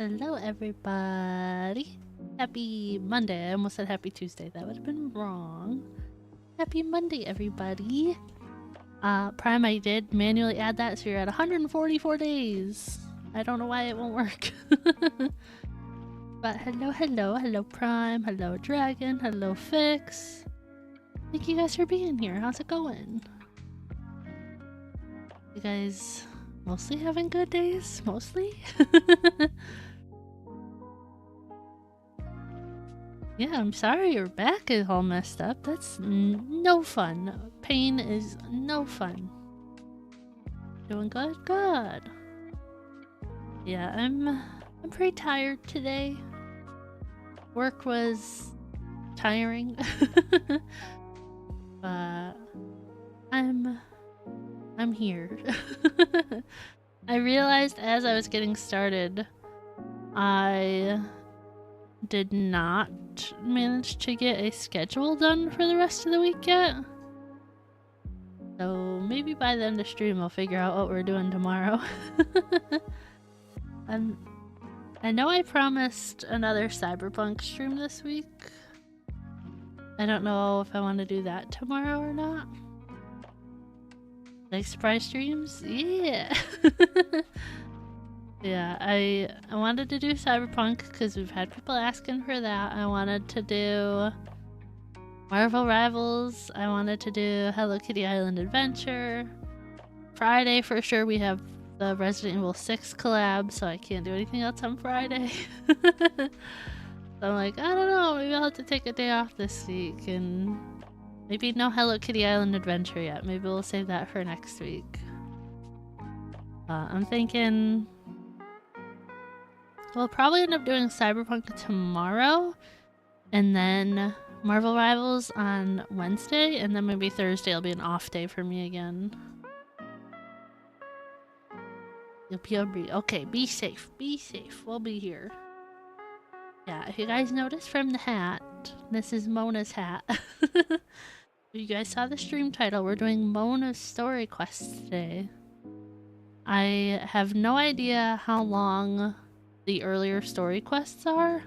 Hello everybody. Happy Monday. I almost said happy Tuesday. That would have been wrong. Happy Monday everybody. Prime, I did manually add that, so you're at 144 days. I don't know why it won't work. But hello Prime, hello Dragon, hello Fix. Thank you guys for being here. How's it going? You guys mostly having good days? Mostly? Yeah, I'm sorry your back is all messed up. That's no fun. Pain is no fun. Doing good? Good. Yeah, I'm pretty tired today. Work was tiring. But I'm here. I realized as I was getting started, I did not manage to get a schedule done for the rest of the week yet. So maybe by the end of stream I'll figure out what we're doing tomorrow. And I know I promised another Cyberpunk stream this week. I don't know if I want to do that tomorrow or not. Like surprise streams? Yeah. Yeah, I wanted to do Cyberpunk because we've had people asking for that. I wanted to do Marvel Rivals. I wanted to do Hello Kitty Island Adventure. Friday for sure we have the Resident Evil 6 collab, so I can't do anything else on Friday. So I'm like, I don't know, maybe I'll have to take a day off this week, and maybe no Hello Kitty Island Adventure yet. Maybe we'll save that for next week. I'm thinking we'll probably end up doing Cyberpunk tomorrow, and then Marvel Rivals on Wednesday, and then maybe Thursday will be an off day for me again. You'll be okay. Be safe. Be safe. We'll be here. Yeah, if you guys notice from the hat, this is Mona's hat. You guys saw the stream title. We're doing Mona's story quest today. I have no idea how long the earlier story quests are.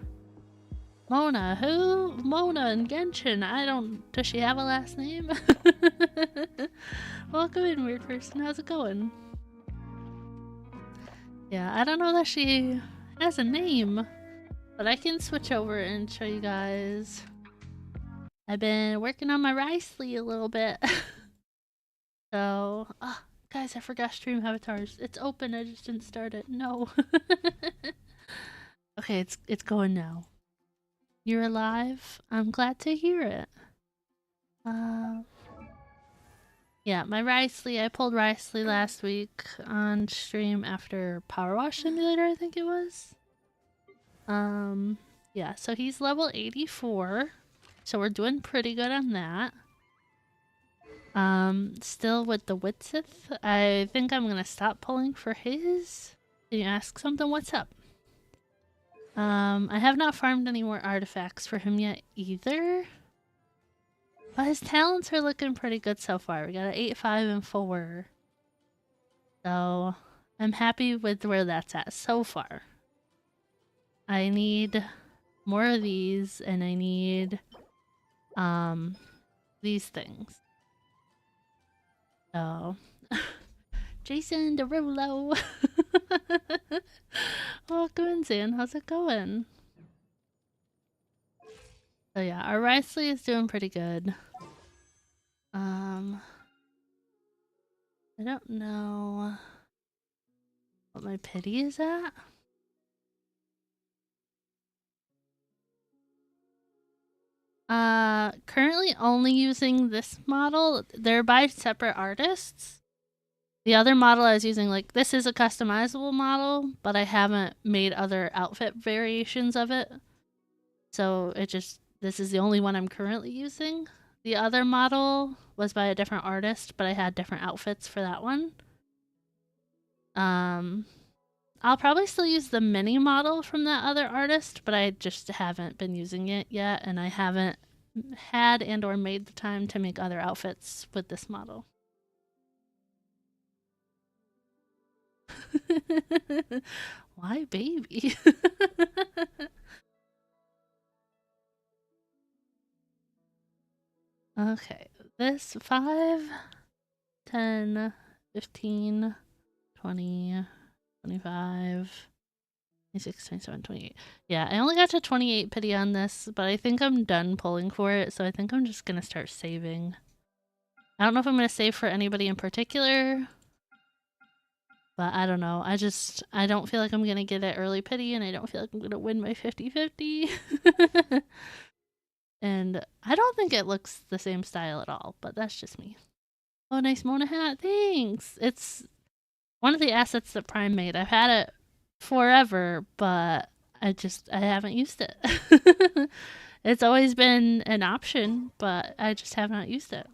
Mona, who? Mona and Genshin. Does she have a last name? Welcome in, weird person. How's it going? Yeah, I don't know that she has a name, but I can switch over and show you guys. I've been working on my Riceley a little bit. So, guys, I forgot stream avatars. It's open, I just didn't start it. No. Okay, it's going now. You're alive? I'm glad to hear it. Yeah, my Riceley, I pulled Riceley last week on stream after Power Wash Simulator, I think it was. Yeah, so he's level 84. So we're doing pretty good on that. Still with the Witsith, I think I'm gonna stop pulling for his. Can you ask something? What's up? I have not farmed any more artifacts for him yet either. But his talents are looking pretty good so far. We got an 8, 5, and 4. So I'm happy with where that's at so far. I need more of these, and I need these things. So Jason Derulo. Welcome in, Zan. How's it going? So yeah, our Riceley is doing pretty good. I don't know what my pity is at. Currently only using this model. They're by separate artists. The other model I was using, like, this is a customizable model, but I haven't made other outfit variations of it. So this is the only one I'm currently using. The other model was by a different artist, but I had different outfits for that one. I'll probably still use the mini model from that other artist, but I just haven't been using it yet, and I haven't had and or made the time to make other outfits with this model. Why baby? Okay, this 5, 10, 15, 20, 25, 26, 27, 28. Yeah, I only got to 28 pity on this, but I think I'm done pulling for it, so I think I'm just gonna start saving. I don't know if I'm gonna save for anybody in particular, but I don't know. I don't feel like I'm gonna get it early pity, and I don't feel like I'm gonna win my 50-50. And I don't think it looks the same style at all, but that's just me. Oh, nice Mona hat. Thanks. It's one of the assets that Prime made. I've had it forever, but I haven't used it. It's always been an option, but I just have not used it.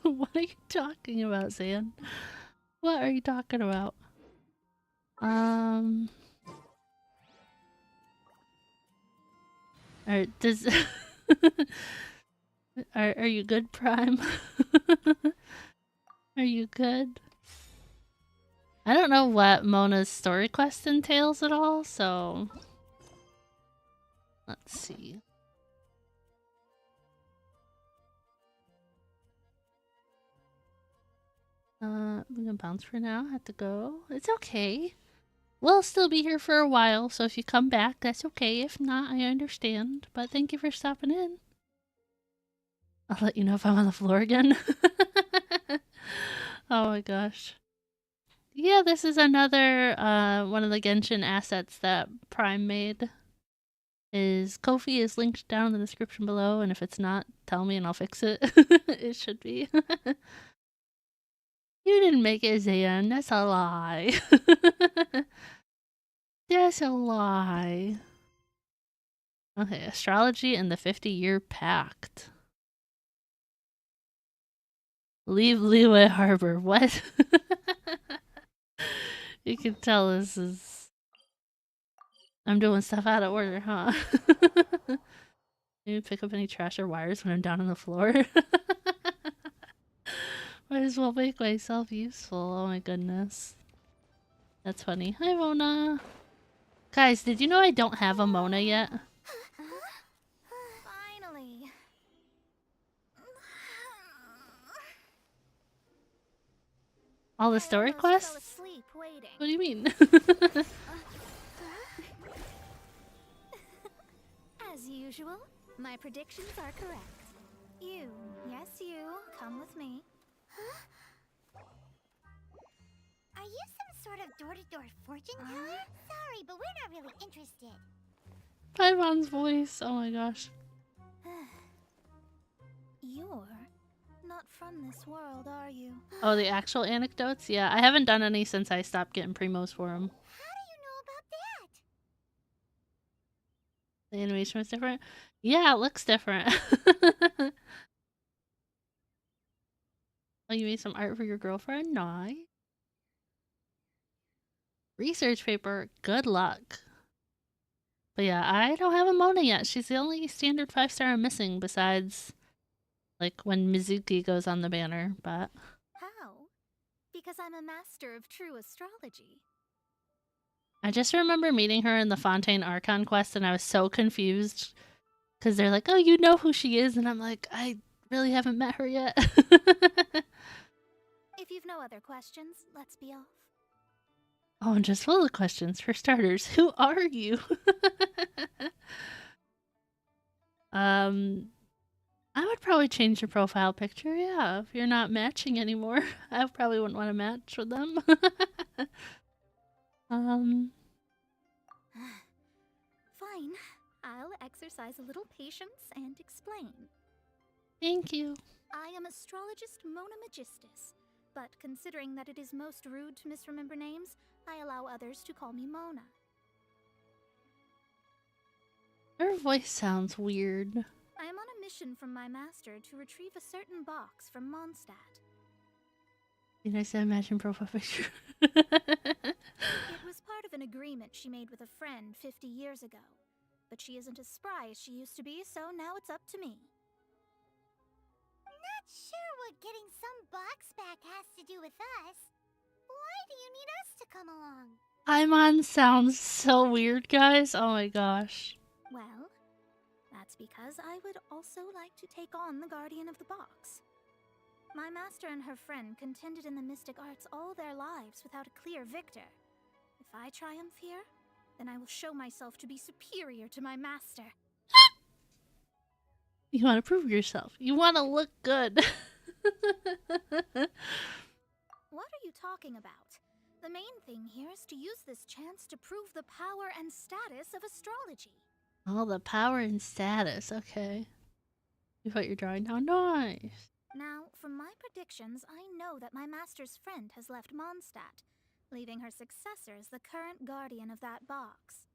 What are you talking about, Zan? What are you talking about? Does are you good, Prime? Are you good? I don't know what Mona's story quest entails at all, so let's see. We can bounce for now. Have to go. It's okay. We'll still be here for a while, so if you come back, that's okay. If not, I understand. But thank you for stopping in. I'll let you know if I'm on the floor again. Oh my gosh. Yeah, this is another one of the Genshin assets that Prime made. Ko-fi is linked down in the description below, and if it's not, tell me and I'll fix it. It should be. You didn't make it, Zayan. That's a lie. That's a lie. Okay, astrology and the 50-year pact. Leave Leeway Harbor. What? You can tell this is... I'm doing stuff out of order, huh? Maybe pick up any trash or wires when I'm down on the floor. Might as well make myself useful. Oh my goodness. That's funny. Hi, Mona. Guys, did you know I don't have a Mona yet? Finally. All the story quests? What do you mean? As usual, my predictions are correct. You, yes you, come with me. Are you some sort of door-to-door fortune teller? Sorry, but we're not really interested. Paimon's voice. Oh my gosh. You're not from this world, are you? Oh, the actual anecdotes? Yeah, I haven't done any since I stopped getting primos for them. How do you know about that? The animation was different? Yeah, it looks different. Oh, you made some art for your girlfriend? Nice. Research paper. Good luck. But yeah, I don't have a Mona yet. She's the only standard 5-star I'm missing besides, like, when Mizuki goes on the banner, but... How? Because I'm a master of true astrology. I just remember meeting her in the Fontaine Archon quest and I was so confused. Because they're like, oh, you know who she is? And I'm like, I really haven't met her yet. If you've no other questions, let's be off. Oh, and just full of questions. For starters, who are you? I would probably change your profile picture, yeah. If you're not matching anymore, I probably wouldn't want to match with them. Fine. I'll exercise a little patience and explain. Thank you. I am astrologist Mona Magistus, but considering that it is most rude to misremember names, I allow others to call me Mona. Her voice sounds weird. I am on a mission from my master to retrieve a certain box from Mondstadt. Be nice to imagine profile picture. It was part of an agreement she made with a friend 50 years ago. But she isn't as spry as she used to be, so now it's up to me. sure what getting some box back has to do with us. Why do you need us to come along? Paimon sounds so weird, guys. Oh my gosh. Well, that's because I would also like to take on the Guardian of the Box. My master and her friend contended in the mystic arts all their lives without a clear victor. If I triumph here, then I will show myself to be superior to my master. You want to prove yourself. You want to look good. What are you talking about? The main thing here is to use this chance to prove the power and status of astrology. Oh, the power and status. Okay. You put your drawing down. Nice. Now, from my predictions, I know that my master's friend has left Mondstadt, leaving her successor as the current guardian of that box.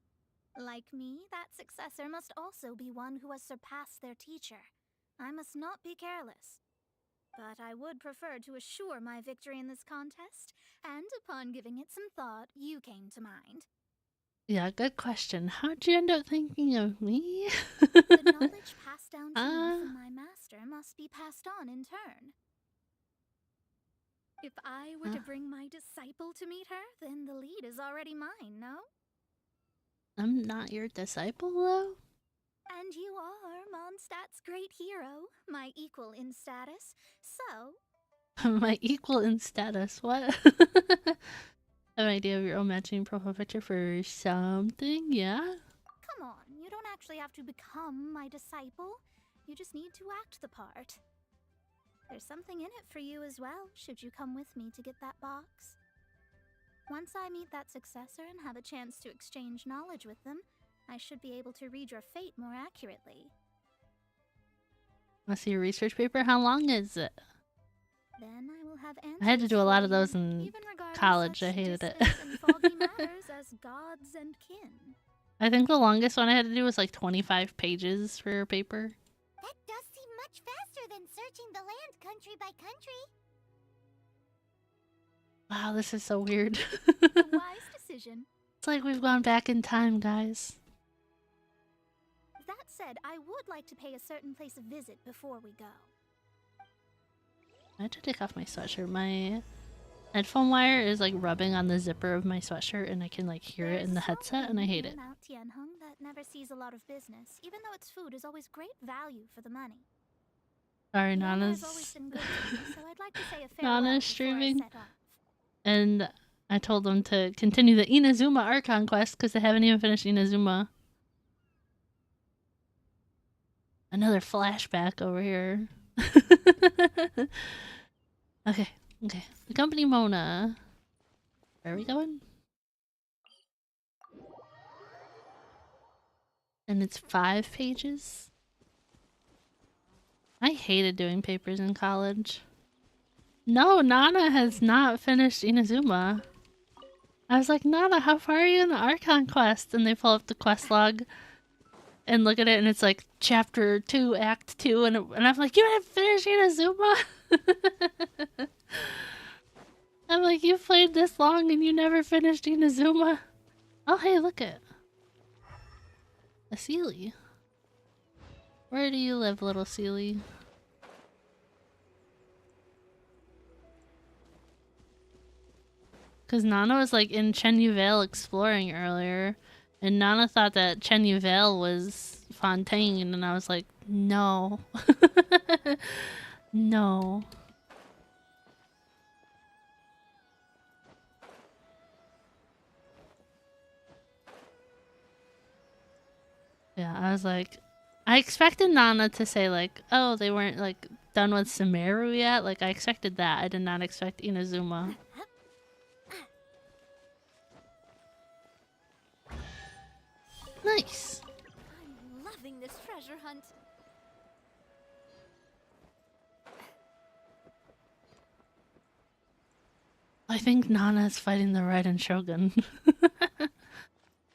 Like me, that successor must also be one who has surpassed their teacher. I must not be careless. But I would prefer to assure my victory in this contest, and upon giving it some thought, you came to mind. Yeah, good question. How'd you end up thinking of me? The knowledge passed down to me from my master must be passed on in turn. If I were to bring my disciple to meet her, then the lead is already mine, no? I'm not your disciple, though? And you are Mondstadt's great hero, my equal in status, so... My equal in status, what? Have an idea of your own matching profile picture for something, yeah? Come on, you don't actually have to become my disciple. You just need to act the part. There's something in it for you as well, should you come with me to get that box. Once I meet that successor and have a chance to exchange knowledge with them, I should be able to read your fate more accurately. Want to see your research paper? How long is it? Then I will have answers I had to do a lot of for you, those in even regarding college. such I hated it. distant and foggy matters as gods and kin. I think the longest one I had to do was like 25 pages for a paper. That does seem much faster than searching the land country by country. Wow, this is so weird. A wise decision. It's like we've gone back in time, guys. That said, I would like to pay a certain place a visit before we go. I had to take off my sweatshirt. My headphone wire is like rubbing on the zipper of my sweatshirt and I can like hear it in the headset and I hate it. Mount Tianheng that never sees a lot of business, even though its food is always great value for the money. Sorry, Nana's Nana's... always been good to me, so I'd like to say a farewell Nana's before I streaming. set off. And I told them to continue the Inazuma Archon quest because they haven't even finished Inazuma. Another flashback over here. Okay. Accompany Mona. Where are we going? And it's 5 pages? I hated doing papers in college. No, Nana has not finished Inazuma. I was like, Nana, how far are you in the Archon quest? And they pull up the quest log and look at it and it's like Chapter 2, Act 2, and I'm like, you haven't finished Inazuma? I'm like, you played this long and you never finished Inazuma? Oh, hey, look it. A Sealy. Where do you live, little Sealy? Because Nana was like in Chenyu Vale exploring earlier, and Nana thought that Chenyu Vale was Fontaine, and I was like, no. No. Yeah, I was like, I expected Nana to say like, oh, they weren't like done with Sumeru yet. Like I expected that. I did not expect Inazuma. Nice. I'm loving this treasure hunt. I think Nana's fighting the Raiden Shogun.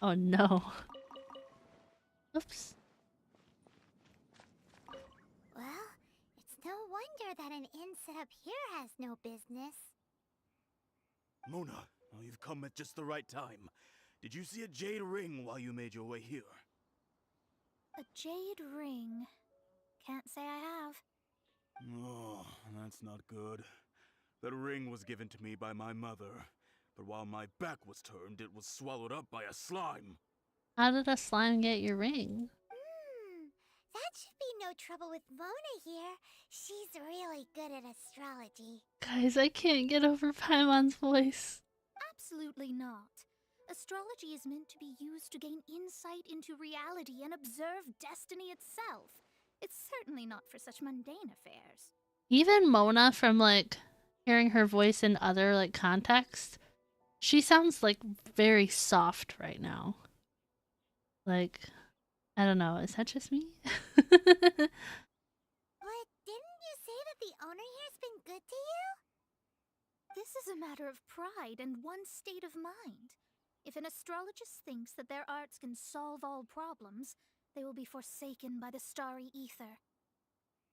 Oh no. Oops. Well, it's no wonder that an inn set up here has no business. Mona, oh, you've come at just the right time. Did you see a jade ring while you made your way here? A jade ring. Can't say I have. Oh, that's not good. That ring was given to me by my mother, but while my back was turned, it was swallowed up by a slime. How did a slime get your ring? That should be no trouble with Mona here. She's really good at astrology. Guys, I can't get over Paimon's voice. Absolutely not. Astrology is meant to be used to gain insight into reality and observe destiny itself. It's certainly not for such mundane affairs. Even Mona, from like hearing her voice in other like contexts, she sounds like very soft right now. Like, I don't know, is that just me? But didn't you say that the owner here's been good to you? This is a matter of pride and one's state of mind. If an astrologist thinks that their arts can solve all problems, they will be forsaken by the starry ether.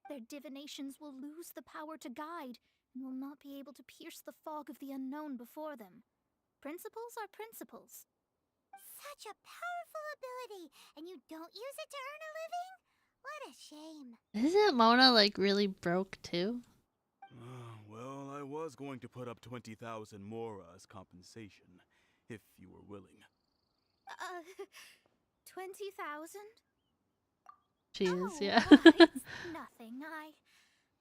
Their divinations will lose the power to guide and will not be able to pierce the fog of the unknown before them. Principles are principles. Such a powerful ability, and you don't use it to earn a living? What a shame. Isn't Mona like really broke too? Well, I was going to put up 20,000 Mora as compensation, if you were willing. 20,000? She is, yeah. It's nothing.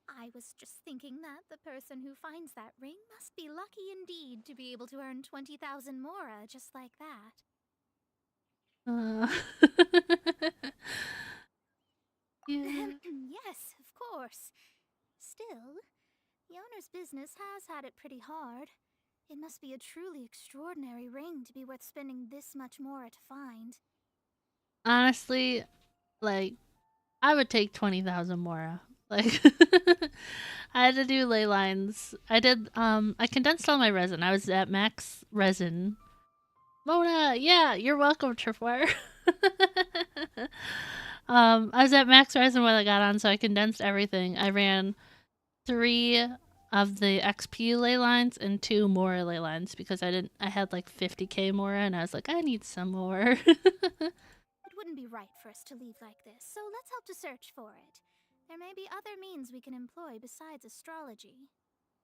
I was just thinking that the person who finds that ring must be lucky indeed to be able to earn 20,000 Mora just like that. Yeah. Yes, of course. Still, the owner's business has had it pretty hard. It must be a truly extraordinary ring to be worth spending this much Mora to find. Honestly, like, I would take 20,000 Mora. Like, I had to do ley lines. I condensed all my resin. I was at max resin. Mona, yeah, you're welcome, Tripwire. I was at max resin when I got on, so I condensed everything. I ran 3 of the XP ley lines and 2 Mora ley lines because I had like 50k Mora and I was like, I need some more. It wouldn't be right for us to leave like this, so let's help to search for it. There may be other means we can employ besides astrology.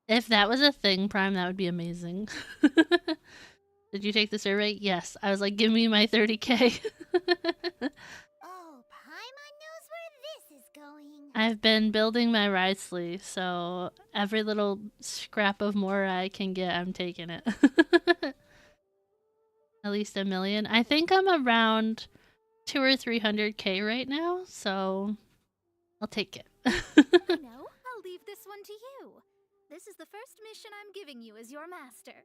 If that was a thing, Prime, that would be amazing. Did you take the survey? Yes. I was like, give me my 30k. Oh, Paimon knows where this is going. I've been building my Risley, so every little scrap of Mora I can get, I'm taking it. At least 1 million. I think I'm around 200 or 300k right now, so I'll take it. I know. I'll leave this one to you. This is the first mission I'm giving you as your master.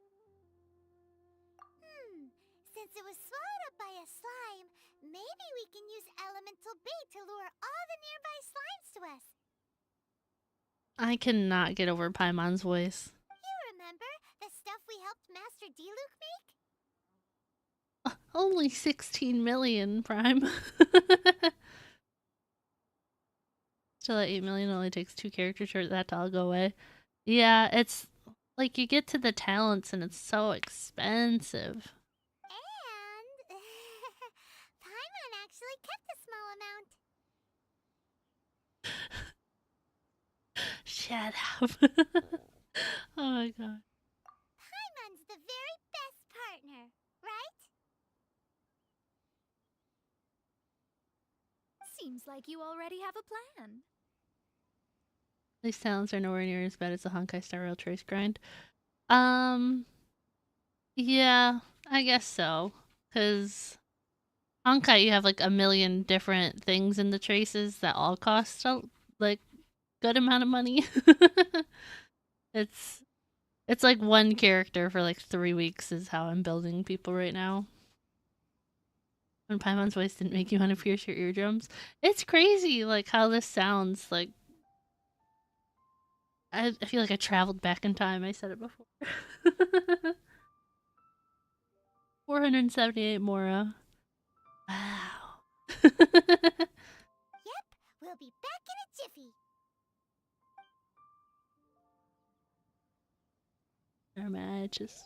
Since it was swallowed up by a slime, maybe we can use elemental bait to lure all the nearby slimes to us. I cannot get over Paimon's voice. You remember the stuff we helped Master Diluc make? Only 16 million, Prime. Still at 8 million, only takes 2 characters for that to all go away. Yeah, it's like you get to the talents and it's so expensive. And Paimon actually kept a small amount. Shut up. Oh my god. Paimon's the very best partner, right? Seems like you already have a plan. These talents are nowhere near as bad as the Honkai Star Rail Trace grind. Yeah, I guess so. Because Honkai, you have like 1 million different things in the traces that all cost a like good amount of money. It's like 1 character for like 3 weeks is how I'm building people right now. When Paimon's voice didn't make you want to pierce your eardrums. It's crazy like how this sounds. Like I feel like I traveled back in time. I said it before. 478 Mora. Wow. Yep, we'll be back in a jiffy. They're matches.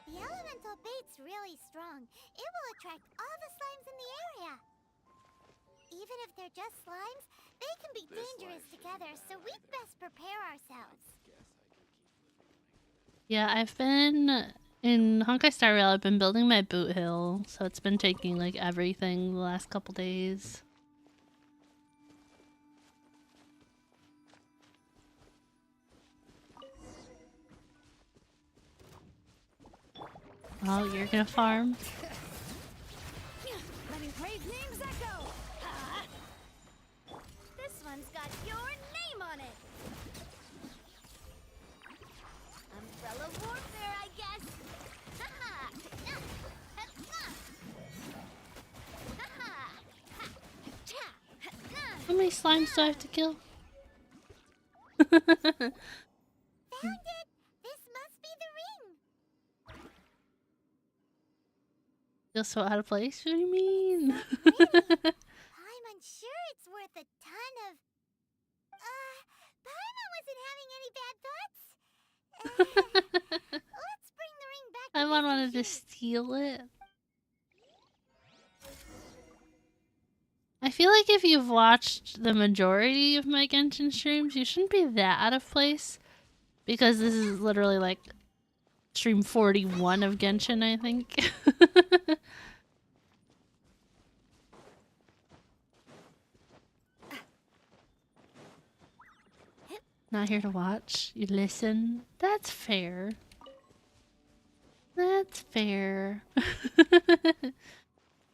The elemental bait's really strong. It will attract all the slimes in the area. Even if they're just slimes, They can be dangerous together, so we'd best prepare ourselves. Yeah, I've been in Honkai Star Rail. I've been building my boot hill, so it's been taking like everything the last couple days. Oh, you're gonna farm? Letting brave names echo. This one's got your name on it. Umbrella warfare, I guess. How many slimes do I have to kill? Found it! This must be the ring. Feel so out of place? What do you mean? I'm unsure it's worth a ton of... Paimon wasn't having any bad thoughts. Let's bring the ring back to I Mr. wanted to Hugh. steal it. I feel like if you've watched the majority of my Genshin streams, you shouldn't be that out of place. Because this is literally like stream 41 of Genshin, I think. Not here to watch. You listen. That's fair. That's fair.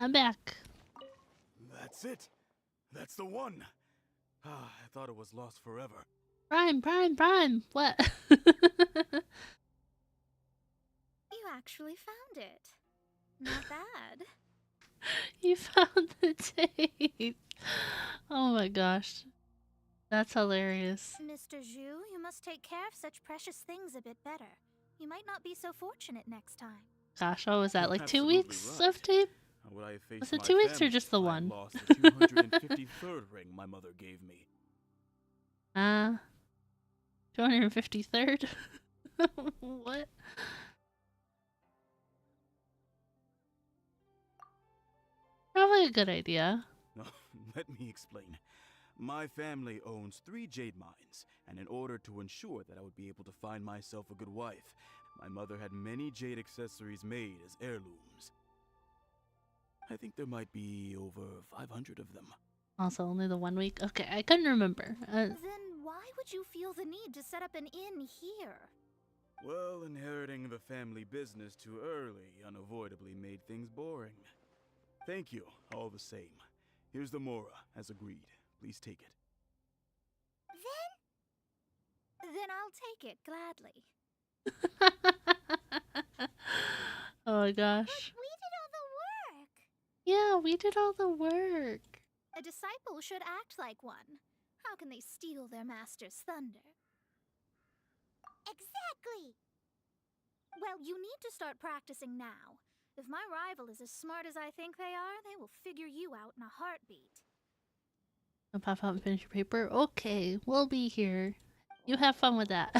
I'm back. That's it. That's the one. Ah, I thought it was lost forever. Prime. What? You actually found it. Not bad. You found the tape. Oh my gosh. That's hilarious. Mr. Zhu, you must take care of such precious things a bit better. You might not be so fortunate next time. Gosh, what was that? Like 2 Absolutely weeks right. of tape? How would I have faced Was it my 2 weeks or family just the if I one? lost the 253rd ring my mother gave me. 253rd? What? Probably a good idea. No, let me explain. My family owns 3 jade mines, and in order to ensure that I would be able to find myself a good wife, my mother had many jade accessories made as heirlooms. I think there might be over 500 of them. Also, only the 1 week? Okay, I couldn't remember. Then why would you feel the need to set up an inn here? Well, inheriting the family business too early unavoidably made things boring. Thank you, all the same. Here's the Mora, as agreed. Please take it. Then I'll take it gladly. Oh my gosh. We did all the work. Yeah, we did all the work. A disciple should act like one. How can they steal their master's thunder? Exactly. Well, you need to start practicing now. If my rival is as smart as I think they are, they will figure you out in a heartbeat. I'll pop out and finish your paper? Okay, we'll be here. You have fun with that.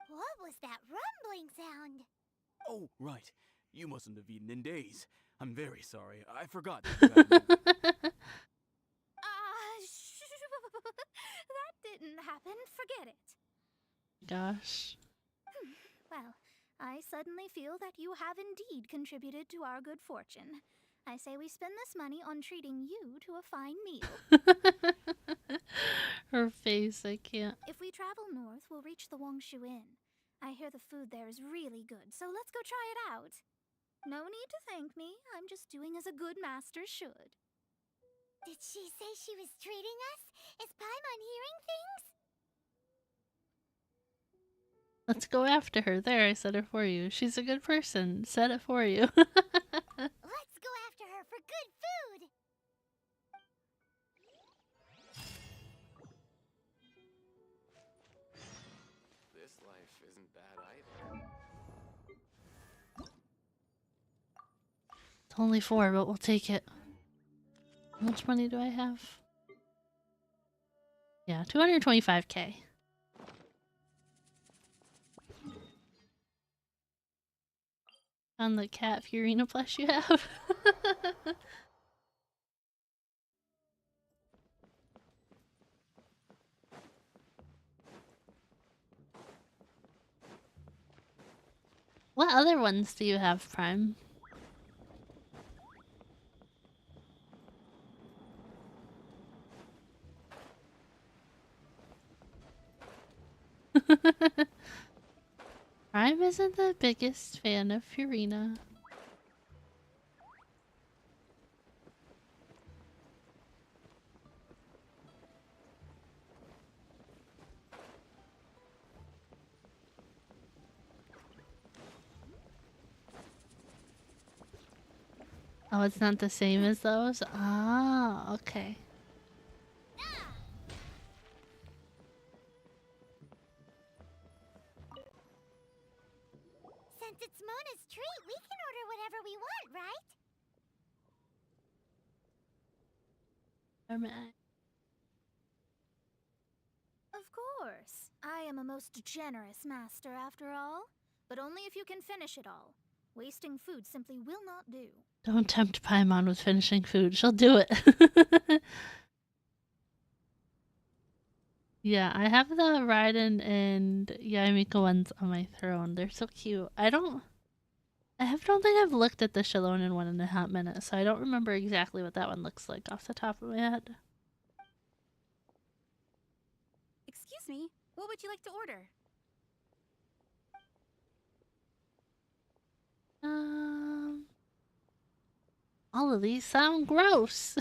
What was that rumbling sound? Oh, right. You mustn't have eaten in days. I'm very sorry. I forgot. That you had no- That didn't happen. Forget it. Gosh. Well, I suddenly feel that you have indeed contributed to our good fortune. I say we spend this money on treating you to a fine meal. Her face, I can't. If we travel north, we'll reach the Wongshu Inn. I hear the food there is really good, so let's go try it out. No need to thank me. I'm just doing as a good master should. Did she say she was treating us? Is Paimon hearing things? Let's go after her. There, I said it for you. She's a good person. Said it for you. Let's go after her for good food. This life isn't bad either. It's only 4, but we'll take it. How much money do I have? Yeah, 225k. On the cat Fiorina plush you have. What other ones do you have, Prime? Prime isn't the biggest fan of Purina. Oh, it's not the same as those? Ah, okay. Since it's Mona's treat, we can order whatever we want, right? Of course. I am a most generous master after all. But only if you can finish it all. Wasting food simply will not do. Don't tempt Paimon with finishing food. She'll do it. Yeah, I have the Raiden and Yamika ones on my throne. They're so cute. I don't think I've looked at the Shalonen one in a hot minute, so I don't remember exactly what that one looks like off the top of my head. Excuse me, what would you like to order? All of these sound gross.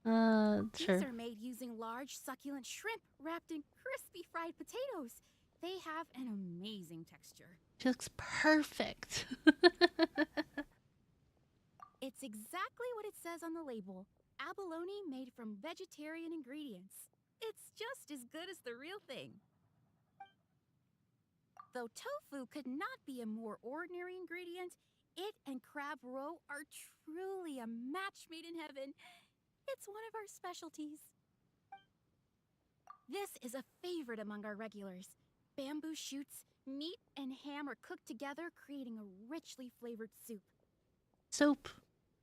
Sure. These are made using large, succulent shrimp wrapped in crispy fried potatoes. They have an amazing texture. She looks perfect. It's exactly what it says on the label. Abalone made from vegetarian ingredients. It's just as good as the real thing. Though tofu could not be a more ordinary ingredient, it and crab roe are truly a match made in heaven. It's one of our specialties. This is a favorite among our regulars. Bamboo shoots, meat, and ham are cooked together, creating a richly flavored soup. Soup.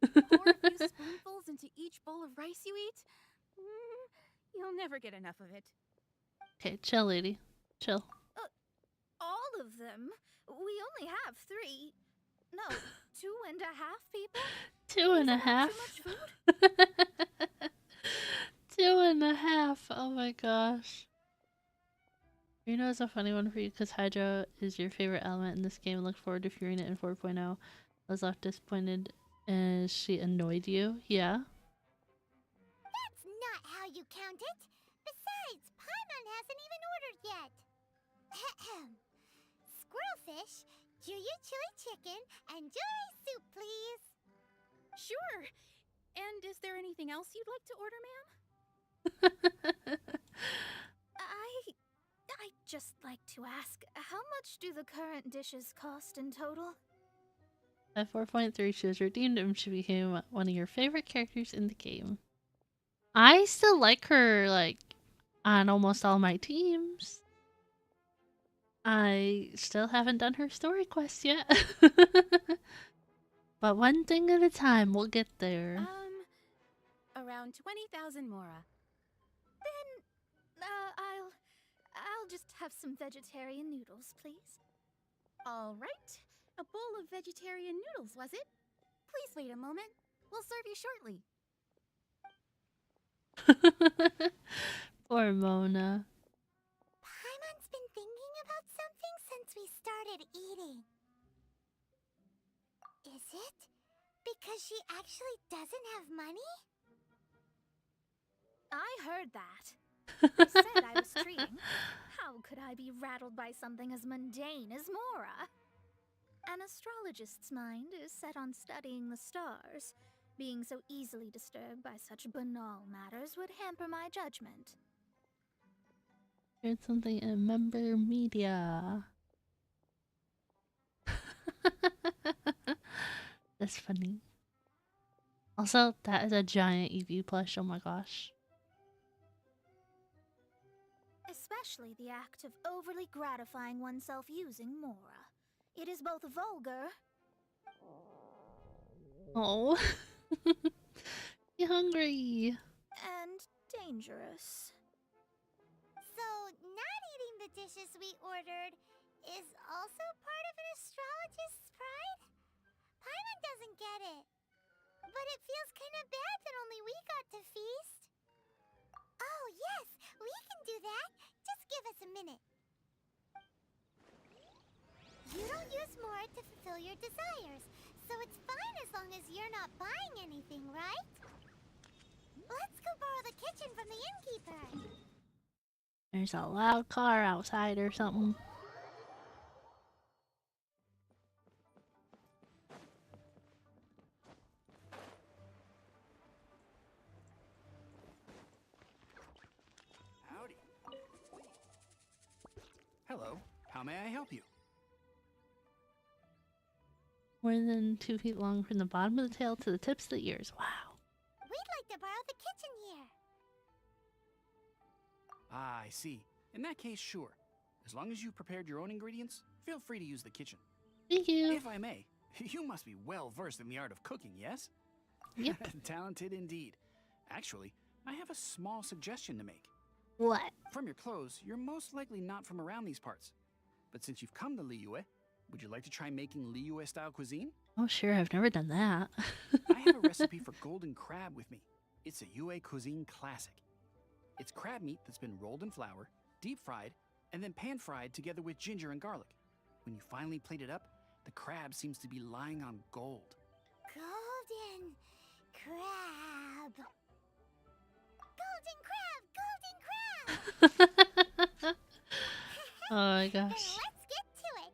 Pour a few spoonfuls into each bowl of rice you eat. You'll never get enough of it. Okay, chill, lady. Chill. All of them? We only have 3. No, 2.5 people? 2.5? Too much food? 2.5. Oh my gosh. You know, it's a funny one for you because Hydra is your favorite element in this game. Look forward to Furina in 4.0. I was left disappointed as she annoyed you. Yeah. That's not how you count it. Besides, Paimon hasn't even ordered yet. Squirrelfish, Juyu chili chicken, and jewelry soup, please. Sure. And is there anything else you'd like to order, ma'am? I'd just like to ask, how much do the current dishes cost in total? At 4.3, she was redeemed and she became one of your favorite characters in the game. I still like her, like, on almost all my teams. I still haven't done her story quest yet. But one thing at a time, we'll get there. Around 20,000 mora. Then, I'll just have some vegetarian noodles, please. All right. A bowl of vegetarian noodles, was it? Please wait a moment. We'll serve you shortly. Poor Mona. Paimon's been thinking about something since we started eating. Is it because she actually doesn't have money? I heard that. I said I was treating. How could I be rattled by something as mundane as Mora? An astrologist's mind is set on studying the stars. Being so easily disturbed by such banal matters would hamper my judgment. Heard something in member media. That's funny. Also, that is a giant EV plush. Oh my gosh. Especially the act of overly gratifying oneself using Mora. It is both vulgar Oh. You hungry? and dangerous. So, not eating the dishes we ordered is also part of an astrologist's pride? Paimon doesn't get it. But it feels kind of bad that only we got to feast. Oh, yes, we can do that. Just give us a minute. You don't use more to fulfill your desires, so it's fine as long as you're not buying anything, right? Let's go borrow the kitchen from the innkeeper. There's a loud car outside or something. Howdy. Hello. How may I help you? More than 2 feet long from the bottom of the tail to the tips of the ears. Wow. We'd like to borrow the kitchen here. Ah, I see. In that case, sure. As long as you prepared your own ingredients, feel free to use the kitchen. Thank you. If I may, you must be well versed in the art of cooking, yes? Yep. Talented indeed. Actually, I have a small suggestion to make. What? From your clothes, you're most likely not from around these parts. But since you've come to Liyue, would you like to try making Liyue-style cuisine? Oh, sure. I've never done that. I have a recipe for golden crab with me. It's a Yue cuisine classic. It's crab meat that's been rolled in flour, deep fried, and then pan fried together with ginger and garlic. When you finally plate it up, the crab seems to be lying on gold. Golden crab. Golden crab! Golden crab! Oh my Then gosh. let's get to it.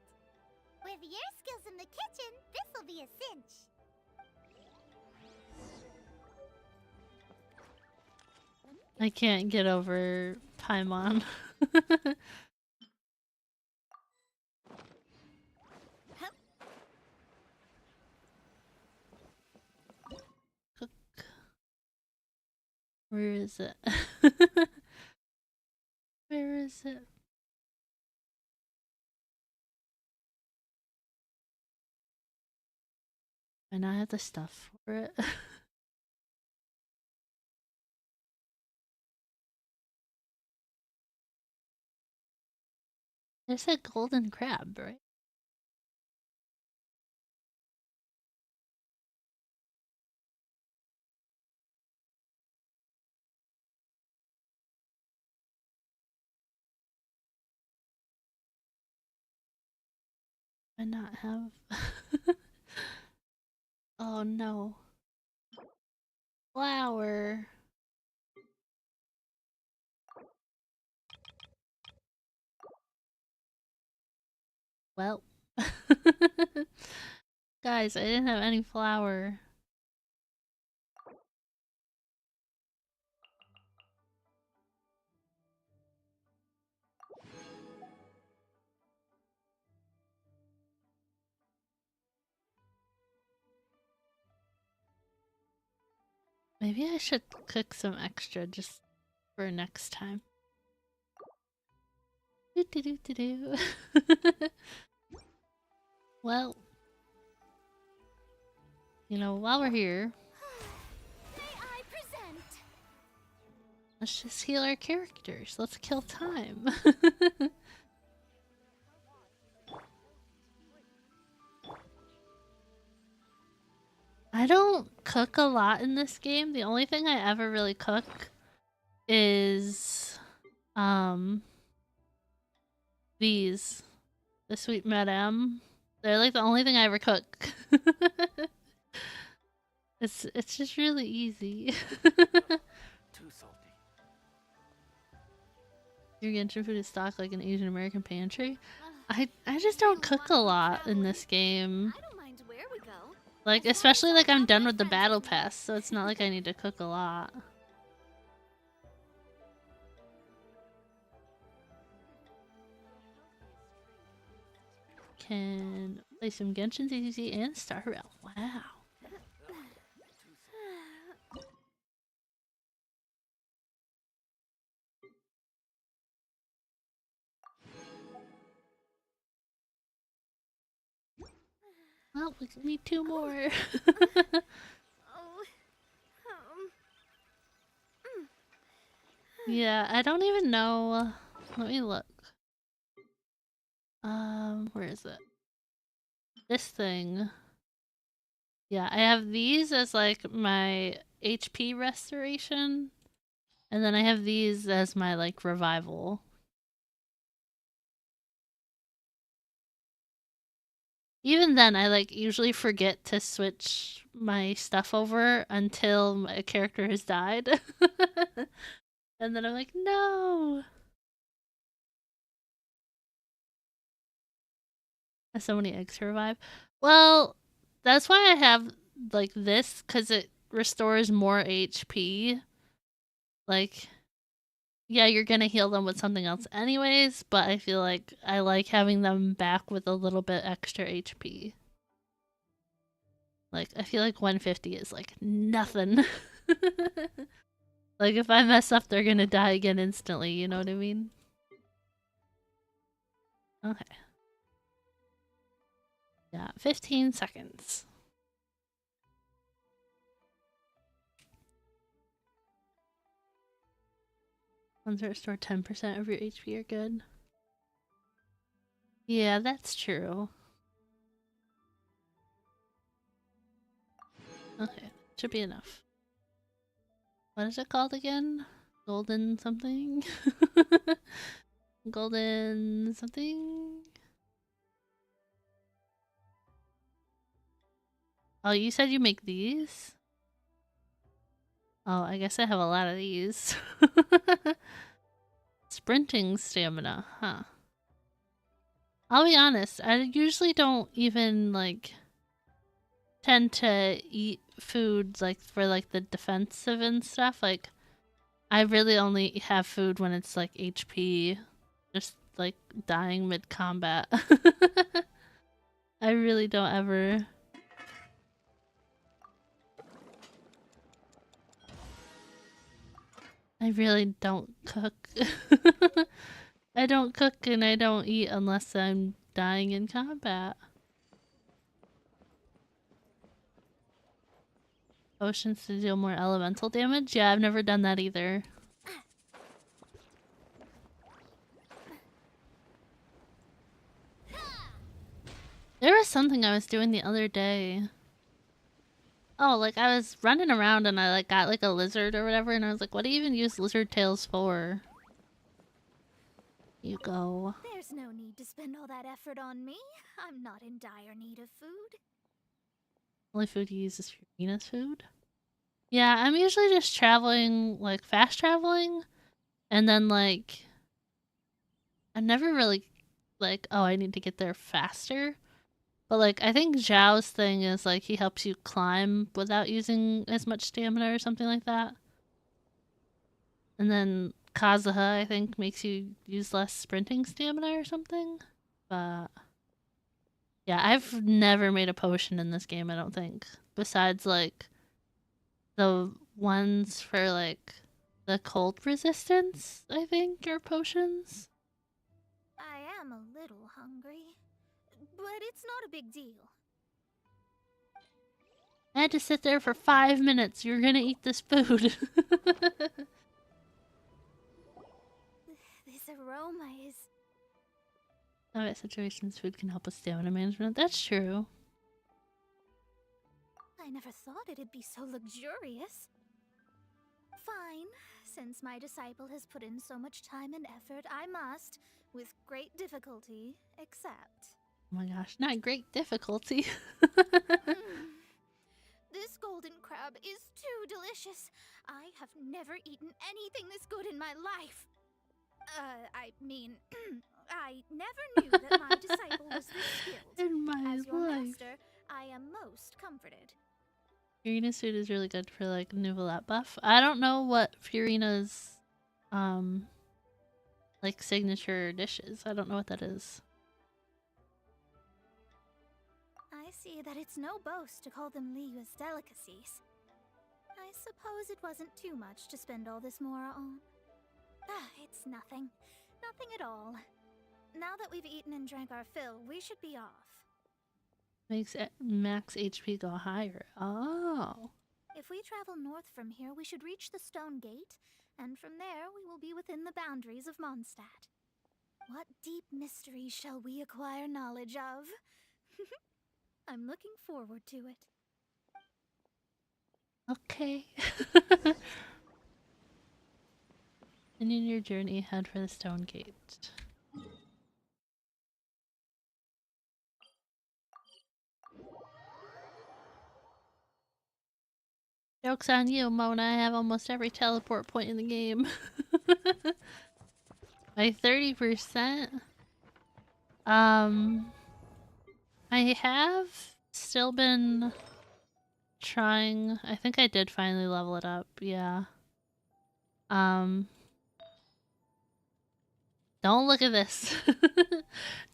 With your skills in the kitchen, this'll be a cinch. I can't get over Paimon. Cook. Where is it? Where is it? I now have the stuff for it. There's a golden crab, right? I not have. Oh no. Flour. Well. Guys, I didn't have any flour. Maybe I should cook some extra just for next time. Do do do do do. Well, you know, while we're here, May I present? let's just heal our characters. Let's kill time. I don't cook a lot in this game. The only thing I ever really cook is these. The sweet madame. They're like the only thing I ever cook. It's just really easy. Too salty. Your Genshin food is stocked like an Asian American pantry. I just don't cook a lot in this game. I don't mind where we go. Like, especially like I'm done with the battle pass, so it's not like I need to cook a lot. Can play some Genshin ZZZ and Star Rail. Wow. Well, we need 2 more. Oh, Yeah, I don't even know. Let me look. Where is it? This thing. Yeah, I have these as like my HP restoration, and then I have these as my like revival. Even then, I like usually forget to switch my stuff over until a character has died. And then I'm like, no! So many eggs to revive. Well, that's why I have like this, because it restores more HP. Like, yeah, you're gonna heal them with something else anyways, but I feel like I like having them back with a little bit extra HP. Like, I feel like 150 is like nothing. Like, if I mess up, they're gonna die again instantly, you know what I mean? Okay. Yeah, 15 seconds. Ones that restore 10% of your HP are good. Yeah, that's true. Okay, should be enough. What is it called again? Golden something? Golden something? Oh, you said you make these? Oh, I guess I have a lot of these. Sprinting stamina, huh? I'll be honest, I usually don't even, like, tend to eat food, like, for, like, the defensive and stuff. Like, I really only have food when it's, like, HP. Just, like, dying mid-combat. I really don't ever... I really don't cook. I don't cook and I don't eat unless I'm dying in combat. Potions to deal more elemental damage? Yeah, I've never done that either. There was something I was doing the other day. Oh, like I was running around and I like got like a lizard or whatever and I was like, what do you even use lizard tails for? You go. There's no need to spend all that effort on me. I'm not in dire need of food. Only food you use is Furina's food? Yeah, I'm usually just traveling, like fast traveling, and then like I'm never really like, oh, I need to get there faster. But like I think Zhao's thing is like he helps you climb without using as much stamina or something like that. And then Kazuha I think makes you use less sprinting stamina or something. But yeah, I've never made a potion in this game, I don't think. Besides like the ones for like the cold resistance, I think, are potions. I am a little hungry, but it's not a big deal. I had to sit there for 5 minutes. You're gonna eat this food. This aroma is... Combat situations, food can help with stamina management. That's true. I never thought it'd be so luxurious. Fine. Since my disciple has put in so much time and effort, I must, with great difficulty, accept. Oh my gosh, not great difficulty. This golden crab is too delicious. I have never eaten anything this good in my life. I mean, I never knew that my disciple was this skilled. In my As your life. master, I am most comforted. Furina's food is really good for like Nuvolat buff. I don't know what Furina's like signature dish is. I don't know what that is. I see that it's no boast to call them Liyue's delicacies. I suppose it wasn't too much to spend all this mora on. Ah, it's nothing. Nothing at all. Now that we've eaten and drank our fill, we should be off. Makes max HP go higher. Oh. If we travel north from here, we should reach the stone gate, and from there we will be within the boundaries of Mondstadt. What deep mystery shall we acquire knowledge of? I'm looking forward to it. Okay. Continue your journey, head for the stone gate. Joke's on you, Mona. I have almost every teleport point in the game. By 30%. I have still been trying. I think I did finally level it up, yeah. Don't look at this.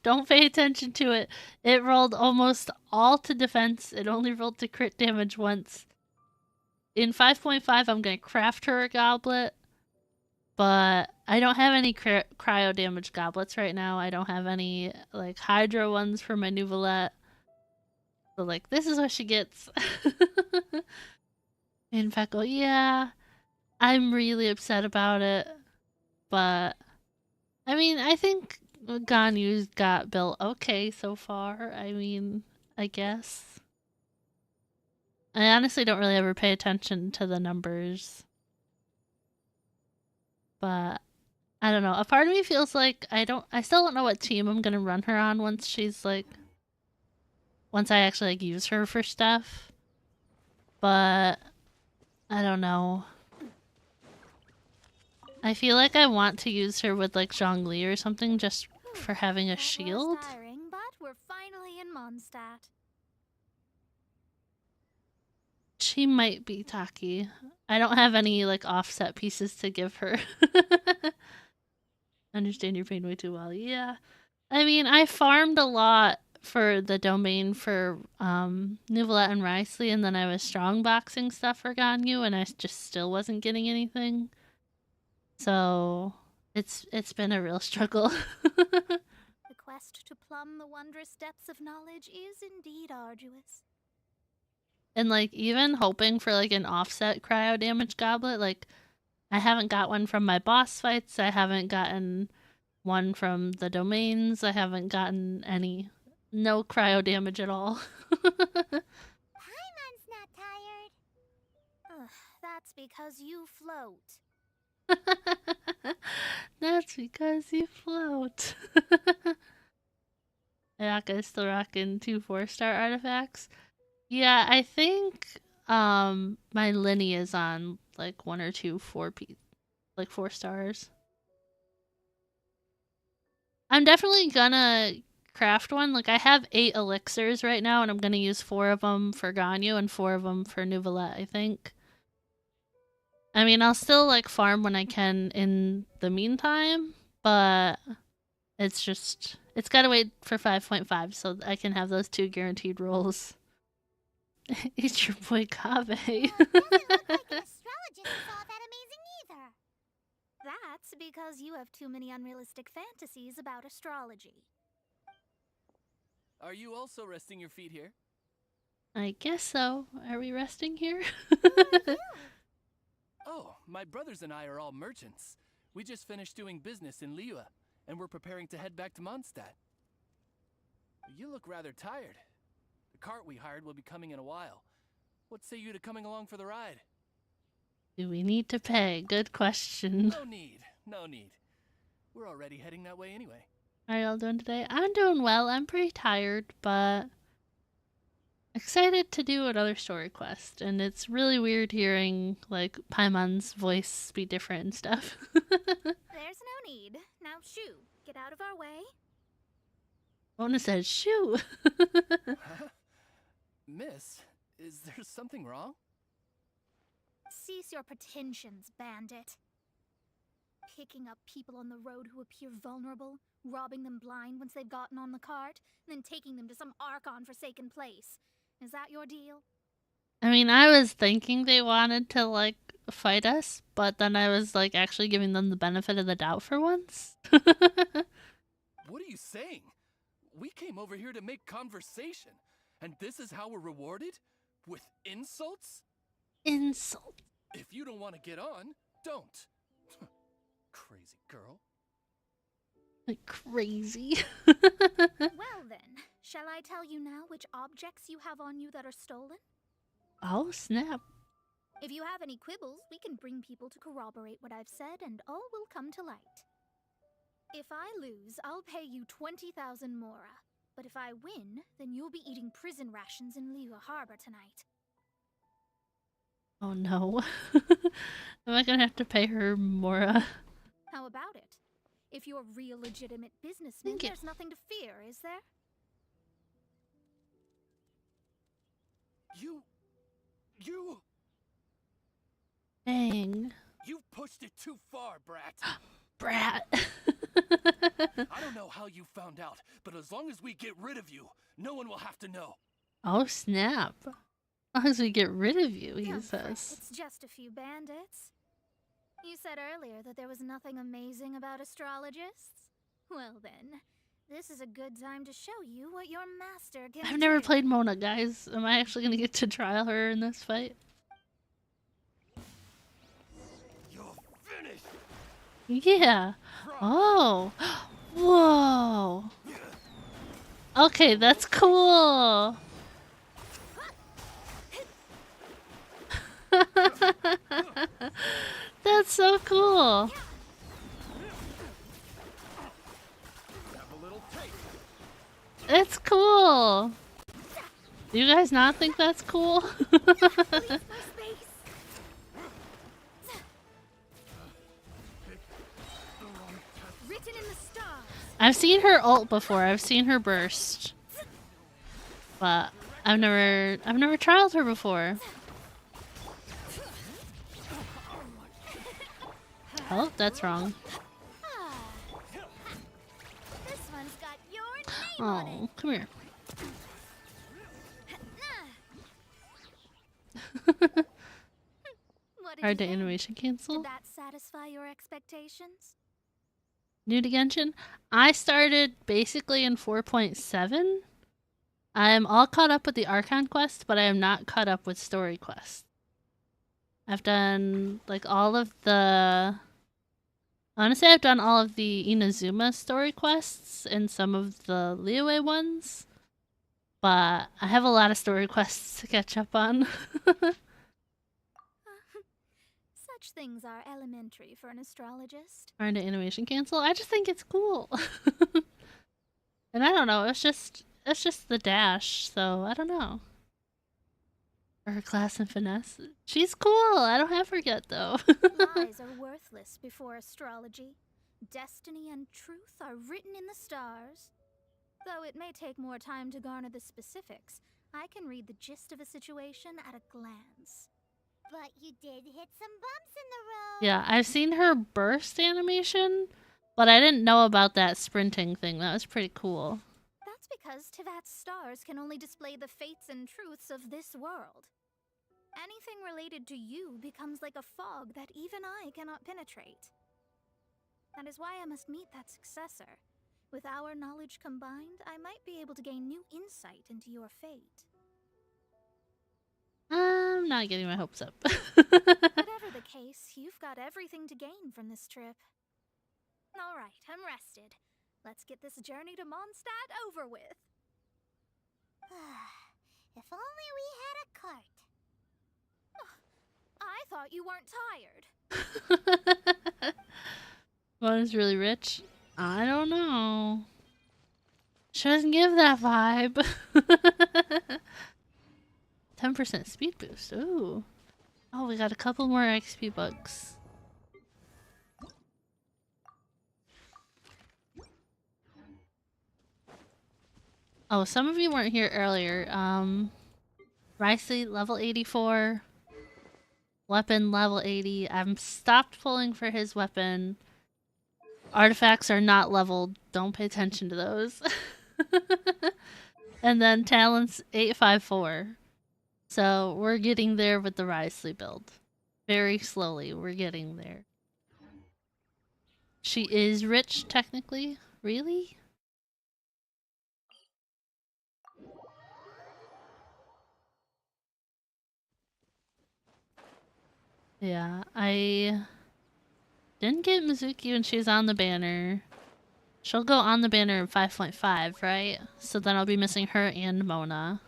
Don't pay attention to it. It rolled almost all to defense. It only rolled to crit damage once. In 5.5, I'm gonna craft her a goblet. But I don't have any cryo damage goblets right now. I don't have any, like, hydro ones for my Nuvolette. So, like, this is what she gets. In fact, yeah, I'm really upset about it. But, I mean, I think Ganyu's got built okay so far. I mean, I guess. I honestly don't really ever pay attention to the numbers. But I don't know. A part of me feels like I still don't know what team I'm gonna run her on once she's like, once I actually like use her for stuff. But I don't know. I feel like I want to use her with like Zhongli or something just for having a shield. Tiring, but we're finally in Mondstadt. She might be Taki. I don't have any like offset pieces to give her. Understand your pain way too well. Yeah. I mean, I farmed a lot for the domain for Nuvolette and Risley, and then I was strongboxing stuff for Ganyu, and I just still wasn't getting anything. So it's been a real struggle. The quest to plumb the wondrous depths of knowledge is indeed arduous. And like even hoping for like an offset cryo damage goblet, like I haven't got one from my boss fights, I haven't gotten one from the domains, I haven't gotten any. No cryo damage at all. Paimon's not tired. Ugh, that's because you float. That's because you float. Ayaka is still rocking 2 4-star artifacts. Yeah, I think my Linny is on like 1 or 2 4 stars. I'm definitely gonna craft one. Like I have 8 elixirs right now, and I'm gonna use 4 of them for Ganyu and 4 of them for Nuvolette, I think. I mean, I'll still like farm when I can in the meantime, but it's just, it's gotta wait for 5.5 so I can have those 2 guaranteed rolls. It's your boy Kabe. Doesn't look like an astrologist is all that amazing either. That's because you have too many unrealistic fantasies about astrology. Are you also resting your feet here? I guess so. Are we resting here? Oh, my brothers and I are all merchants. We just finished doing business in Eula, and we're preparing to head back to Mondstadt. You look rather tired. The cart we hired will be coming in a while. What say you to coming along for the ride? Do we need to pay? Good question. No need, no need. We're already heading that way anyway. How are y'all doing today? I'm doing well. I'm pretty tired, but excited to do another story quest. And it's really weird hearing, like, Paimon's voice be different and stuff. There's no need. Now shoo, get out of our way. Mona says, shoo! Huh? Miss, is there something wrong? Cease your pretensions, bandit. Picking up people on the road who appear vulnerable, robbing them blind once they've gotten on the cart, and then taking them to some Archon-forsaken place. Is that your deal? I mean, I was thinking they wanted to, like, fight us, but then I was, like, actually giving them the benefit of the doubt for once. What are you saying? We came over here to make conversation, and this is how we're rewarded? With insults? Insult. If you don't want to get on, don't. Crazy girl. Like crazy. Well then, shall I tell you now which objects you have on you that are stolen? Oh, snap. If you have any quibbles, we can bring people to corroborate what I've said and all will come to light. If I lose, I'll pay you 20,000 mora. But if I win, then you'll be eating prison rations in Liyue Harbor tonight. Oh no. Am I gonna have to pay her more? How about it? If you're a real legitimate businessman, Thank you. there's nothing to fear, is there? You Dang. pushed it too far, brat. Brat. I don't know how you found out, but as long as we get rid of you, no one will have to know. Oh, snap. As long as we get rid of you, he Don't fret, says. it's just a few bandits. You said earlier that there was nothing amazing about astrologists? Well then, this is a good time to show you what your master can I've never do. played Mona, guys. Am I actually gonna get to trial her in this fight? You're finished. Yeah. Oh. Whoa. Okay, that's cool. That's so cool. Have a little taste. It's cool. Do you guys not think that's cool? Written in the stars. I've seen her ult before. I've seen her burst. But I've never trialed her before. Oh, that's wrong. This one's got your name on it. Oh, come here. What did Hard you to think? animation cancel. Did that satisfy your expectations? New to Genshin. I started basically in 4.7. I'm all caught up with the Archon quest, but I am not caught up with story quests. I've done like all of the... Honestly, I've done all of the Inazuma story quests and some of the Liyue ones. But I have a lot of story quests to catch up on. Such things are elementary for an astrologist. Hard to animation cancel. I just think it's cool. And I don't know, it's just the dash, so I don't know. Or her class and finesse. She's cool. I don't have her yet though. Lies are worthless before astrology. Destiny and truth are written in the stars. Though it may take more time to garner the specifics, I can read the gist of a situation at a glance. But you did hit some bumps in the road. Yeah, I've seen her burst animation, but I didn't know about that sprinting thing. That was pretty cool. That's because Tivat's stars can only display the fates and truths of this world. Anything related to you becomes like a fog that even I cannot penetrate. That is why I must meet that successor. With our knowledge combined, I might be able to gain new insight into your fate. I'm not getting my hopes up. Whatever the case, you've got everything to gain from this trip. Alright, I'm rested. Let's get this journey to Mondstadt over with. If only we had a cart. I thought you weren't tired. One is really rich. I don't know. She doesn't give that vibe. 10% speed boost. Ooh. Oh, we got a couple more XP bucks. Oh, some of you weren't here earlier. Ricey, level 84. Weapon, level 80. I've stopped pulling for his weapon. Artifacts are not leveled. Don't pay attention to those. And then talents 854. So we're getting there with the Ricey build. Very slowly, we're getting there. She is rich, technically. Really? Yeah, I didn't get Mizuki when she was on the banner. She'll go on the banner in 5.5, right? So then I'll be missing her and Mona.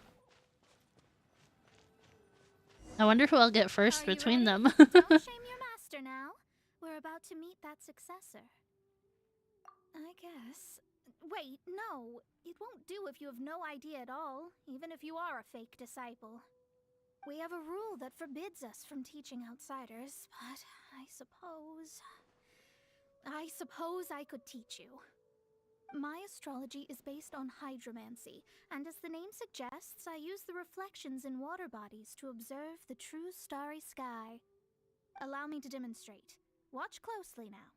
I wonder who I'll get first Are you between ready? them. Don't shame your master now. We're about to meet that successor. I guess. Wait, no. It won't do if you have no idea at all, even if you are a fake disciple. We have a rule that forbids us from teaching outsiders, but I suppose I could teach you. My astrology is based on hydromancy, and as the name suggests, I use the reflections in water bodies to observe the true starry sky. Allow me to demonstrate. Watch closely now.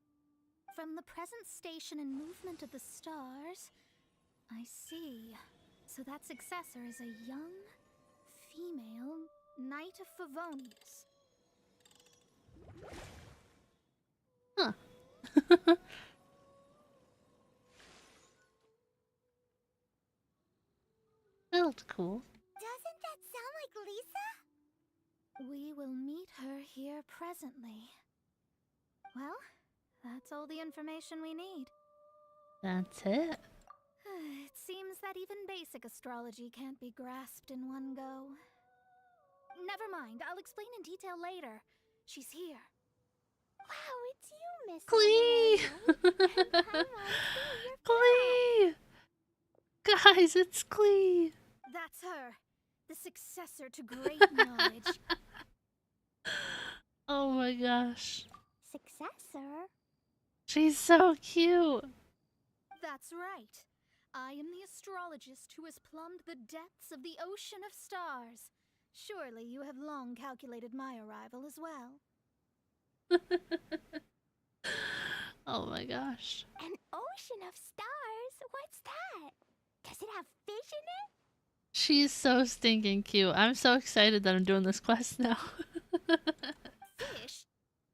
From the present station and movement of the stars, I see. So that successor is a young, female Knight of Favonius. Huh. That looked cool. Doesn't that sound like Lisa? We will meet her here presently. Well, that's all the information we need. That's it. It seems that even basic astrology can't be grasped in one go. Never mind, I'll explain in detail later. She's here. Wow, it's you, Miss Glee! And Paimon, too, you're Glee! Guys, it's Glee! That's her, the successor to great knowledge. Oh my gosh. Successor? She's so cute! That's right. I am the astrologist who has plumbed the depths of the ocean of stars. Surely you have long calculated my arrival as well. Oh my gosh. An ocean of stars? What's that? Does it have fish in it? She's so stinking cute. I'm so excited that I'm doing this quest now. Fish?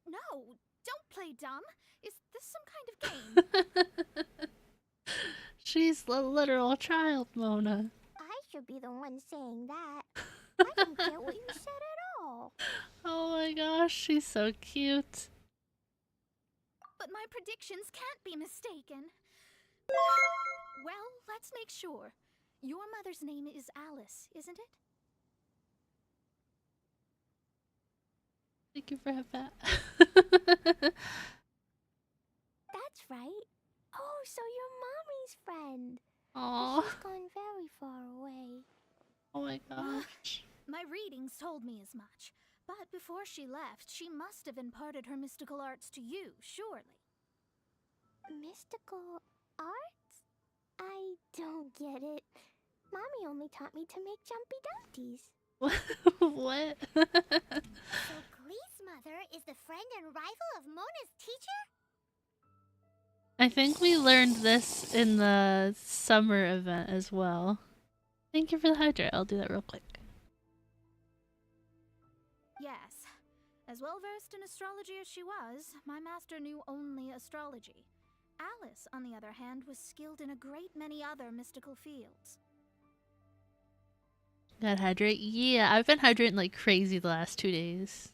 No, don't play dumb. Is this some kind of game? She's the literal child, Mona. I should be the one saying that. I don't get what you said at all. Oh my gosh, she's so cute. But my predictions can't be mistaken. Well, let's make sure. Your mother's name is Alice, isn't it? Thank you for headpat. That's right. Oh, so you're Mommy's friend. But Aww. she's gone very far away. Oh my gosh. My readings told me as much. But before she left, she must have imparted her mystical arts to you, surely. Mystical arts? I don't get it. Mommy only taught me to make jumpy dumpties. What? So Glee's mother is the friend and rival of Mona's teacher? I think we learned this in the summer event as well. Thank you for the hydrate. I'll do that real quick. Yes. As well versed in astrology as she was, my master knew only astrology. Alice, on the other hand, was skilled in a great many other mystical fields. Got hydrate? Yeah, I've been hydrating like crazy the last 2 days.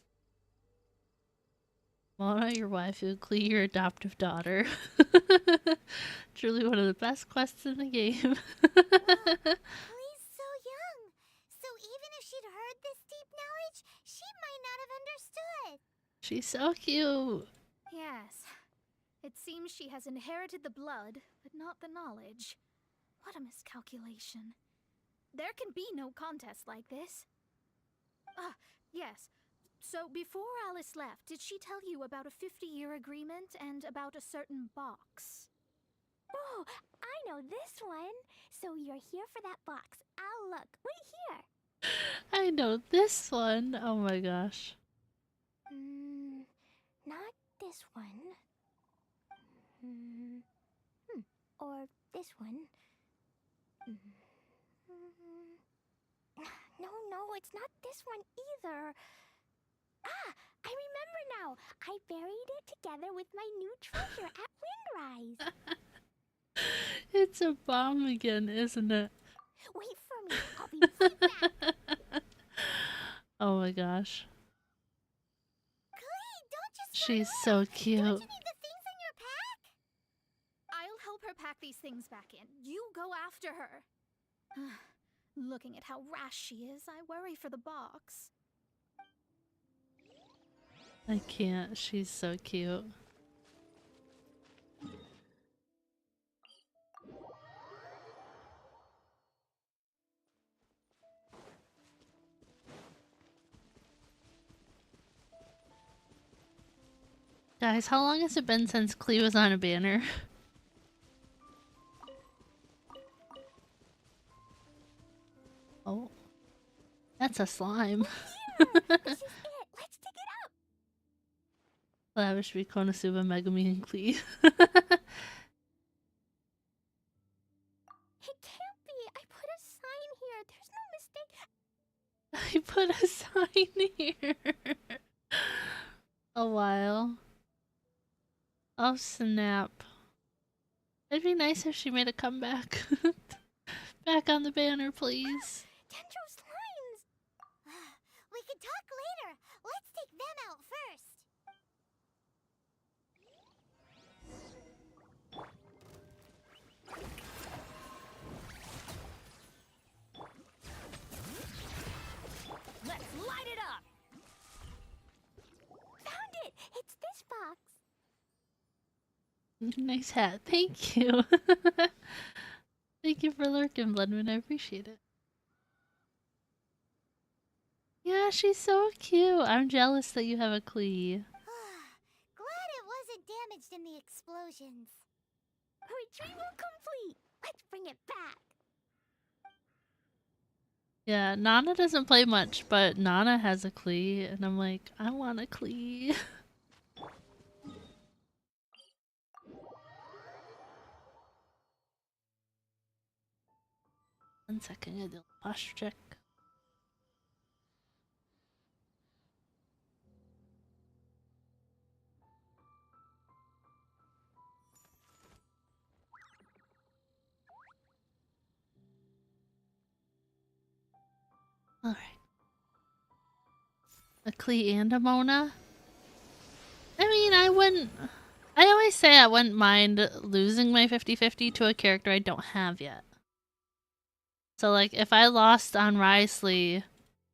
Mona, your wife, Glee, your adoptive daughter. Truly one of the best quests in the game. Glee's so young. So even if she'd heard this deep knowledge, she might not have understood. She's so cute. Yes. It seems she has inherited the blood, but not the knowledge. What a miscalculation. There can be no contest like this. Ah, yes. So before Alice left, did she tell you about a 50-year agreement and about a certain box? Oh, I know this one. So you're here for that box. I'll look. Wait here. I know this one. Oh my gosh. Not this one. Or this one. No, it's not this one either. Ah, I remember now. I buried it together with my new treasure at Windrise. It's a bomb again, isn't it? Wait for me. I'll be right back. Oh my gosh. Glee, don't just She's run so off. cute. Don't you need the things in your pack? I'll help her pack Looking at how rash she is, I worry for the box. I can't. She's so cute. Guys, how long has it been since Klee was on a banner? Oh. That's a slime. This is it. Let's dig it up. Lavish be Konosuba, Megami, and Klee. It can't be. I put a sign here. There's no mistake. I put a sign here. A while. Oh snap. It'd be nice if she made a comeback. Back on the banner, please. Dendro slimes. We can talk later. Let's take them out first. Let's light it up! Found it. It's this box. Nice hat. Thank you. Thank you for lurking, Bloodman. I appreciate it. Yeah, she's so cute. I'm jealous that you have a Klee. Glad it wasn't damaged in the explosions. Retrieval complete. Let's bring it back. Yeah, Nana doesn't play much, but Nana has a Klee, and I'm like, I want a Klee. One second, I do a posture check. Alright. A Klee and a Mona? I mean, I always say I wouldn't mind losing my 50-50 to a character I don't have yet. So, like, if I lost on Risley,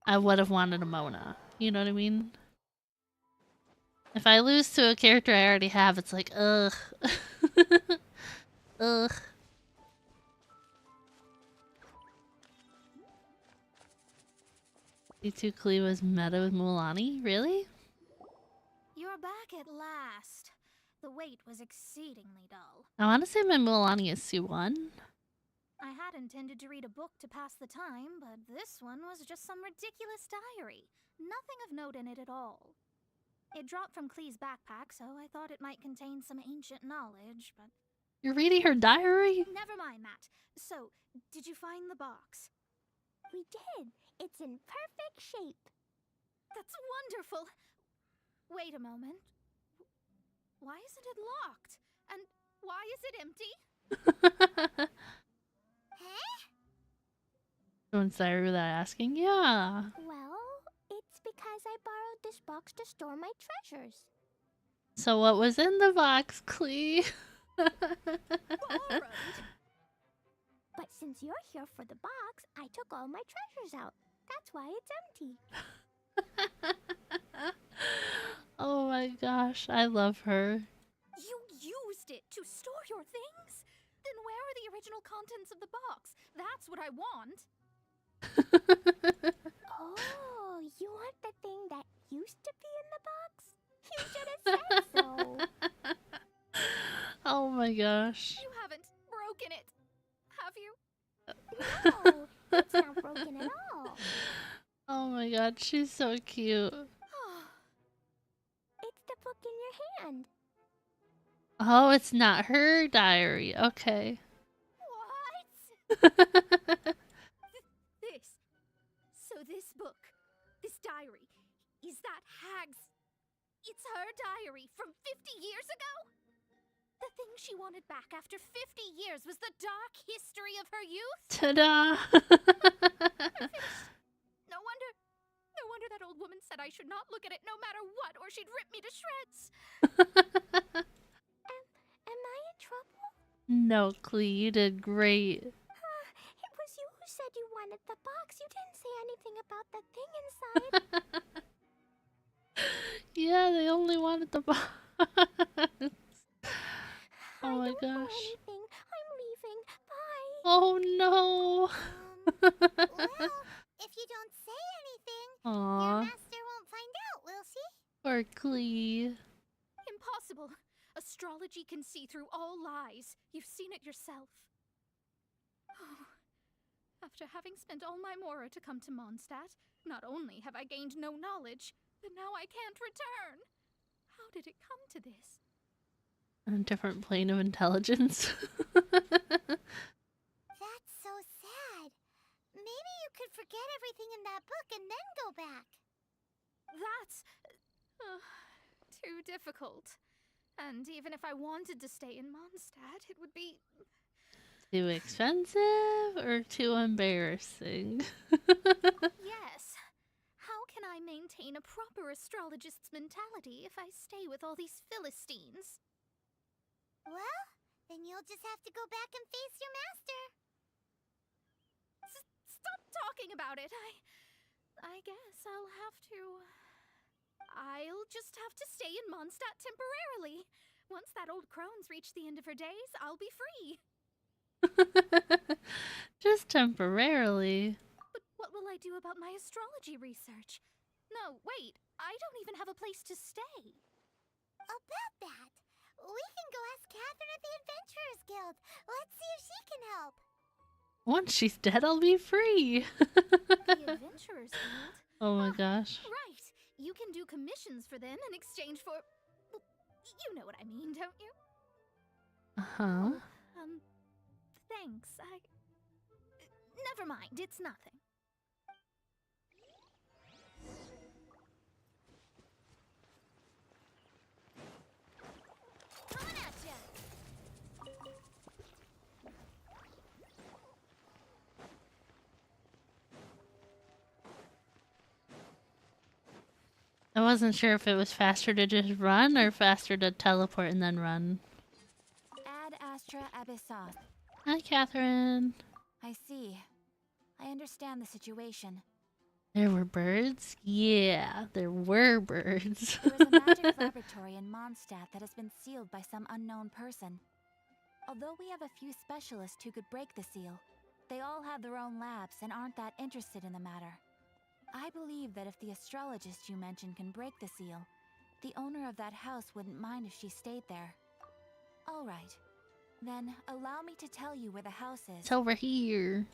I would have wanted a Mona. You know what I mean? If I lose to a character I already have, it's like, ugh. Ugh. D2 Klee was meta with Mulan? Really? You're back at last. The wait was exceedingly dull. I want to say my Mulan is C1. I had intended to read a book to pass the time, but this one was just some ridiculous diary. Nothing of note in it at all. It dropped from Klee's backpack, so I thought it might contain some ancient knowledge, but... You're reading her diary? Never mind that. So, did you find the box? We did. It's in perfect shape. That's wonderful! Wait a moment. Why isn't it locked? And why is it empty? Huh? Someone's diary without asking? Yeah. Well, it's because I borrowed this box to store my treasures. So what was in the box, Klee? Alright. But since you're here for the box, I took all my treasures out. That's why it's empty. Oh my gosh, I love her. You used it to store your things? Then where are the original contents of the box? That's what I want. Oh, you want the thing that used to be in the box? You should have said so. Oh my gosh. You haven't broken it, have you? No, it's not broken at all. Oh my god, she's so cute. It's the book in your hand. Oh, it's not her diary. Okay. What? This book, this diary, is that Hag's... It's her diary from 50 years ago? The thing she wanted back after 50 years was the dark history of her youth? Ta-da! No wonder that old woman said I should not look at it no matter what, or she'd rip me to shreds. Am I in trouble? No, Klee, you did great. It was you who said about that thing inside. Yeah, they only wanted the box. Oh my I don't know gosh. anything. I'm leaving. Bye. Oh no. Well, if you don't say anything, your Aw, master won't find out, will she? poor Klee. Impossible. Astrology can see through all lies. You've seen it yourself. After having spent all my mora to come to Mondstadt, not only have I gained no knowledge, but now I can't return. How did it come to this? A different plane of intelligence. That's so sad. Maybe you could forget everything in that book and then go back. That's too difficult. And even if I wanted to stay in Mondstadt, it would be... Too expensive or too embarrassing? Yes. How can I maintain a proper astrologist's mentality if I stay with all these Philistines? Well, then you'll just have to go back and face your master. Stop talking about it. I guess I'll just have to stay in Mondstadt temporarily. Once that old crone's reached the end of her days, I'll be free. Just temporarily. But what will I do about my astrology research? No, wait. I don't even have a place to stay. About that, we can go ask Catherine at the Adventurers Guild. Let's see if she can help. Once she's dead, I'll be free. The Adventurers Guild? Oh my gosh. Right. You can do commissions for them in exchange for... Well, you know what I mean, don't you? Uh-huh. Thanks. Never mind, it's nothing. Coming at ya! I wasn't sure if it was faster to just run or faster to teleport and then run. Ad Astra Abyssos. Hi, Catherine. I see. I understand the situation. There were birds? Yeah, there were birds. There is a magic laboratory in Mondstadt that has been sealed by some unknown person. Although we have a few specialists who could break the seal, they all have their own labs and aren't that interested in the matter. I believe that if the astrologist you mentioned can break the seal, the owner of that house wouldn't mind if she stayed there. All right. Then allow me to tell you where the house is. It's over here.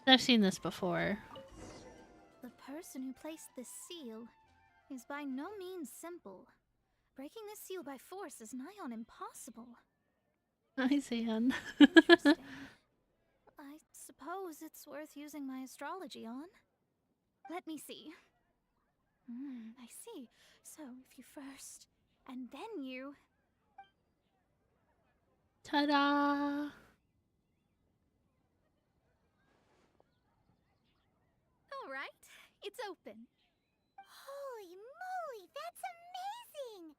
I've seen this before. The person who placed this seal is by no means simple. Breaking this seal by force is nigh on impossible. Hi, Zan. Interesting. I suppose it's worth using my astrology on. Let me see. I see. So, if you first, and then you... Ta-da! All right, it's open. Holy moly, that's amazing!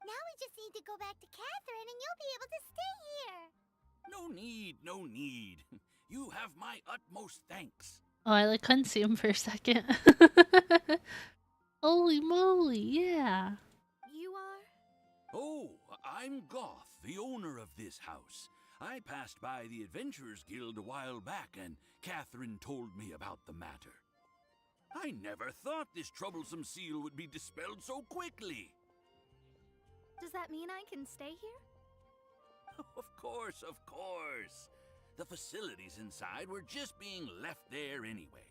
Now we just need to go back to Catherine and you'll be able to stay here. No need, no need. You have my utmost thanks. Oh, I couldn't see him for a second. Holy moly, yeah. You are? Oh, I'm Goth, the owner of this house. I passed by the Adventurers Guild a while back and Catherine told me about the matter. I never thought this troublesome seal would be dispelled so quickly. Does that mean I can stay here? Of course, of course. The facilities inside were just being left there anyway.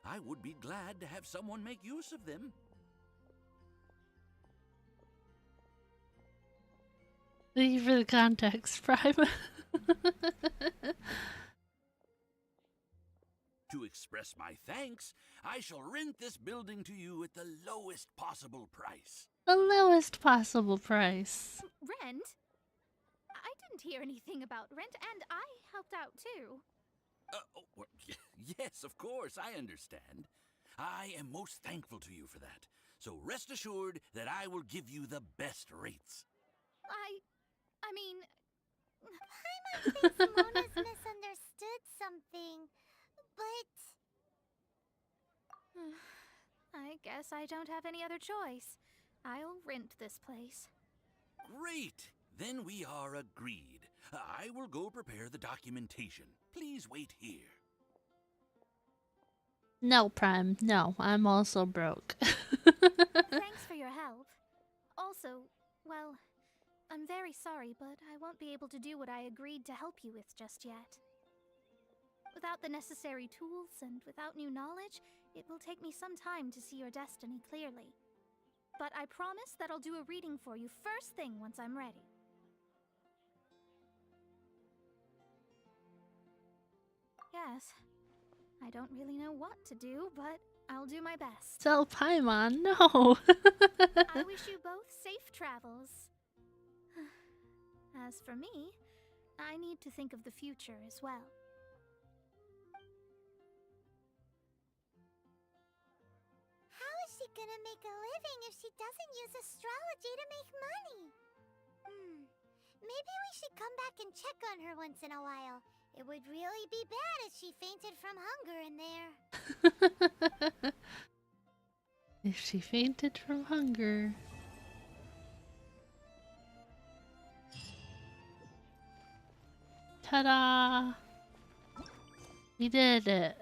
I would be glad to have someone make use of them. Thank you for the context, Prime. To express my thanks, I shall rent this building to you at the lowest possible price. The lowest possible price. Rent? I didn't hear anything about rent, and I helped out too. Yes, of course, I understand. I am most thankful to you for that. So rest assured that I will give you the best rates. I mean... Paimon thinks Mona's misunderstood something, but... I guess I don't have any other choice. I'll rent this place. Great! Then we are agreed. I will go prepare the documentation. Please wait here. No, Prime. No, I'm also broke. Thanks for your help. Also, well, I'm very sorry, but I won't be able to do what I agreed to help you with just yet. Without the necessary tools and without new knowledge, it will take me some time to see your destiny clearly. But I promise that I'll do a reading for you first thing once I'm ready. Yes, I don't really know what to do, but I'll do my best. Sell Paimon, no! I wish you both safe travels. As for me, I need to think of the future as well. How is she gonna make a living if she doesn't use astrology to make money? Maybe we should come back and check on her once in a while. It would really be bad if she fainted from hunger in there. If she fainted from hunger. Ta-da! We did it.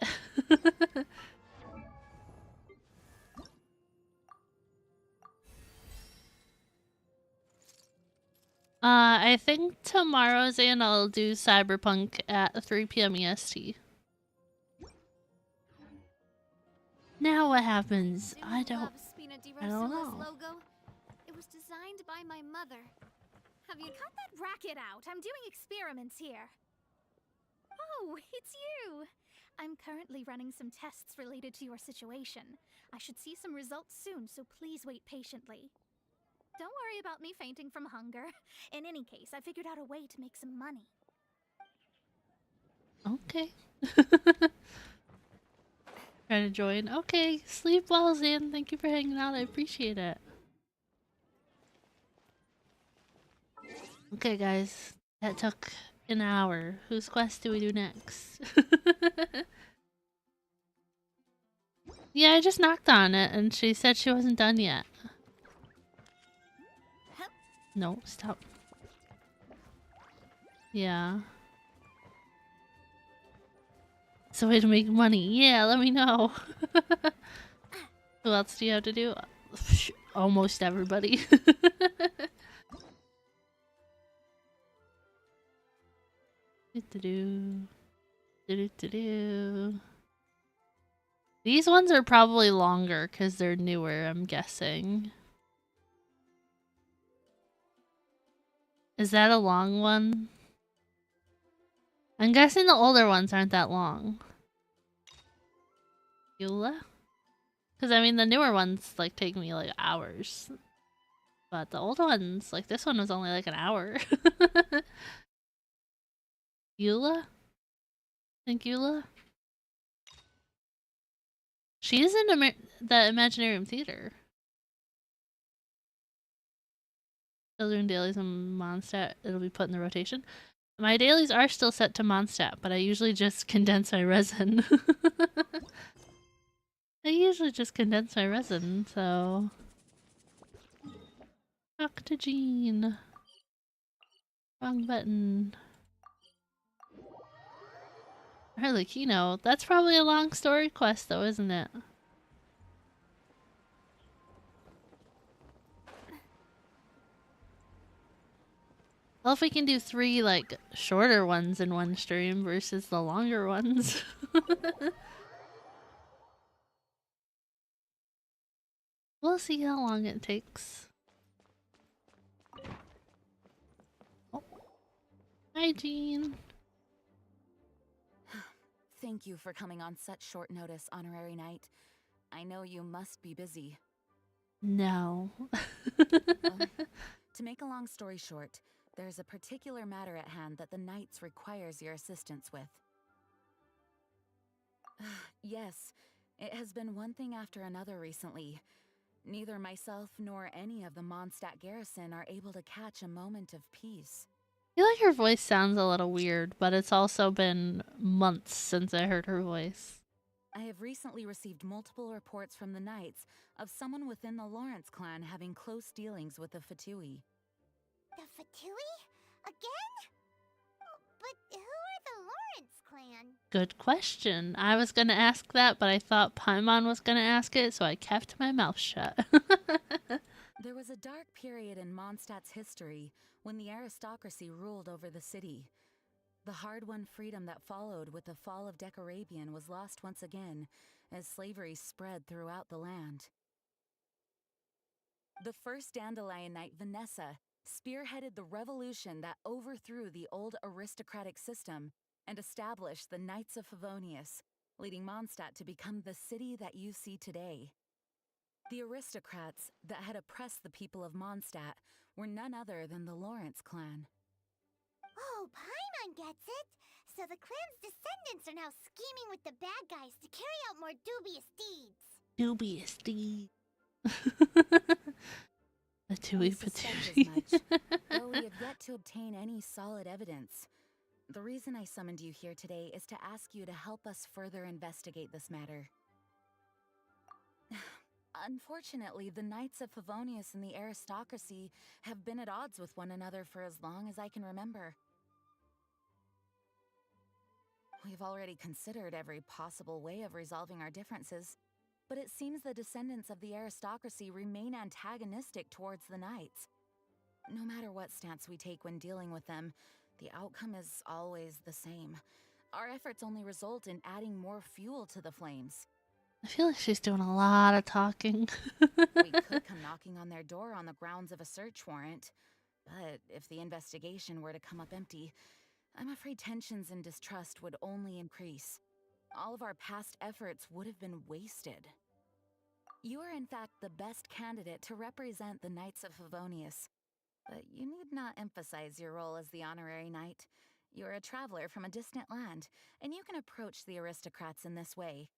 I think tomorrow's in I'll do Cyberpunk at 3 p.m. EST. Now what happens? I don't know. Logo. It was designed by my mother. Have you Cut that racket out! I'm doing experiments here. Oh, it's you! I'm currently running some tests related to your situation. I should see some results soon, so please wait patiently. Don't worry about me fainting from hunger. In any case, I figured out a way to make some money. Okay. Trying to join. Okay, sleep well, Zan. Thank you for hanging out. I appreciate it. Okay, guys. That took an hour. Whose quest do we do next? Yeah, I just knocked on it and she said she wasn't done yet. No, stop. Yeah. It's a way to make money. Yeah, let me know. Who else do you have to do? Almost everybody. These ones are probably longer because they're newer, I'm guessing. Is that a long one? I'm guessing the older ones aren't that long. Eula? Because I mean the newer ones like take me like hours. But the older ones, like this one was only like an hour. Eula? Think Eula? She's in the Imaginarium Theater. Children dailies and Mondstadt, it'll be put in the rotation. My dailies are still set to Mondstadt, but I usually just condense my resin. So... Talk to Jean. Wrong button. Harlequino. That's probably a long story quest though, isn't it? Well, if we can do 3 like shorter ones in one stream versus the longer ones. We'll see how long it takes. Oh. Hi, Jean. Thank you for coming on such short notice, Honorary Knight. I know you must be busy. No. Well, to make a long story short, there's a particular matter at hand that the Knights requires your assistance with. Yes, it has been one thing after another recently. Neither myself nor any of the Mondstadt garrison are able to catch a moment of peace. I feel like her voice sounds a little weird, but it's also been months since I heard her voice. I have recently received multiple reports from the Knights of someone within the Lawrence clan having close dealings with the Fatui. The Fatui? Again? But who are the Lawrence clan? Good question. I was gonna ask that, but I thought Paimon was gonna ask it, so I kept my mouth shut. There was a dark period in Mondstadt's history when the aristocracy ruled over the city. The hard-won freedom that followed with the fall of Decarabian was lost once again as slavery spread throughout the land. The first Dandelion Knight, Vanessa, spearheaded the revolution that overthrew the old aristocratic system and established the Knights of Favonius, leading Mondstadt to become the city that you see today. The aristocrats that had oppressed the people of Mondstadt were none other than the Lawrence clan. Oh, Paimon gets it! So the clan's descendants are now scheming with the bad guys to carry out more dubious deeds. Dubious deed. We suspect as much, though we have yet to obtain any solid evidence. The reason I summoned you here today is to ask you to help us further investigate this matter. Unfortunately, the Knights of Favonius and the aristocracy have been at odds with one another for as long as I can remember. We've already considered every possible way of resolving our differences, but it seems the descendants of the aristocracy remain antagonistic towards the Knights. No matter what stance we take when dealing with them, the outcome is always the same. Our efforts only result in adding more fuel to the flames. I feel like she's doing a lot of talking. We could come knocking on their door on the grounds of a search warrant, but if the investigation were to come up empty, I'm afraid tensions and distrust would only increase. All of our past efforts would have been wasted. You are in fact the best candidate to represent the Knights of Favonius, but you need not emphasize your role as the honorary knight. You're a traveler from a distant land, and you can approach the aristocrats in this way.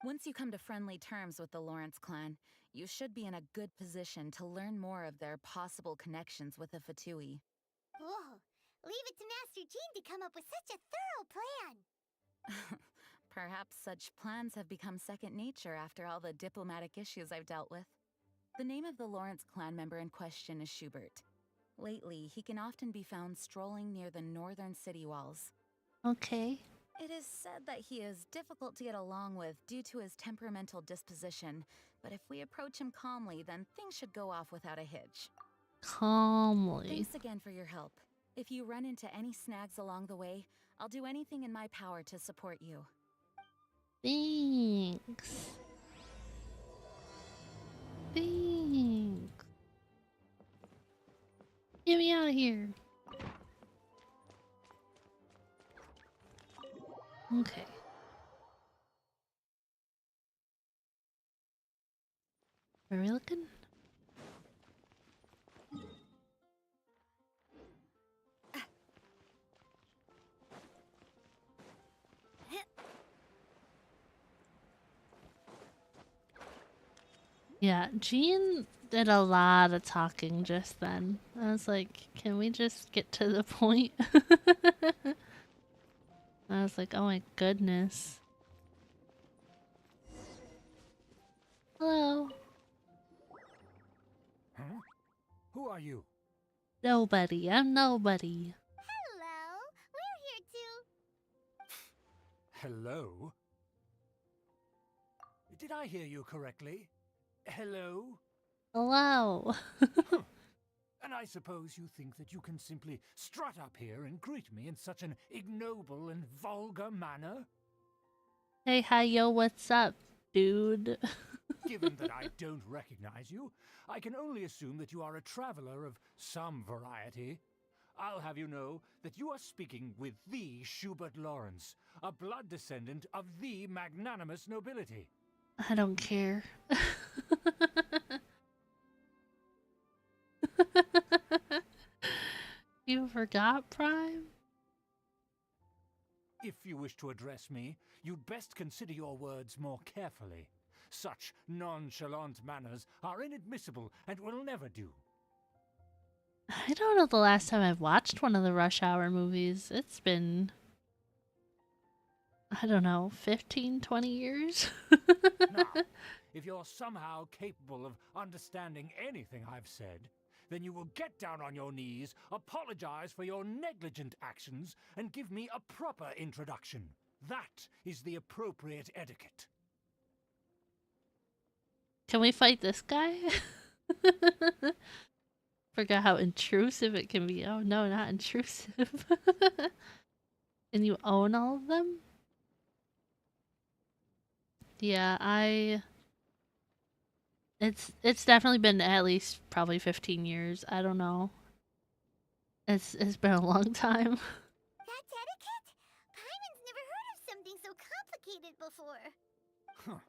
Once you come to friendly terms with the Lawrence clan, you should be in a good position to learn more of their possible connections with the Fatui. Whoa! Leave it to Master Jean to come up with such a thorough plan! Perhaps such plans have become second nature after all the diplomatic issues I've dealt with. The name of the Lawrence clan member in question is Schubert. Lately, he can often be found strolling near the northern city walls. Okay. It is said that he is difficult to get along with due to his temperamental disposition, but if we approach him calmly, then things should go off without a hitch. Calmly. Thanks again for your help. If you run into any snags along the way, I'll do anything in my power to support you. Thanks. Thanks. Get me out of here. Okay. Are we looking? Yeah, Jean did a lot of talking just then. I was like, can we just get to the point? I was like, oh my goodness. Hello. Huh? Who are you? Nobody. I'm nobody. Hello! We're here to... Hello? Did I hear you correctly? Hello? Hello. Huh. And I suppose you think that you can simply strut up here and greet me in such an ignoble and vulgar manner? Hey, hi, yo, what's up, dude? Given that I don't recognize you, I can only assume that you are a traveler of some variety. I'll have you know that you are speaking with the Schubert Lawrence, a blood descendant of the magnanimous nobility. I don't care. You forgot, Prime? If you wish to address me, you'd best consider your words more carefully. Such nonchalant manners are inadmissible and will never do. I don't know the last time I've watched one of the Rush Hour movies. It's been, I don't know, 15, 20 years? Now, if you're somehow capable of understanding anything I've said, then you will get down on your knees, apologize for your negligent actions, and give me a proper introduction. That is the appropriate etiquette. Can we fight this guy? Forgot how intrusive it can be. Oh no, not intrusive. And you own all of them? Yeah, it's definitely been at least probably 15 years. I don't know. It's been a long time. That's etiquette? Paimon's never heard of something so complicated before. Huh.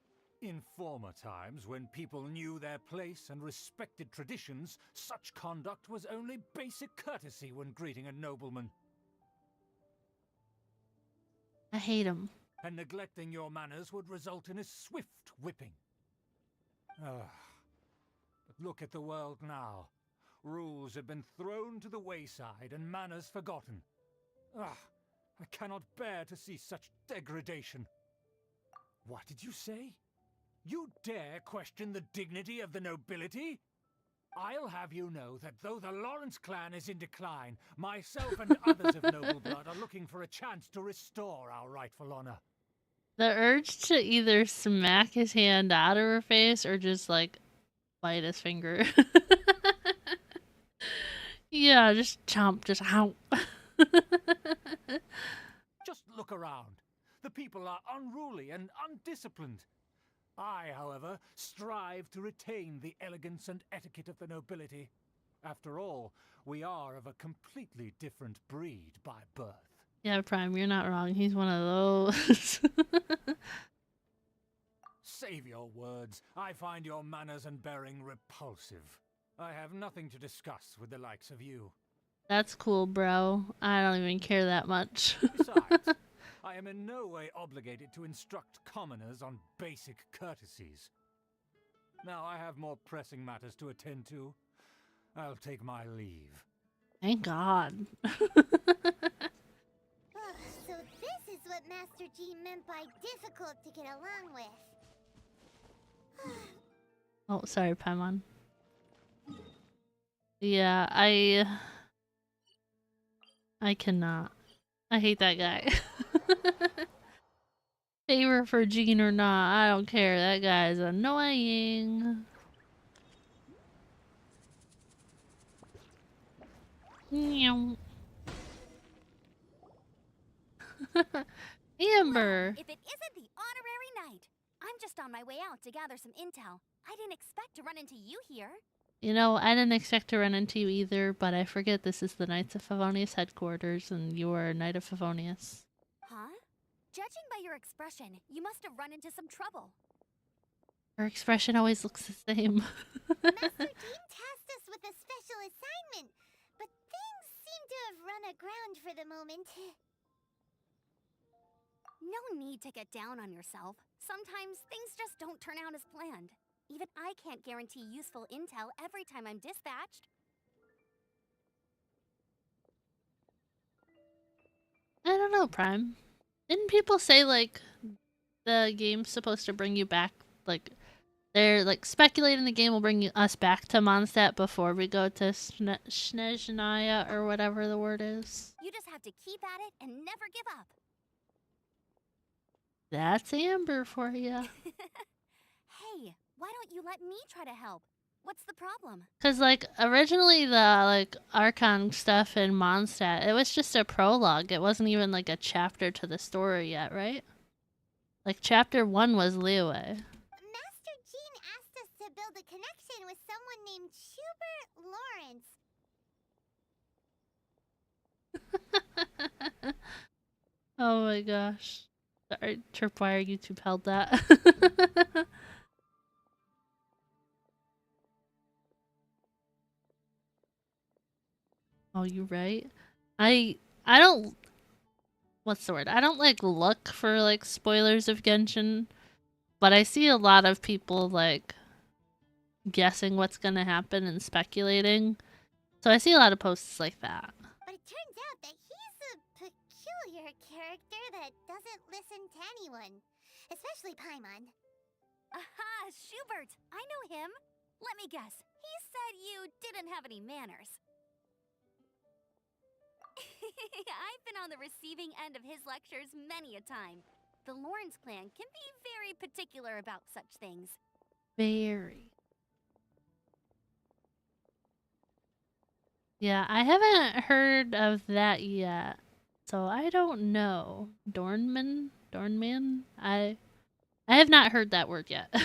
In former times, when people knew their place and respected traditions, such conduct was only basic courtesy when greeting a nobleman. I hate him. And neglecting your manners would result in a swift whipping. But look at the world now. Rules have been thrown to the wayside and manners forgotten. I cannot bear to see such degradation. What did you say? You dare question the dignity of the nobility? I'll have you know that though the Lawrence clan is in decline, myself and others of noble blood are looking for a chance to restore our rightful honor. The urge to either smack his hand out of her face or just like bite his finger. Yeah, just chomp, just ow. Just look around. The people are unruly and undisciplined. I, however, strive to retain the elegance and etiquette of the nobility. After all, we are of a completely different breed by birth. Yeah, Prime, you're not wrong. He's one of those. Save your words. I find your manners and bearing repulsive. I have nothing to discuss with the likes of you. That's cool, bro. I don't even care that much. Besides, I am in no way obligated to instruct commoners on basic courtesies. Now I have more pressing matters to attend to. I'll take my leave. Thank God. So this is what Master G meant by difficult to get along with. Oh, sorry, Paimon. Yeah, I cannot. I hate that guy. Favor for Jean or not, I don't care. That guy is annoying. Meow. Amber. Well, if it isn't the honorary knight. I'm just on my way out to gather some intel. I didn't expect to run into you here. You know, I didn't expect to run into you either, but I forget this is the Knights of Favonius headquarters, and you are a Knight of Favonius. Huh? Judging by your expression, you must have run into some trouble. Her expression always looks the same. Master Dean tasked us with a special assignment, but things seem to have run aground for the moment. No need to get down on yourself. Sometimes things just don't turn out as planned. Even I can't guarantee useful intel every time I'm dispatched. I don't know, Prime. Didn't people say, like, the game's supposed to bring you back, like, they're, like, speculating the game will bring us back to Mondstadt before we go to Snezhnaya, or whatever the word is? You just have to keep at it and never give up. That's Amber for you. Hey, why don't you let me try to help? What's the problem? Cause like originally the like Archon stuff in Mondstadt, it was just a prologue. It wasn't even like a chapter to the story yet, right? Like chapter 1 was Liyue. Master Jean asked us to build a connection with someone named Schubert Lawrence. Oh my gosh. Sorry, Tripwire YouTube held that. Oh, you right? I don't what's the word? I don't like look for like spoilers of Genshin, but I see a lot of people like guessing what's gonna happen and speculating. So I see a lot of posts like that. But it turns out that he's a peculiar character that doesn't listen to anyone, especially Paimon. Aha, Schubert! I know him. Let me guess. He said you didn't have any manners. I've been on the receiving end of his lectures many a time. The Lawrence clan can be very particular about such things. Very. Yeah, I haven't heard of that yet, so I don't know. Dornman? I have not heard that word yet. You mean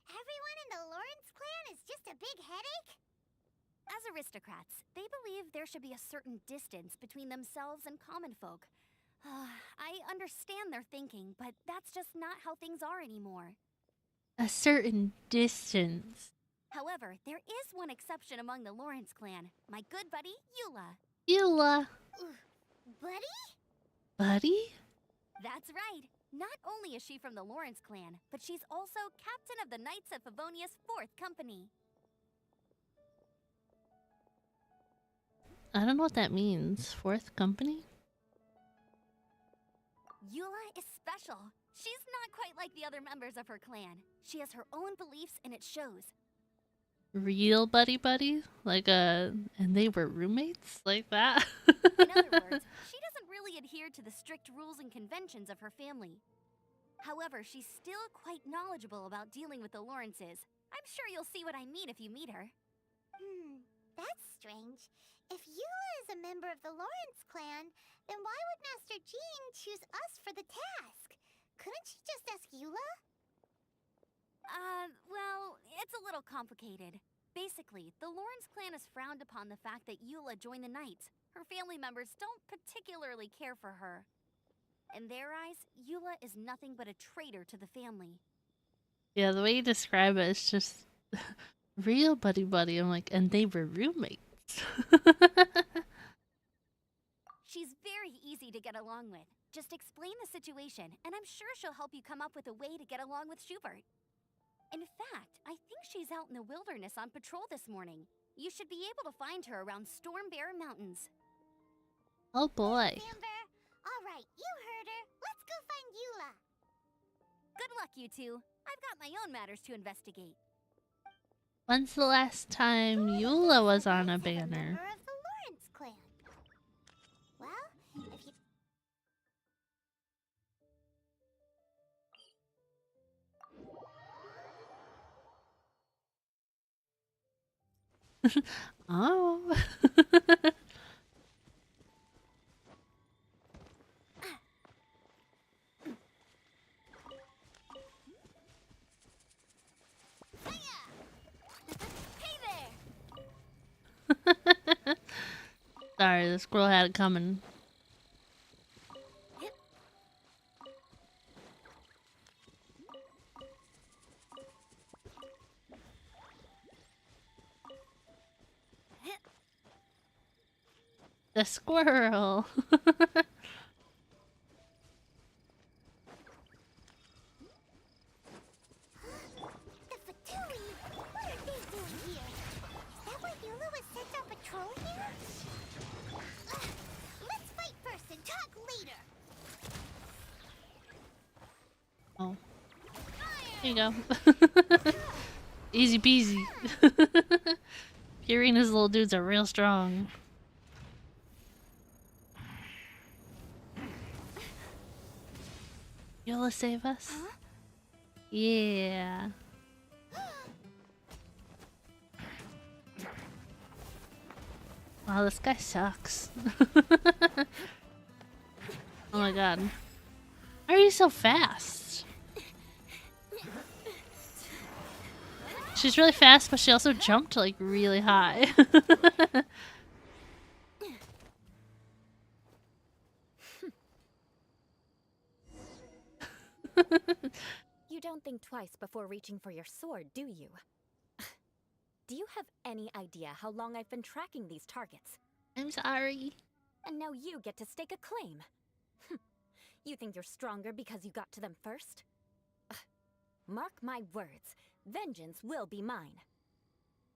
everyone in the Lawrence clan is just a big headache? As aristocrats, they believe there should be a certain distance between themselves and common folk. I understand their thinking, but that's just not how things are anymore. A certain distance. However, there is one exception among the Lawrence clan. My good buddy, Eula. Eula. Buddy? Buddy? That's right. Not only is she from the Lawrence clan, but she's also captain of the Knights of Favonia's 4th company. I don't know what that means. 4th company? Eula is special. She's not quite like the other members of her clan. She has her own beliefs and it shows. Real buddy? Like and they were roommates? Like that? In other words, she doesn't really adhere to the strict rules and conventions of her family. However, she's still quite knowledgeable about dealing with the Lawrences. I'm sure you'll see what I mean if you meet her. That's strange. If Eula is a member of the Lawrence clan, then why would Master Jean choose us for the task? Couldn't she just ask Eula? Well, it's a little complicated. Basically, the Lawrence clan has frowned upon the fact that Eula joined the Knights. Her family members don't particularly care for her. In their eyes, Eula is nothing but a traitor to the family. Yeah, the way you describe it is just real buddy. I'm like, and they were roommates. She's very easy to get along with. Just explain the situation, and I'm sure she'll help you come up with a way to get along with Schubert. In fact, I think she's out in the wilderness on patrol this morning. You should be able to find her around Stormbear Mountains. Oh boy. Amber, all right, you heard her. Let's go find Eula. Good luck, you two. I've got my own matters to investigate. When's the last time Eula was on a banner? Member of the Lawrence clan. Well, if you... Oh. Sorry, the squirrel had it coming. The squirrel. Oh. There you go. Easy peasy. Purina's little dudes are real strong. Eula, save us? Huh? Yeah. Wow, this guy sucks. Oh my god. Why are you so fast? She's really fast, but she also jumped like really high. You don't think twice before reaching for your sword, do you? Do you have any idea how long I've been tracking these targets? I'm sorry. And now you get to stake a claim. You think you're stronger because you got to them first? Ugh. Mark my words, vengeance will be mine.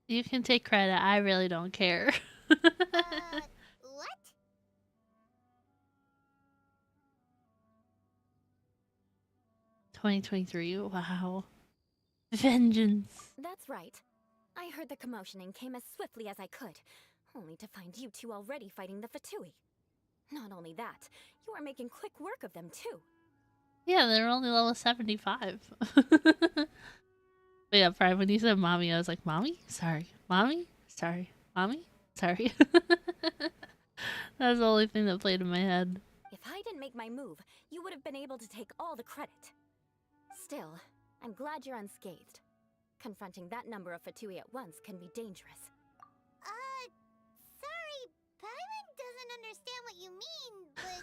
You can take credit, I really don't care. What? 2023, wow. Vengeance. That's right. I heard the commotion and came as swiftly as I could, only to find you two already fighting the Fatui. Not only that, you are making quick work of them too. Yeah, they're only level 75. But yeah, Prime, when you said mommy, I was like, mommy? Sorry. Mommy? Sorry. Mommy? Sorry. That's the only thing that played in my head. If I didn't make my move, you would have been able to take all the credit. Still, I'm glad you're unscathed. Confronting that number of Fatui at once can be dangerous. Sorry, Paimon doesn't understand what you mean, but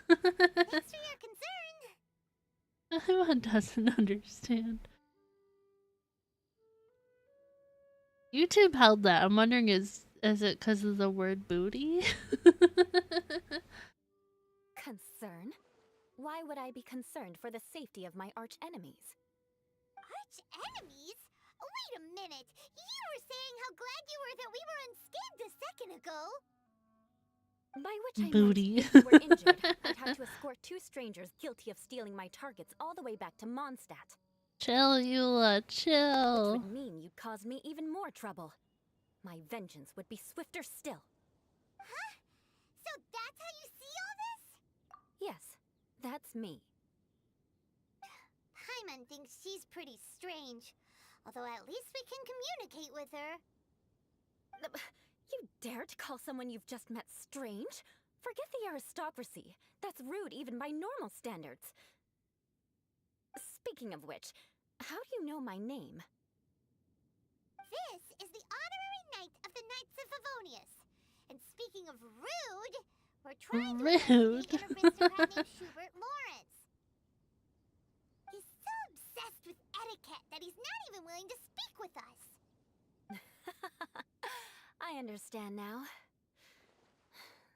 thanks for your concern. Everyone doesn't understand. YouTube held that. I'm wondering, is it because of the word booty? Concern? Why would I be concerned for the safety of my arch enemies? Arch enemies? Wait a minute! You were saying how glad you were that we were unscathed a second ago! By which I Booty. meant if you were injured, I'd have to escort two strangers guilty of stealing my targets all the way back to Mondstadt. Chill, Eula, chill. Which would mean you'd cause me even more trouble. My vengeance would be swifter still. Huh? So that's how you see all this? Yes, that's me. Paimon thinks she's pretty strange. Although at least we can communicate with her. You dare to call someone you've just met strange? Forget the aristocracy. That's rude even by normal standards. Speaking of which, how do you know my name? This is the honorary knight of the Knights of Favonius. And speaking of rude, we're trying to investigate an aristocrat named Schubert Lawrence. He's so obsessed with etiquette that he's not even willing to speak with us. I understand now.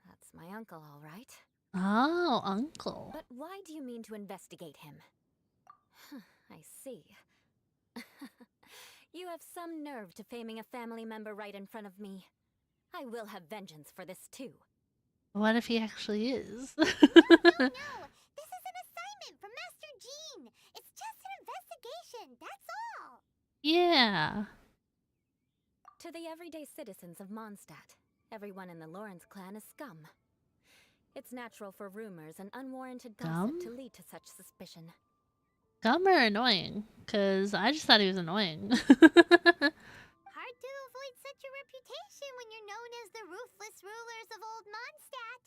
That's my uncle, all right. Oh, uncle. But why do you mean to investigate him? I see. You have some nerve to faming a family member right in front of me. I will have vengeance for this too. What if he actually is? No! This is an assignment from Master Jean! It's just an investigation, that's all! Yeah. To the everyday citizens of Mondstadt, everyone in the Lawrence clan is scum. It's natural for rumors and unwarranted gossip to lead to such suspicion. Scum are annoying, because I just thought he was annoying. Hard to avoid such a reputation when you're known as the ruthless rulers of Old Mondstadt.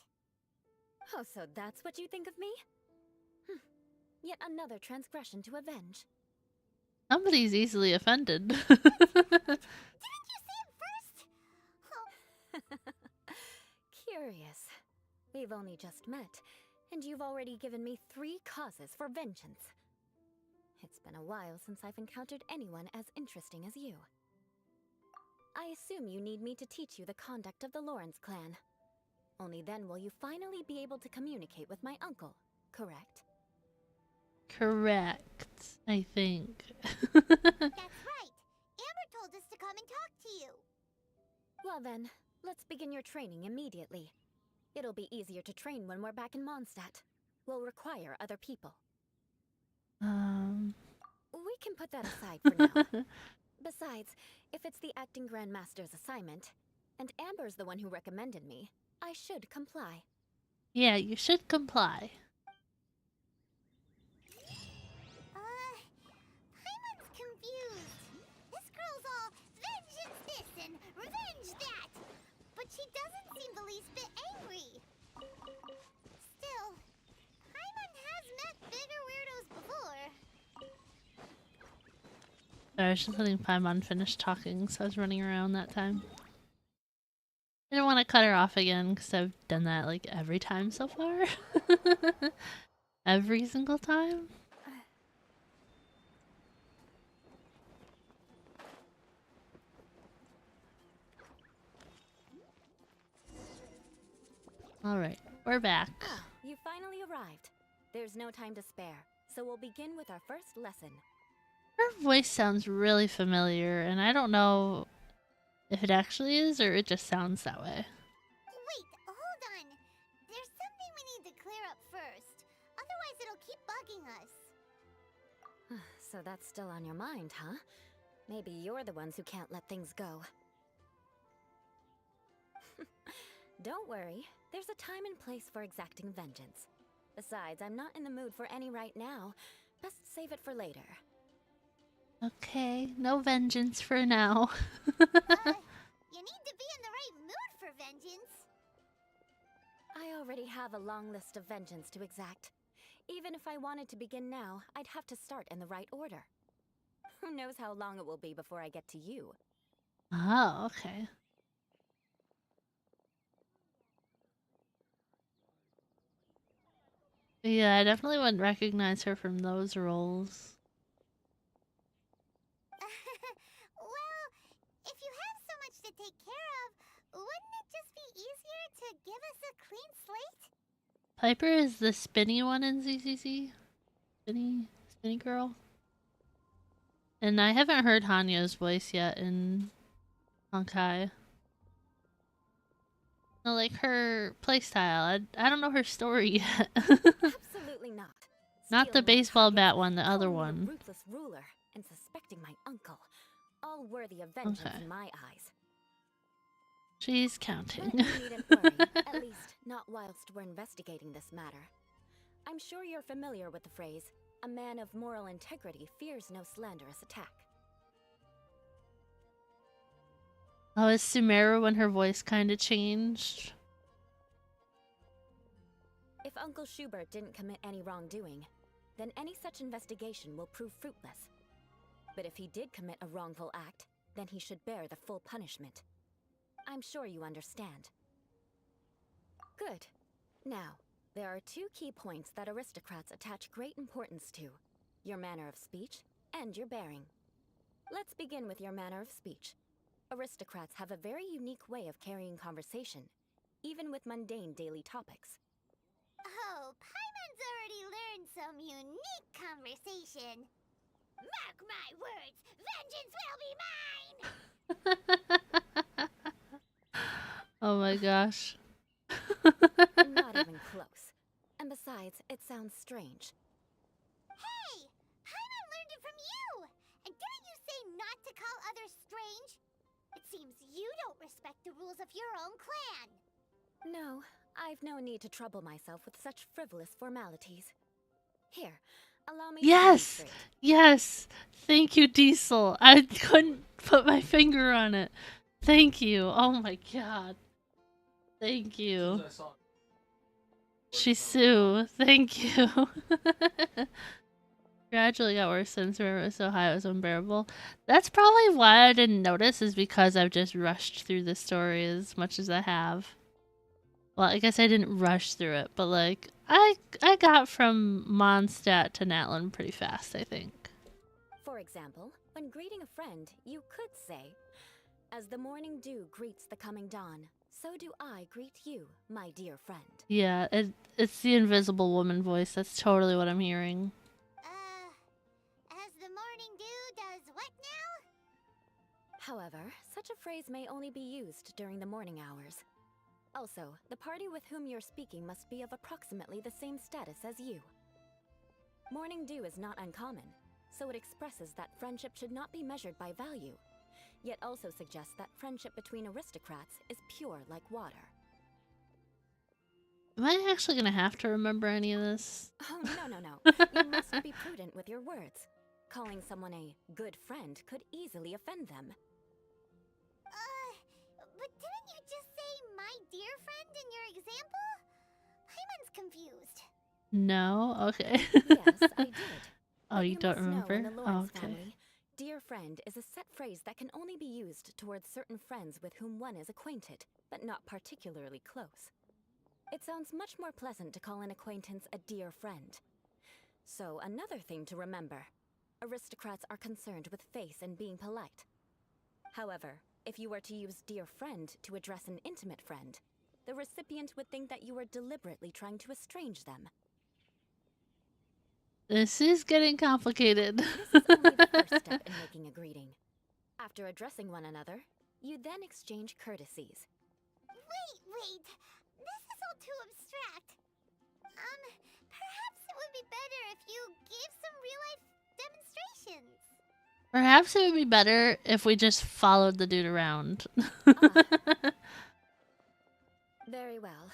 Oh, so that's what you think of me? Yet another transgression to avenge. Somebody's easily offended. Didn't you say it first? Oh. Curious. We've only just met, and you've already given me 3 causes for vengeance. It's been a while since I've encountered anyone as interesting as you. I assume you need me to teach you the conduct of the Lawrence clan. Only then will you finally be able to communicate with my uncle, correct? Correct, I think. That's right. Amber told us to come and talk to you. Well then, let's begin your training immediately. It'll be easier to train when we're back in Mondstadt. We'll require other people. We can put that aside for now. Besides, if it's the acting Grandmaster's assignment, and Amber's the one who recommended me, I should comply. Yeah, you should comply. Paimon's confused. This girl's all vengeance this and revenge that. But she doesn't seem the least bit angry. Still, Paimon has met bigger weirdos before. Sorry, I was just letting Paimon finish talking, so I was running around that time. I didn't want to cut her off again, because I've done that like every time so far. Every single time. Alright, we're back. Ah, you finally arrived. There's no time to spare, so we'll begin with our first lesson. Her voice sounds really familiar, and I don't know if it actually is or it just sounds that way. Wait, hold on. There's something we need to clear up first. Otherwise, it'll keep bugging us. So that's still on your mind, huh? Maybe you're the ones who can't let things go. Don't worry, there's a time and place for exacting vengeance. Besides, I'm not in the mood for any right now. Best save it for later. Okay, no vengeance for now. You need to be in the right mood for vengeance. I already have a long list of vengeance to exact. Even if I wanted to begin now, I'd have to start in the right order. Who knows how long it will be before I get to you? Oh, okay. Yeah, I definitely wouldn't recognize her from those roles. Well, if you have so much to take care of, wouldn't it just be easier to give us a clean slate? Piper is the spinny one in ZZZ? Spinny girl? And I haven't heard Hanya's voice yet in Honkai. No, like her playstyle. I don't know her story yet. Absolutely not. Not the baseball bat one, the other one. Ruthless ruler and suspecting my uncle. All worthy of vengeance in my eyes. She's counting. You needn't worry, at least not whilst we're investigating this matter. I'm sure you're familiar with the phrase, a man of moral integrity fears no slanderous attack. Oh, is Sumeru when her voice kind of changed? If Uncle Schubert didn't commit any wrongdoing, then any such investigation will prove fruitless. But if he did commit a wrongful act, then he should bear the full punishment. I'm sure you understand. Good. Now, there are two key points that aristocrats attach great importance to: your manner of speech and your bearing. Let's begin with your manner of speech. Aristocrats have a very unique way of carrying conversation, even with mundane daily topics. Oh, Paimon's already learned some unique conversation. Mark my words, vengeance will be mine! Oh my gosh. Not even close. And besides, it sounds strange. Hey! Paimon learned it from you! And didn't you say not to call others strange? It seems you don't respect the rules of your own clan. No, I've no need to trouble myself with such frivolous formalities. Here, allow me to Yes! demonstrate. Yes! Thank you, Diesel. I couldn't put my finger on it. Thank you. Oh my god. Thank you. Shisu, thank you. Gradually got worse since river was so high it was unbearable. That's probably why I didn't notice, is because I've just rushed through the story as much as I have. Well, I guess I didn't rush through it, but like I got from Mondstadt to Natlan pretty fast, I think. For example, when greeting a friend, you could say, "As the morning dew greets the coming dawn, so do I greet you, my dear friend." Yeah, it's the Invisible Woman voice. That's totally what I'm hearing. As the morning dew does what now? However, such a phrase may only be used during the morning hours. Also, the party with whom you're speaking must be of approximately the same status as you. Morning dew is not uncommon, so it expresses that friendship should not be measured by value, yet also suggests that friendship between aristocrats is pure like water. Am I actually gonna have to remember any of this? Oh, no. You must be prudent with your words. Calling someone a good friend could easily offend them. But didn't you just say my dear friend in your example? Paimon's confused. No? Okay. Yes, I did. Oh, you don't must know, remember? in the Lawrence Okay. family, dear friend is a set phrase that can only be used towards certain friends with whom one is acquainted, but not particularly close. It sounds much more pleasant to call an acquaintance a dear friend. So, another thing to remember. Aristocrats are concerned with face and being polite. However, if you were to use dear friend to address an intimate friend, the recipient would think that you were deliberately trying to estrange them. This is getting complicated. This is only the first step in making a greeting. After addressing one another, you then exchange courtesies. Wait. This is all too abstract. Perhaps it would be better if you gave some real-life demonstrations. Perhaps it would be better if we just followed the dude around. Very well.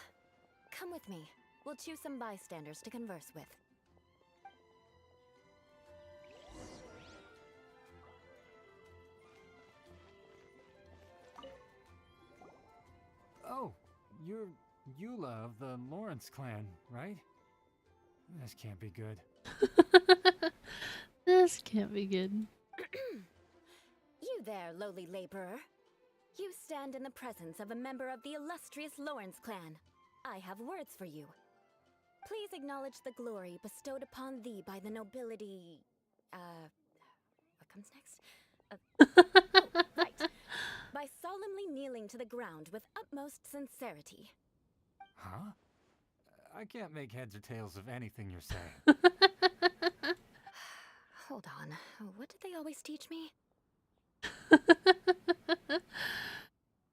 Come with me. We'll choose some bystanders to converse with. Oh, you're Eula of the Lawrence clan, right? This can't be good. This can't be good. You there, lowly laborer. You stand in the presence of a member of the illustrious Lawrence clan. I have words for you. Please acknowledge the glory bestowed upon thee by the nobility... what comes next? Oh, right. By solemnly kneeling to the ground with utmost sincerity. Huh? I can't make heads or tails of anything you're saying. Hold on. What did they always teach me?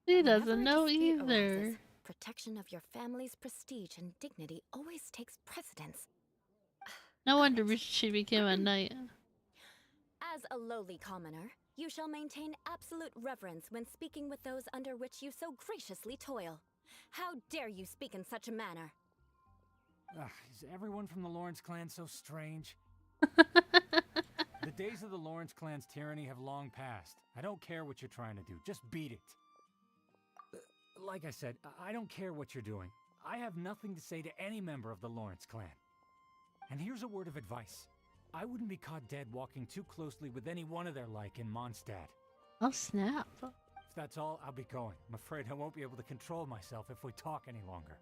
He Whenever doesn't a know dispute either. arises, protection of your family's prestige and dignity always takes precedence. No wonder she became a knight. As a lowly commoner, you shall maintain absolute reverence when speaking with those under which you so graciously toil. How dare you speak in such a manner? Is everyone from the Lawrence clan so strange? The days of the Lawrence clan's tyranny have long passed. I don't care what you're trying to do. Just beat it. Like I said, I don't care what you're doing. I have nothing to say to any member of the Lawrence clan. And here's a word of advice. I wouldn't be caught dead walking too closely with any one of their like in Mondstadt. Oh, snap. If that's all, I'll be going. I'm afraid I won't be able to control myself if we talk any longer.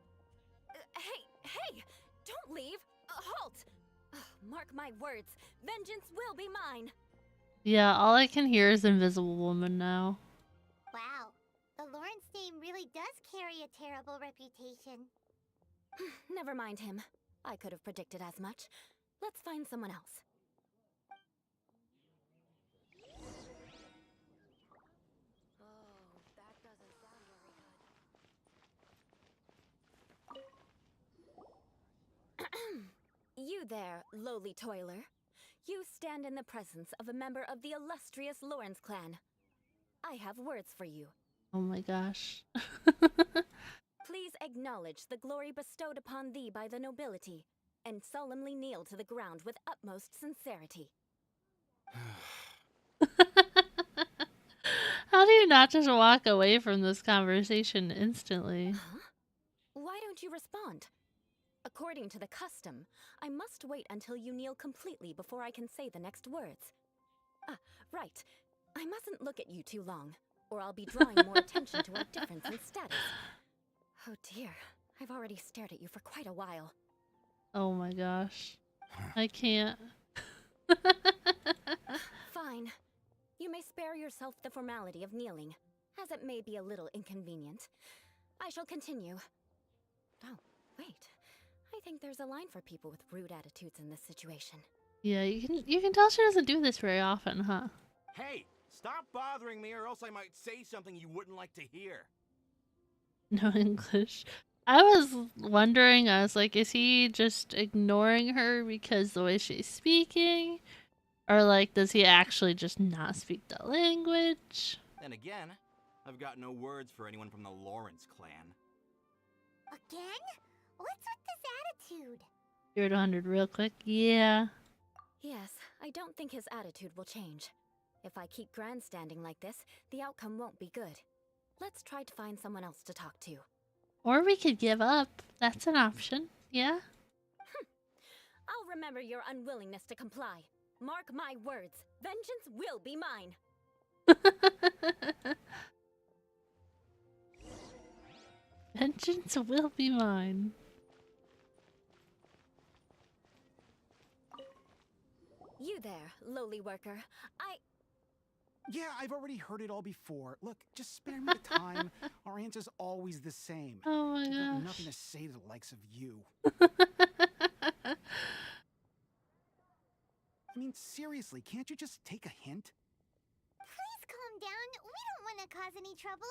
Hey! Don't leave! Halt! Mark my words, vengeance will be mine! Yeah, all I can hear is Invisible Woman now. Wow, the Lawrence name really does carry a terrible reputation. Never mind him. I could have predicted as much. Let's find someone else. Oh, that doesn't sound very good. You there, lowly toiler. You stand in the presence of a member of the illustrious Lawrence clan. I have words for you. Oh my gosh. Please acknowledge the glory bestowed upon thee by the nobility, and solemnly kneel to the ground with utmost sincerity. How do you not just walk away from this conversation instantly? Huh? Why don't you respond? According to the custom, I must wait until you kneel completely before I can say the next words. Right. I mustn't look at you too long, or I'll be drawing more attention to our difference in status. Oh dear, I've already stared at you for quite a while. Oh my gosh. I can't. Fine. You may spare yourself the formality of kneeling, as it may be a little inconvenient. I shall continue. Oh, wait. I think there's a line for people with rude attitudes in this situation. Yeah, you can tell she doesn't do this very often, huh? Hey, stop bothering me or else I might say something you wouldn't like to hear. No English. I was wondering, I was like, is he just ignoring her because the way she's speaking? Or like, does he actually just not speak the language? Then again, I've got no words for anyone from the Lawrence clan. Again? What's with this attitude? 0 to 100 real quick. Yeah. Yes, I don't think his attitude will change. If I keep grandstanding like this, the outcome won't be good. Let's try to find someone else to talk to. Or we could give up. That's an option. Yeah? I'll remember your unwillingness to comply. Mark my words, vengeance will be mine. Vengeance will be mine. You there, lowly worker. Yeah, I've already heard it all before. Look, just spare me the time. Our answer's always the same. Oh my I've got gosh. nothing to say to the likes of you. I mean, seriously, can't you just take a hint? Please calm down. We don't want to cause any trouble.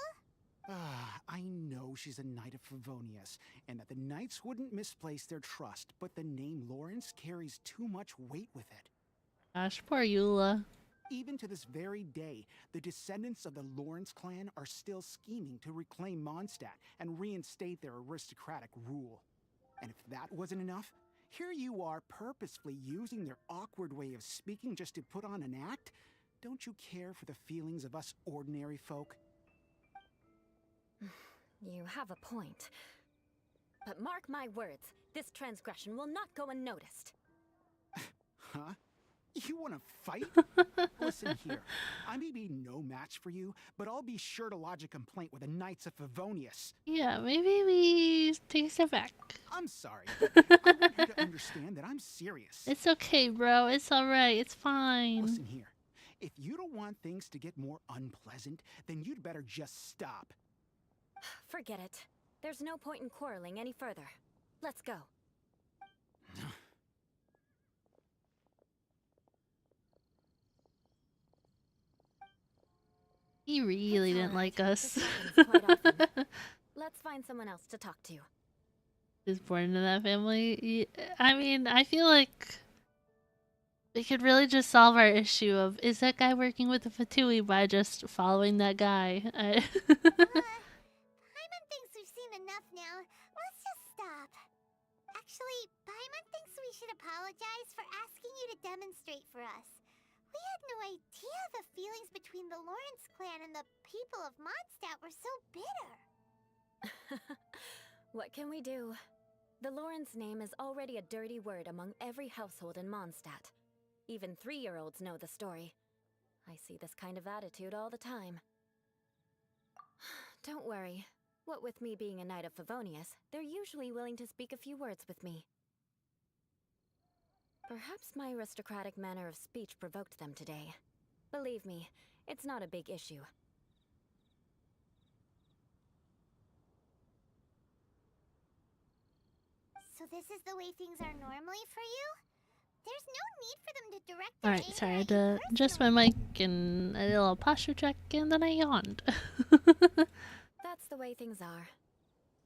I know she's a Knight of Favonius, and that the Knights wouldn't misplace their trust, but the name Lawrence carries too much weight with it. Gosh, poor Eula. Even to this very day, the descendants of the Lawrence clan are still scheming to reclaim Mondstadt and reinstate their aristocratic rule. And if that wasn't enough, here you are purposefully using their awkward way of speaking just to put on an act? Don't you care for the feelings of us ordinary folk? You have a point. But mark my words, this transgression will not go unnoticed. Huh? You want to fight? Listen here, I may be no match for you, but I'll be sure to lodge a complaint with the Knights of Favonius. Yeah, maybe we take a step back. I'm sorry, but I want you to understand that I'm serious. It's okay, bro. It's alright. It's fine. Listen here, if you don't want things to get more unpleasant, then you'd better just stop. Forget it. There's no point in quarreling any further. Let's go. He really didn't like us. Let's find someone else to talk to. Is born into that family. I mean, I feel like we could really just solve our issue of, is that guy working with the Fatui, by just following that guy. Paimon thinks we've seen enough now. Let's just stop. Actually, Paimon thinks we should apologize for asking you to demonstrate for us. We had no idea the feelings between the Lawrence clan and the people of Mondstadt were so bitter. What can we do? The Lawrence name is already a dirty word among every household in Mondstadt. Even 3-year-olds know the story. I see this kind of attitude all the time. Don't worry. What with me being a Knight of Favonius, they're usually willing to speak a few words with me. Perhaps my aristocratic manner of speech provoked them today. Believe me, it's not a big issue. So this is the way things are normally for you? There's no need for them to direct their Alright, anger sorry, I at had you to adjust my mic and a little posture check, and then I yawned. That's the way things are.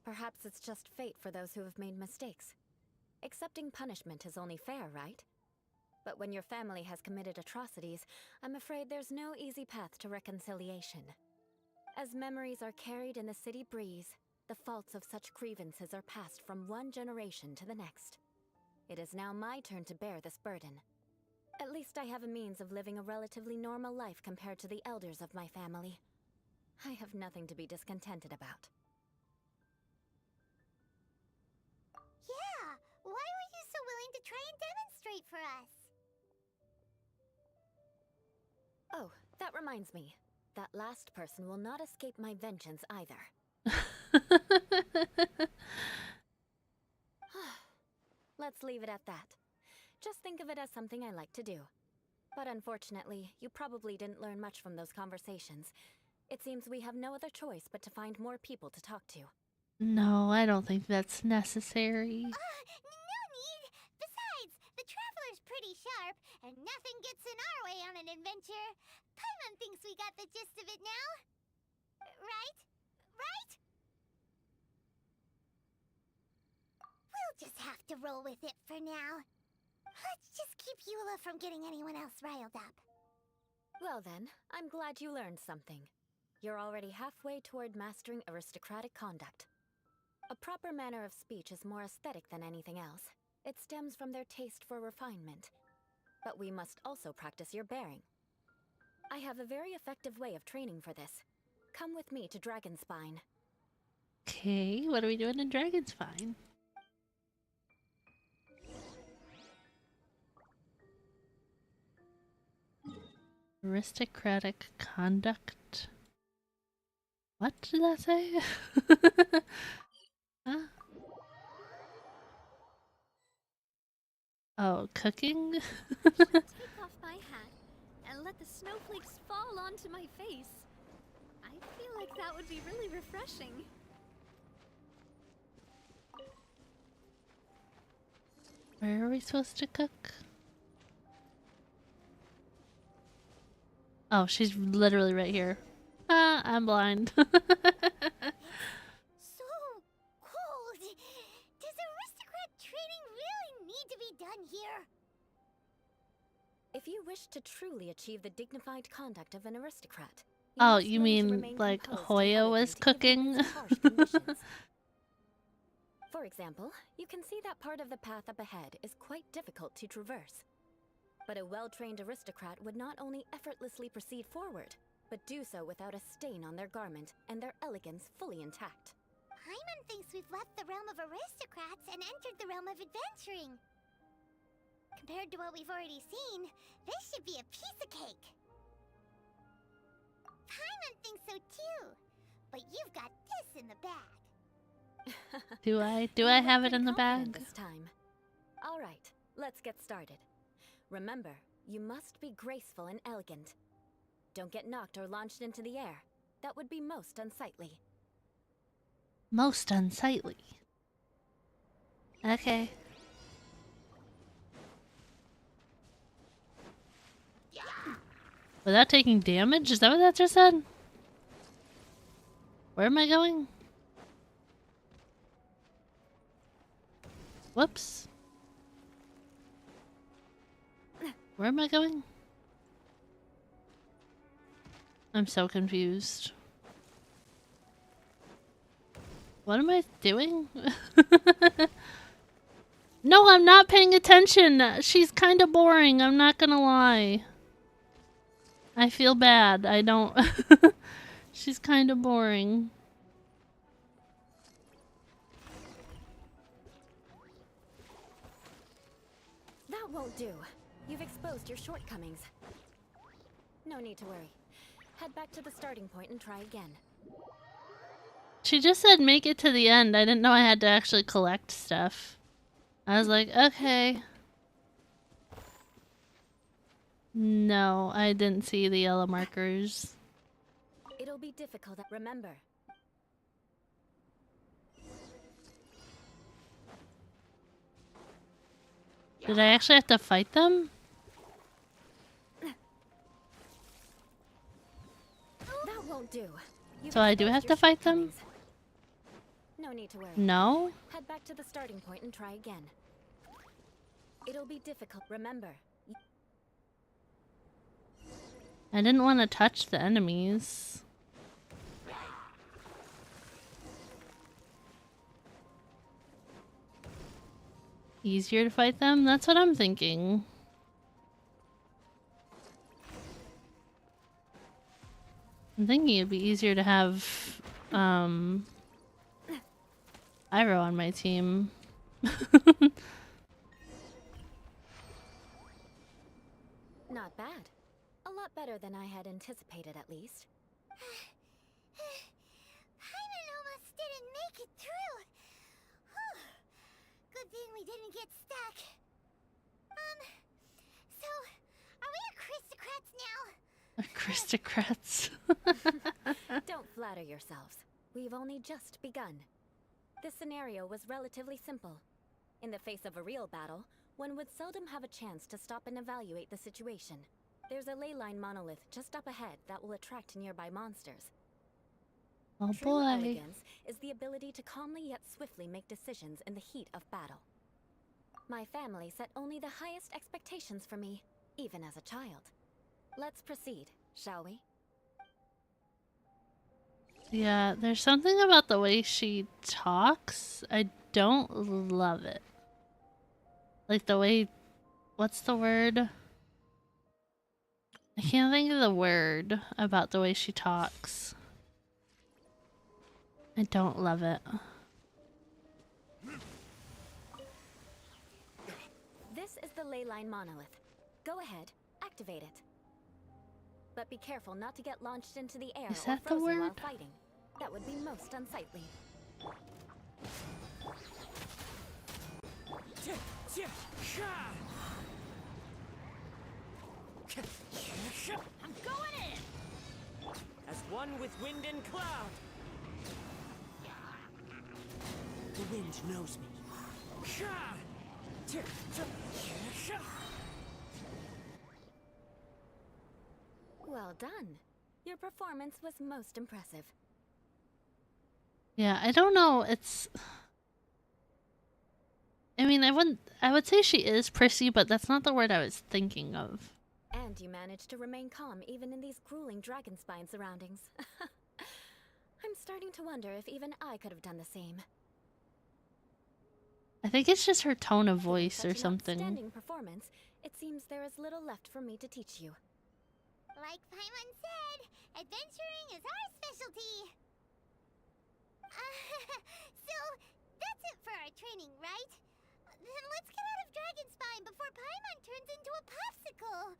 Perhaps it's just fate for those who have made mistakes. Accepting punishment is only fair, right? But when your family has committed atrocities, I'm afraid there's no easy path to reconciliation. As memories are carried in the city breeze, the faults of such grievances are passed from one generation to the next. It is now my turn to bear this burden. At least I have a means of living a relatively normal life compared to the elders of my family. I have nothing to be discontented about. Yeah, why were you so willing to try and demonstrate for us? Oh, that reminds me. That last person will not escape my vengeance either. Let's leave it at that. Just think of it as something I like to do. But unfortunately, you probably didn't learn much from those conversations. It seems we have no other choice but to find more people to talk to. No, I don't think that's necessary. No need! Besides, the Traveler's pretty sharp, and nothing gets in our way on an adventure. Paimon thinks we got the gist of it now. Right? Right? We'll just have to roll with it for now. Let's just keep Eula from getting anyone else riled up. Well then, I'm glad you learned something. You're already halfway toward mastering aristocratic conduct. A proper manner of speech is more aesthetic than anything else. It stems from their taste for refinement. But we must also practice your bearing. I have a very effective way of training for this. Come with me to Dragonspine. Okay, what are we doing in Dragonspine? Aristocratic conduct. What did that say? Huh? Oh, cooking? Take off my hat and let the snowflakes fall fall onto my face. I feel like that would be really refreshing. Where are we supposed to cook? Oh, she's literally right here. Ah, I'm blind. So cold. Does aristocrat training really need to be done here? If you wish to truly achieve the dignified conduct of an aristocrat, Oh, must you learn to mean remain like composed and Hoya elegant was even cooking? in harsh conditions. For example, you can see that part of the path up ahead is quite difficult to traverse. But a well-trained aristocrat would not only effortlessly proceed forward, but do so without a stain on their garment and their elegance fully intact. Paimon thinks we've left the realm of aristocrats and entered the realm of adventuring. Compared to what we've already seen, this should be a piece of cake. Paimon thinks so too, but you've got this in the bag. Do I You have look it in the pretty confident bag? this time. All right, let's get started. Remember, you must be graceful and elegant. Don't get knocked or launched into the air. That would be most unsightly. Most unsightly. Okay. Without taking damage? Is that what that just said? Where am I going? Whoops. Where am I going? I'm so confused. What am I doing? No, I'm not paying attention. She's kind of boring. I'm not gonna lie. I feel bad. I don't... She's kind of boring. That won't do. You've exposed your shortcomings. No need to worry. Head back to the starting point and try again. She just said make it to the end. I didn't know I had to actually collect stuff. I was like, okay. No, I didn't see the yellow markers. It'll be difficult. Remember. Did I actually have to fight them? That won't do. You've So I do exposed have your to fight them? shortcomings. No need to worry. No? Head back to the starting point and try again. It'll be difficult. Remember. I didn't want to touch the enemies. Easier to fight them? That's what I'm thinking. I'm thinking it'd be easier to have, Iroh on my team. Not bad. A lot better than I had anticipated, at least. Paimon almost didn't make it through. Whew. Good thing we didn't get stuck. So, are we aristocrats now? Aristocrats. Don't flatter yourselves. We've only just begun. This scenario was relatively simple. In the face of a real battle, one would seldom have a chance to stop and evaluate the situation. There's a ley line monolith just up ahead that will attract nearby monsters. Oh True boy. elegance is the ability to calmly yet swiftly make decisions in the heat of battle. My family set only the highest expectations for me, even as a child. Let's proceed, shall we? Yeah, there's something about the way she talks. I don't love it. Like the way... What's the word? I can't think of the word about the way she talks. I don't love it. This is the ley line monolith. Go ahead, activate it. But be careful not to get launched into the air Is or that the frozen while word? fighting. That would be most unsightly. I'm going in! As one with wind and cloud. The wind knows me. Well done. Your performance was most impressive. Yeah, I don't know. It's. I mean, I would say she is prissy, but that's not the word I was thinking of. And you managed to remain calm even in these grueling dragon spine surroundings. I'm starting to wonder if even I could have done the same. I think it's just her tone of voice Such or an something. outstanding performance. It seems there is little left for me to teach you. Like Paimon said, adventuring is our specialty. So, that's it for our training, right? Then let's get out of Dragon Spine before Paimon turns into a popsicle.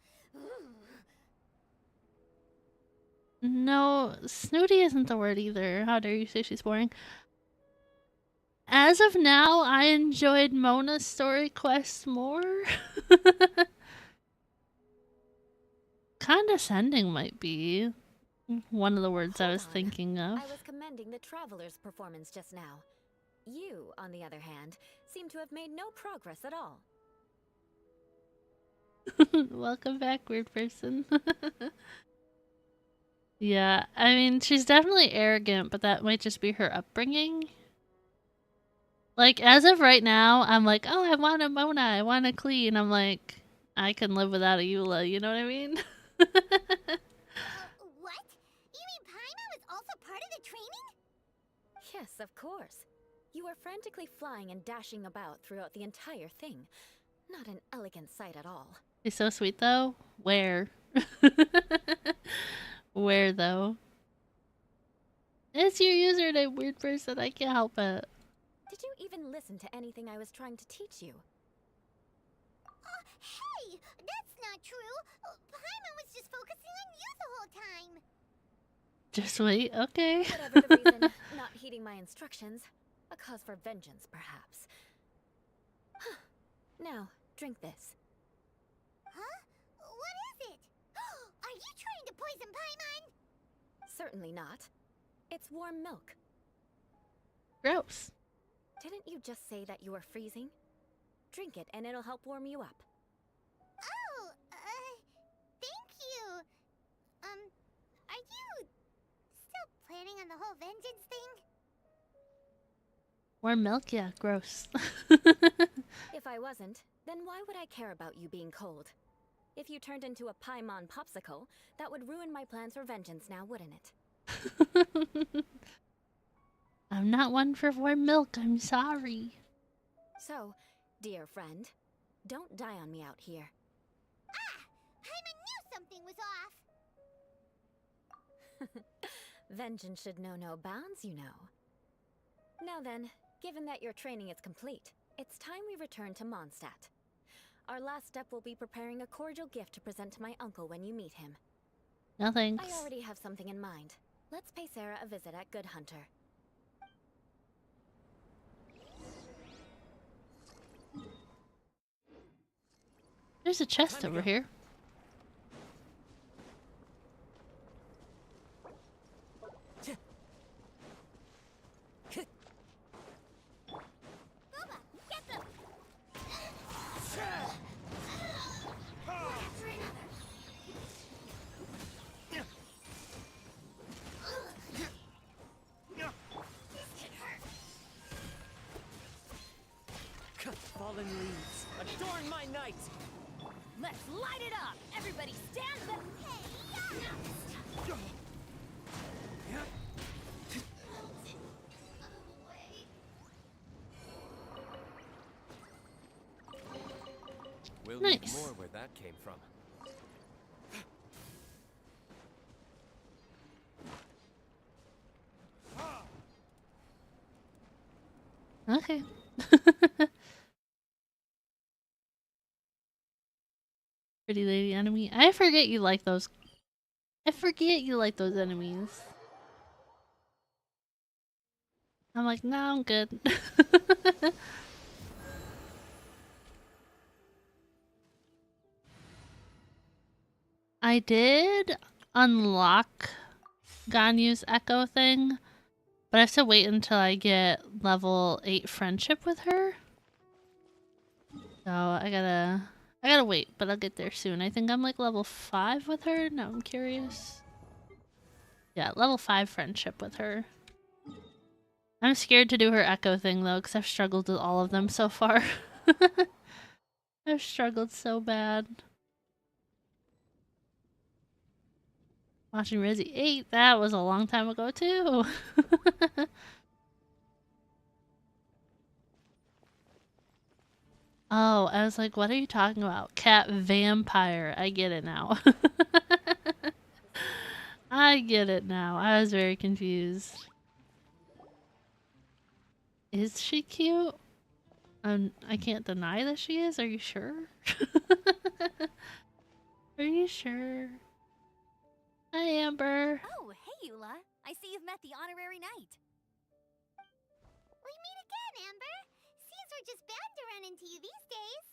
No, snooty isn't the word either. How dare you say she's boring? As of now, I enjoyed Mona's story quest more. Condescending might be one of the words I was thinking of. I was commending the traveler's performance just now. You, on the other hand, seem to have made no progress at all. Welcome back, weird person. Yeah, I mean, she's definitely arrogant, but that might just be her upbringing. Like, as of right now, I'm like, oh, I want a Mona, I want a Klee, I'm like, I can live without a Eula, you know what I mean? What? You mean Paimon was also part of the training? Yes, of course. You were frantically flying and dashing about throughout the entire thing. Not an elegant sight at all. She's so sweet, though. Where? Where, though? It's your username, weird person. I can't help it. Did you even listen to anything I was trying to teach you? Hey! That's not true! Paimon was just focusing on you the whole time! Just wait, okay. Whatever the reason, not heeding my instructions. A cause for vengeance, perhaps. Now, drink this. Huh? What is it? Are you trying to poison Paimon? Certainly not. It's warm milk. Gross. Didn't you just say that you were freezing? Drink it and it'll help warm you up. Oh, thank you. Are you still planning on the whole vengeance thing? Warm milk? Yeah, gross. If I wasn't, then why would I care about you being cold? If you turned into a Paimon popsicle, that would ruin my plans for vengeance now, wouldn't it? I'm not one for warm milk, I'm sorry. So, dear friend, don't die on me out here. Ah! Paimon knew something was off! Vengeance should know no bounds, you know. Now then, given that your training is complete, it's time we return to Mondstadt. Our last step will be preparing a cordial gift to present to my uncle when you meet him. No thanks. I already have something in mind. Let's pay Sarah a visit at Good Hunter. There's a chest over here. Booba, get them! Fallen leaves, adorn my night! Let's light it up! Everybody stand back! We'll Nice. need more where that came from. Okay. Pretty lady enemy. I forget you like those. I forget you like those enemies. I'm like, no, I'm good. I did unlock Ganyu's echo thing, but I have to wait until I get level 8 friendship with her. So I gotta wait, but I'll get there soon. I think I'm like level 5 with her. No, I'm curious. Yeah, level 5 friendship with her. I'm scared to do her echo thing though, because I've struggled with all of them so far. I've struggled so bad. Watching Resi 8, that was a long time ago too. Oh, I was like, what are you talking about? Cat vampire. I get it now. I get it now. I was very confused. Is she cute? I can't deny that she is. Are you sure? Are you sure? Hi, Amber. Oh, hey, Eula. I see you've met the honorary knight. We meet again, Amber. Seems we're just bound to run into you these days.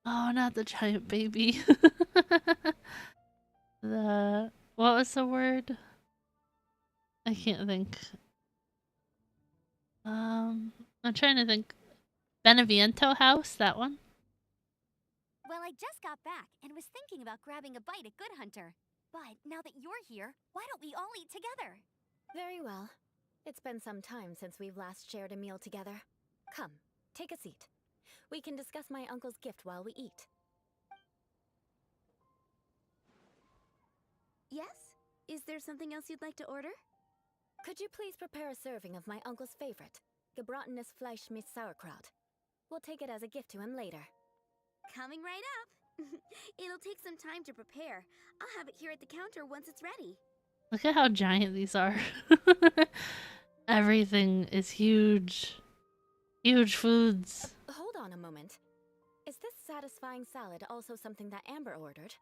Oh, not the giant baby. What was the word? I can't think. I'm trying to think. Beneviento house, that one. Well, I just got back and was thinking about grabbing a bite at Good Hunter. But now that you're here, why don't we all eat together? Very well. It's been some time since we've last shared a meal together. Come, take a seat. We can discuss my uncle's gift while we eat. Yes? Is there something else you'd like to order? Could you please prepare a serving of my uncle's favorite, gebratenes Fleisch mit Sauerkraut? We'll take it as a gift to him later. Coming right up. It'll take some time to prepare. I'll have it here at the counter once it's ready. Look at how giant these are. Everything is huge. Huge foods. Hold on a moment. Is this satisfying salad also something that Amber ordered?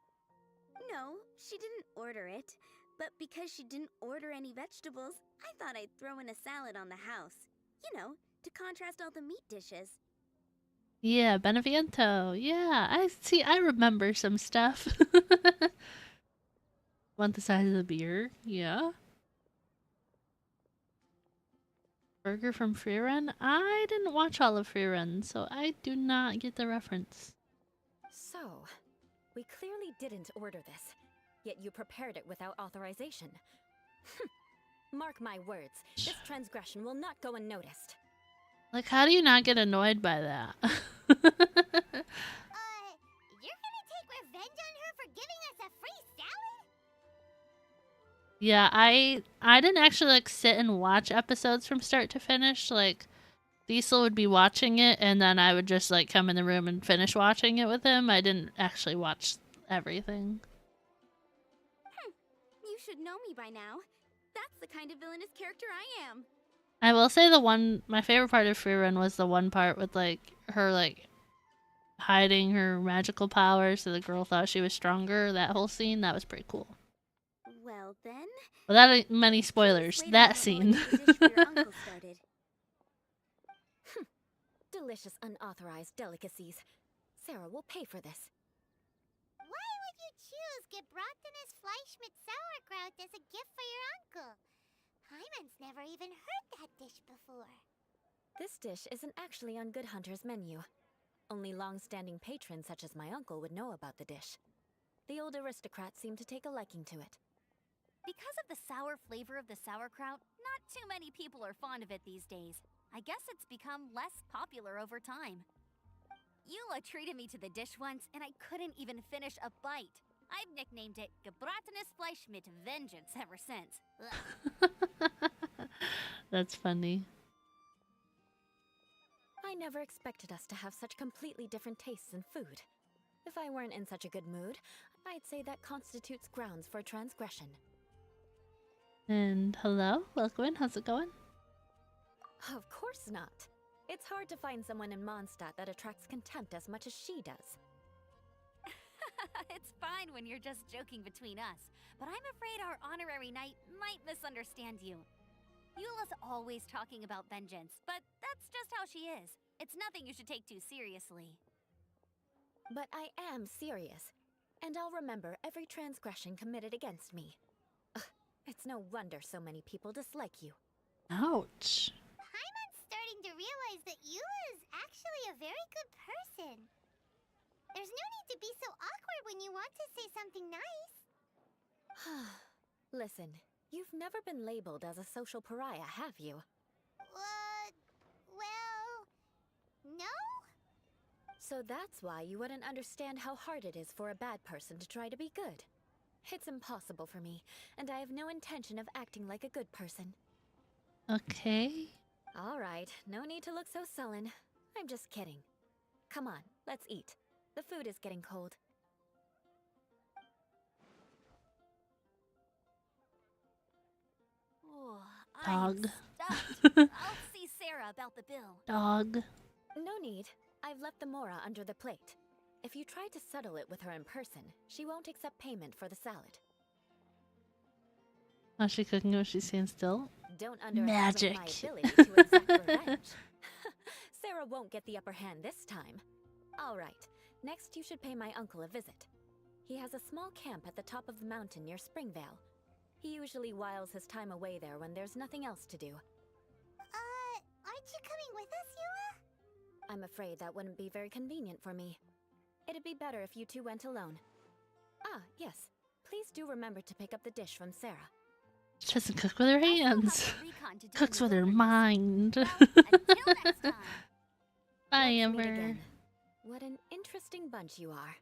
No, she didn't order it. But because she didn't order any vegetables, I thought I'd throw in a salad on the house. You know, to contrast all the meat dishes. Yeah, Beneviento. Yeah, I remember some stuff. Want the size of the beer? Yeah. Burger from Free Run? I didn't watch all of Free Run, so I do not get the reference. So, we clearly didn't order this, yet you prepared it without authorization. Mark my words, this transgression will not go unnoticed. Like, how do you not get annoyed by that? You're gonna take revenge on her for giving us a free salad? Yeah, I didn't actually like sit and watch episodes from start to finish. Like, Diesel would be watching it, and then I would just like come in the room and finish watching it with him. I didn't actually watch everything. You should know me by now. That's the kind of villainous character I am. I will say my favorite part of Free Run was the one part with like her like hiding her magical powers so the girl thought she was stronger. That whole scene, that was pretty cool. Well then. Without many spoilers, that scene. Delicious unauthorized delicacies. Sarah will pay for this. Why would you choose gebratenes Fleisch mit Sauerkraut as a gift for your uncle? Hyman's never even heard that dish before. This dish isn't actually on Good Hunter's menu. Only long-standing patrons such as my uncle would know about the dish. The old aristocrat seemed to take a liking to it. Because of the sour flavor of the sauerkraut, not too many people are fond of it these days. I guess it's become less popular over time. Eula treated me to the dish once, and I couldn't even finish a bite. I've nicknamed it gebratenes Fleisch mit Vengeance ever since. That's funny. I never expected us to have such completely different tastes in food. If I weren't in such a good mood, I'd say that constitutes grounds for transgression. And hello, welcome in. How's it going? Of course not. It's hard to find someone in Mondstadt that attracts contempt as much as she does. It's fine when you're just joking between us, but I'm afraid our honorary knight might misunderstand you. Eula's always talking about vengeance, but that's just how she is. It's nothing you should take too seriously. But I am serious. And I'll remember every transgression committed against me. Ugh, it's no wonder so many people dislike you. Ouch. Paimon's starting to realize that Eula is actually a very good person. There's no need to be so awkward when you want to say something nice. Listen, you've never been labeled as a social pariah, have you? Well, no? So that's why you wouldn't understand how hard it is for a bad person to try to be good. It's impossible for me, and I have no intention of acting like a good person. Okay. Alright, no need to look so sullen. I'm just kidding. Come on, let's eat. The food is getting cold. Oh, Dog. I'm stuffed. I'll see Sarah about the bill. Dog. No need. I've left the Mora under the plate. If you try to settle it with her in person, she won't accept payment for the salad. How's she cooking when she's staying still? Don't underestimate Magic. my ability to exact revenge. Sarah won't get the upper hand this time. Alright, next you should pay my uncle a visit. He has a small camp at the top of the mountain near Springvale. He usually whiles his time away there when there's nothing else to do. Aren't you coming with us, Eula? I'm afraid that wouldn't be very convenient for me. It'd be better if you two went alone. Ah, yes. Please do remember to pick up the dish from Sarah. She doesn't cook with her hands. Recon to do Cooks in with the her wilderness. mind. Until next time. Bye, Let's meet Amber. again. What an interesting bunch you are.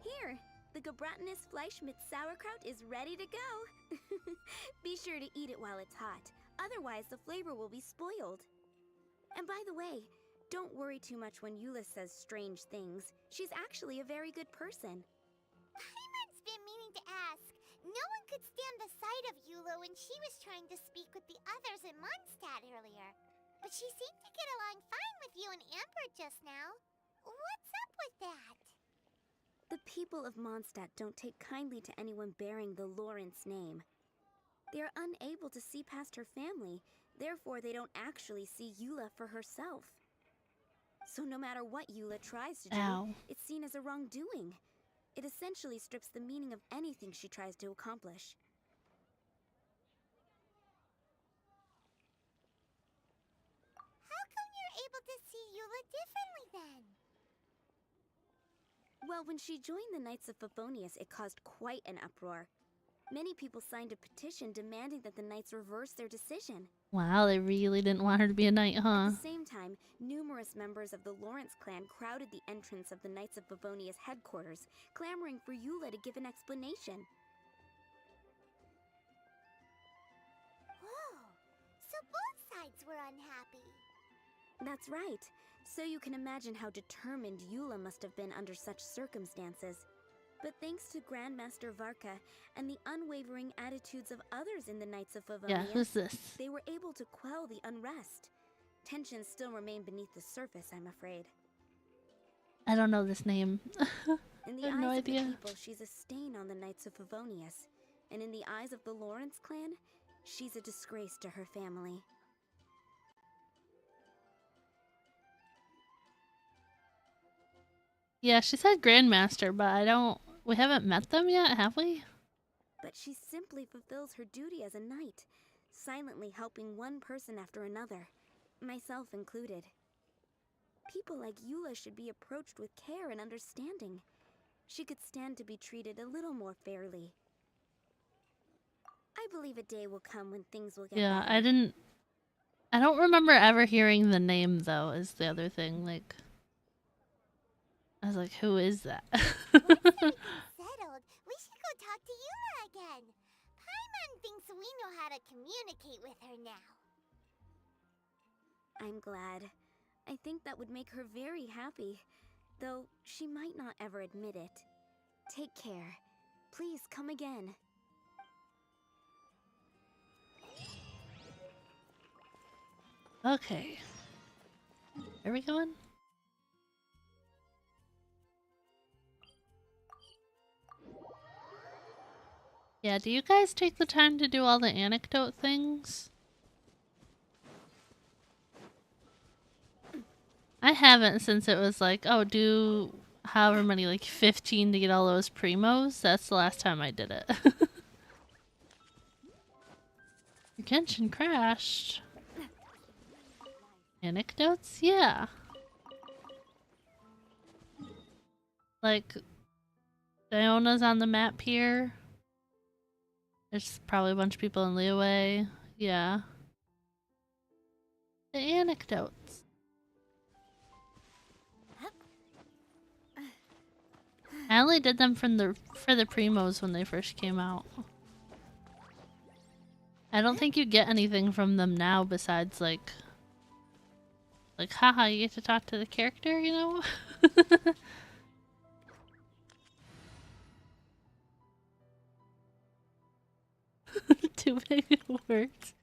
Here, the Gebratinous Fleischmitz sauerkraut is ready to go. Be sure to eat it while it's hot, otherwise the flavor will be spoiled. And by the way, don't worry too much when Eula says strange things. She's actually a very good person. Paimon's been meaning to ask. No one could stand the sight of Eula when she was trying to speak with the others in Mondstadt earlier. But she seemed to get along fine with you and Amber just now. What's up with that? The people of Mondstadt don't take kindly to anyone bearing the Lawrence name. They are unable to see past her family, therefore they don't actually see Eula for herself. So no matter what Eula tries to do, Ow. it's seen as a wrongdoing. It essentially strips the meaning of anything she tries to accomplish. How come you're able to see Eula differently then? Well, when she joined the Knights of Favonius, it caused quite an uproar. Many people signed a petition demanding that the Knights reverse their decision. Wow, they really didn't want her to be a knight, huh? At the same time, numerous members of the Lawrence clan crowded the entrance of the Knights of Favonius headquarters, clamoring for Eula to give an explanation. Whoa, so both sides were unhappy. That's right. So you can imagine how determined Eula must have been under such circumstances. But thanks to Grandmaster Varka and the unwavering attitudes of others in the Knights of Favonius, Yeah, who's this? they were able to quell the unrest. Tensions still remain beneath the surface, I'm afraid. I don't know this name. In the I have eyes no of idea. the people, she's a stain on the Knights of Favonius. And in the eyes of the Lawrence clan, she's a disgrace to her family. Yeah, she said Grandmaster, but we haven't met them yet, have we? But she simply fulfills her duty as a knight, silently helping one person after another, myself included. People like Eula should be approached with care and understanding. She could stand to be treated a little more fairly. I believe a day will come when things will get Yeah, better. I don't remember ever hearing the name, though, is the other thing. Like, I was like, who is that? Settled. We should go talk to Eula again. Paimon thinks we know how to communicate with her now. I'm glad. I think that would make her very happy, though she might not ever admit it. Take care. Please come again. Okay. Where are we going? Yeah, do you guys take the time to do all the anecdote things? I haven't since it was like, oh, do however many, like 15 to get all those primos. That's the last time I did it. Genshin crashed. Anecdotes? Yeah. Like, Diona's on the map here. There's probably a bunch of people in Leeway. Yeah. The anecdotes. I only did them for the primos when they first came out. I don't think you get anything from them now besides like haha, you get to talk to the character, you know? Too big words.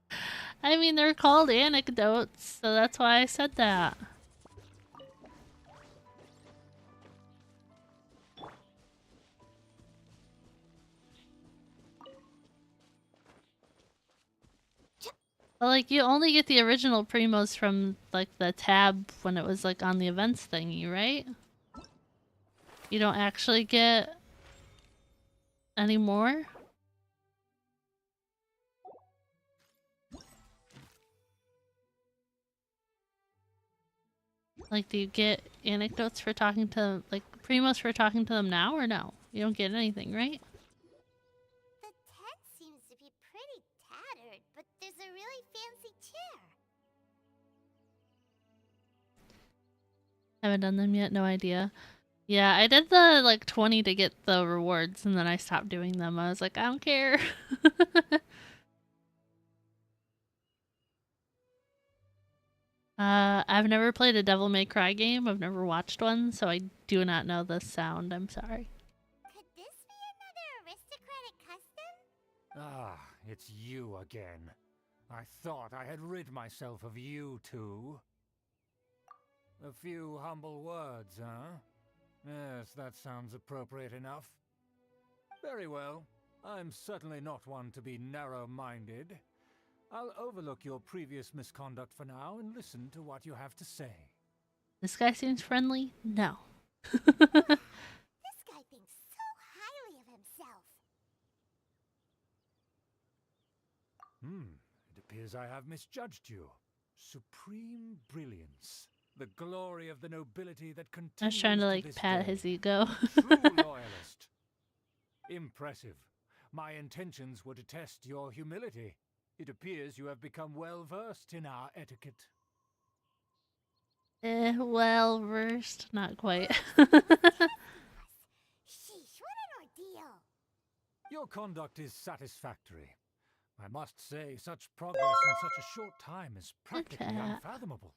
I mean, they're called anecdotes, so that's why I said that. Well, like, you only get the original primos from, like, the tab when it was, like, on the events thingy, right? You don't actually get any more? Like, do you get anecdotes for talking to, like, primos for talking to them now, or no? You don't get anything, right? The tent seems to be pretty tattered, but there's a really fancy chair. Haven't done them yet, no idea. Yeah, I did the, like, 20 to get the rewards, and then I stopped doing them. I was like, I don't care. I've never played a Devil May Cry game. I've never watched one, so I do not know the sound. I'm sorry. Could this be another aristocratic custom? Ah, it's you again. I thought I had rid myself of you two. A few humble words, huh? Yes, that sounds appropriate enough. Very well. I'm certainly not one to be narrow-minded. I'll overlook your previous misconduct for now and listen to what you have to say. This guy seems friendly? No. This guy thinks so highly of himself. It appears I have misjudged you. Supreme brilliance. The glory of the nobility that continues. I was trying to, like, pat his ego. True loyalist. Impressive. My intentions were to test your humility. It appears you have become well-versed in our etiquette. Well-versed? Not quite. Sheesh, what an ordeal. Your conduct is satisfactory. I must say, such progress in such a short time is practically unfathomable.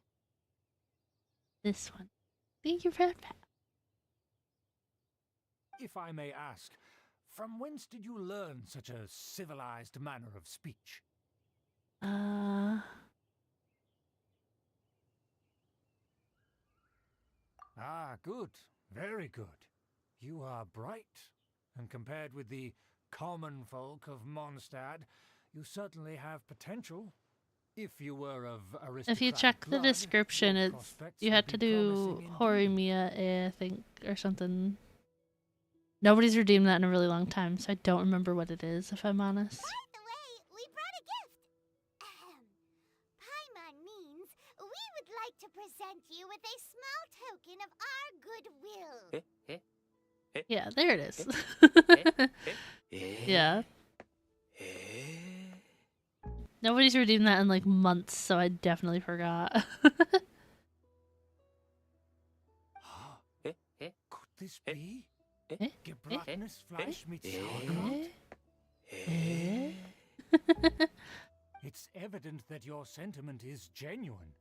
This one. Thank you for that. If I may ask, from whence did you learn such a civilized manner of speech? Ah, good. Very good. You are bright. And compared with the common folk of Mondstadt, you certainly have potential. If you were of aristocratic If you check the blood, description, your it's prospects you would had be to do promising ehhorimiya, I think, or something. Nobody's redeemed that in a really long time, so I don't remember what it is, if I'm honest. By the way, we brought a gift. Paimon means we would like to present you with a small token of our goodwill. Yeah, there it is. Yeah. Nobody's redeemed that in like months, so I definitely forgot. Could this be? Gebratenes Fleisch mit Sauerkraut? It's evident that your sentiment is genuine.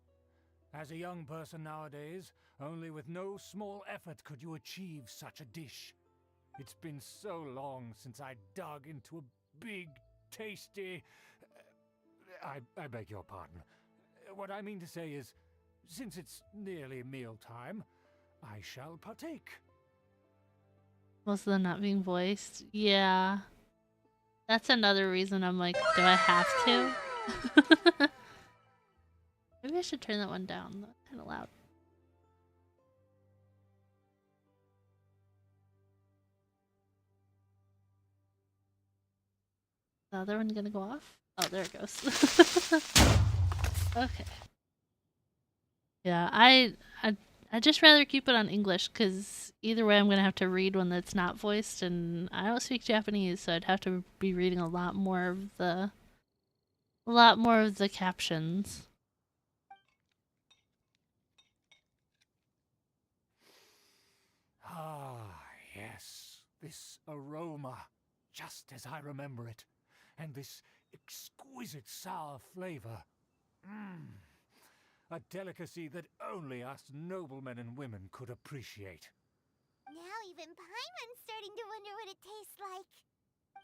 As a young person nowadays, only with no small effort could you achieve such a dish. It's been so long since I dug into a big, tasty... I beg your pardon. What I mean to say is, since it's nearly mealtime, I shall partake. Most of them not being voiced. Yeah. That's another reason I'm like, do I have to? Maybe I should turn that one down. That's kind of loud. The other one gonna go off? Oh, there it goes. Okay. Yeah, I just rather keep it on English because either way I'm gonna have to read one that's not voiced, and I don't speak Japanese, so I'd have to be reading a lot more of the captions. Ah, yes, this aroma, just as I remember it, and this exquisite sour flavor. A delicacy that only us noblemen and women could appreciate. Now even Paimon's starting to wonder what it tastes like.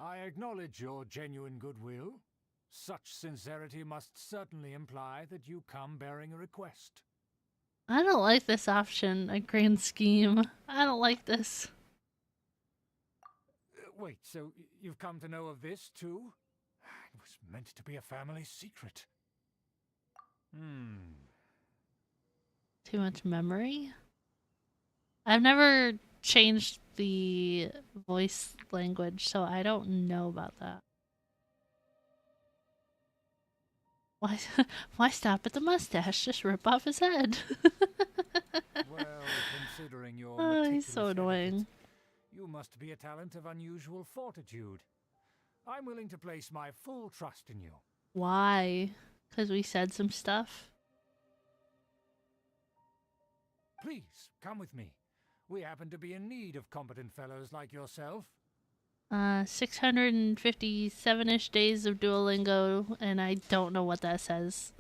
I acknowledge your genuine goodwill. Such sincerity must certainly imply that you come bearing a request. I don't like this option, a grand scheme. I don't like this. Wait, so you've come to know of this too? It was meant to be a family secret. Too much memory? I've never changed the voice language, so I don't know about that. Why stop at the mustache? Just rip off his head. Well, considering your Oh, he's so annoying. etiquette, you must be a talent of unusual fortitude. I'm willing to place my full trust in you. Why? Because we said some stuff? Please, come with me. We happen to be in need of competent fellows like yourself. 657-ish days of Duolingo, and I don't know what that says.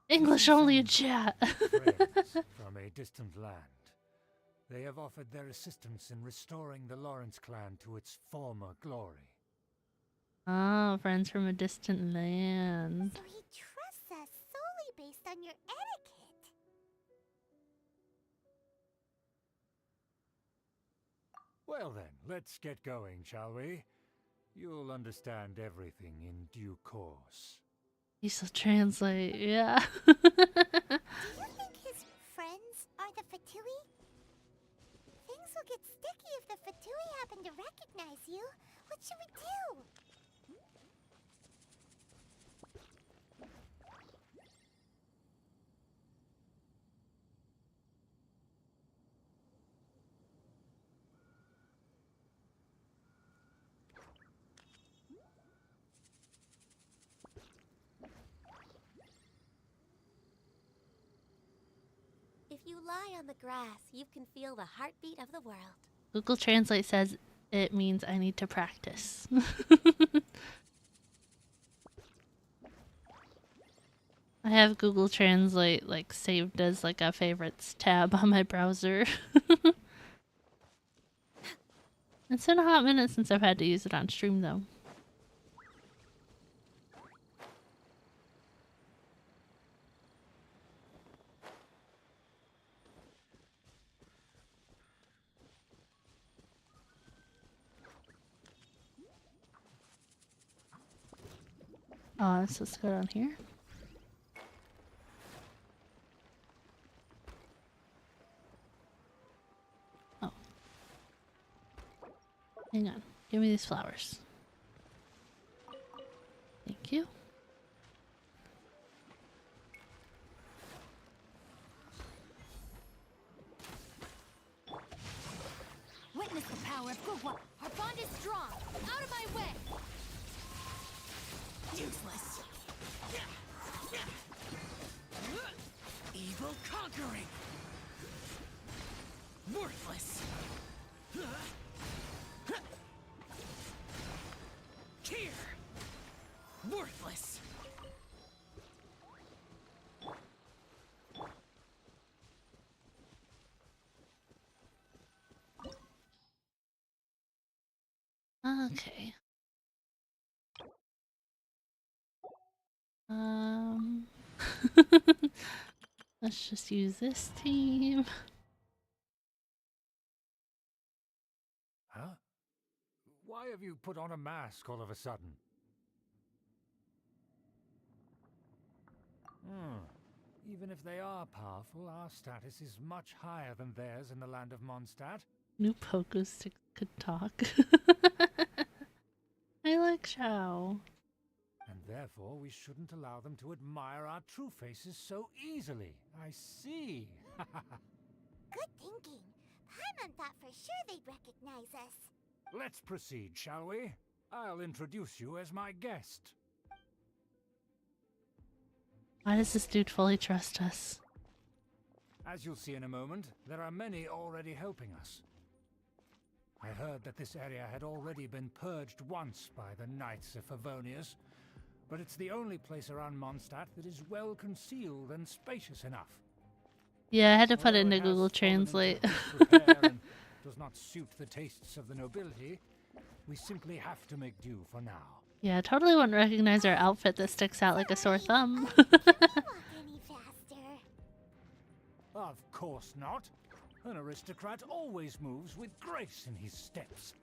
English only in chat. Friends from a distant land. They have offered their assistance in restoring the Lawrence clan to its former glory. Oh, friends from a distant land. So he trusts us solely based on your etiquette. Well then, let's get going, shall we? You'll understand everything in due course. He'll translate, yeah. Do you think his friends are the Fatui? Things will get sticky if the Fatui happen to recognize you. What should we do? If you lie on the grass, you can feel the heartbeat of the world. Google Translate says it means I need to practice. I have Google Translate like saved as like a favorites tab on my browser. It's been a hot minute since I've had to use it on stream though. Oh, so let's go down here. Oh. Hang on. Give me these flowers. Thank you. Witness the power of Gugwa. Our bond is strong. Out of my way. Useless. Evil conquering. Worthless. Here. Worthless. Okay. Let's just use this team. Huh? Why have you put on a mask all of a sudden? Even if they are powerful, our status is much higher than theirs in the land of Mondstadt. New pogo stick could talk. I like Xiao. And therefore we shouldn't allow them to admire our true faces so easily. I see. Good thinking. Paimon thought for sure they'd recognize us. Let's proceed, shall we? I'll introduce you as my guest. Why does this dude fully trust us? As you'll see in a moment, there are many already helping us. I heard that this area had already been purged once by the Knights of Favonius, but it's the only place around Mondstadt that is well concealed and spacious enough. Yeah, I had to put it Although into has Google fallen into Translate. disrepair and does not suit the tastes of the nobility, we simply have to make do for now. Yeah, I totally wouldn't recognize our outfit that sticks out like a sore thumb. Any faster? Of course not. An aristocrat always moves with grace in his steps.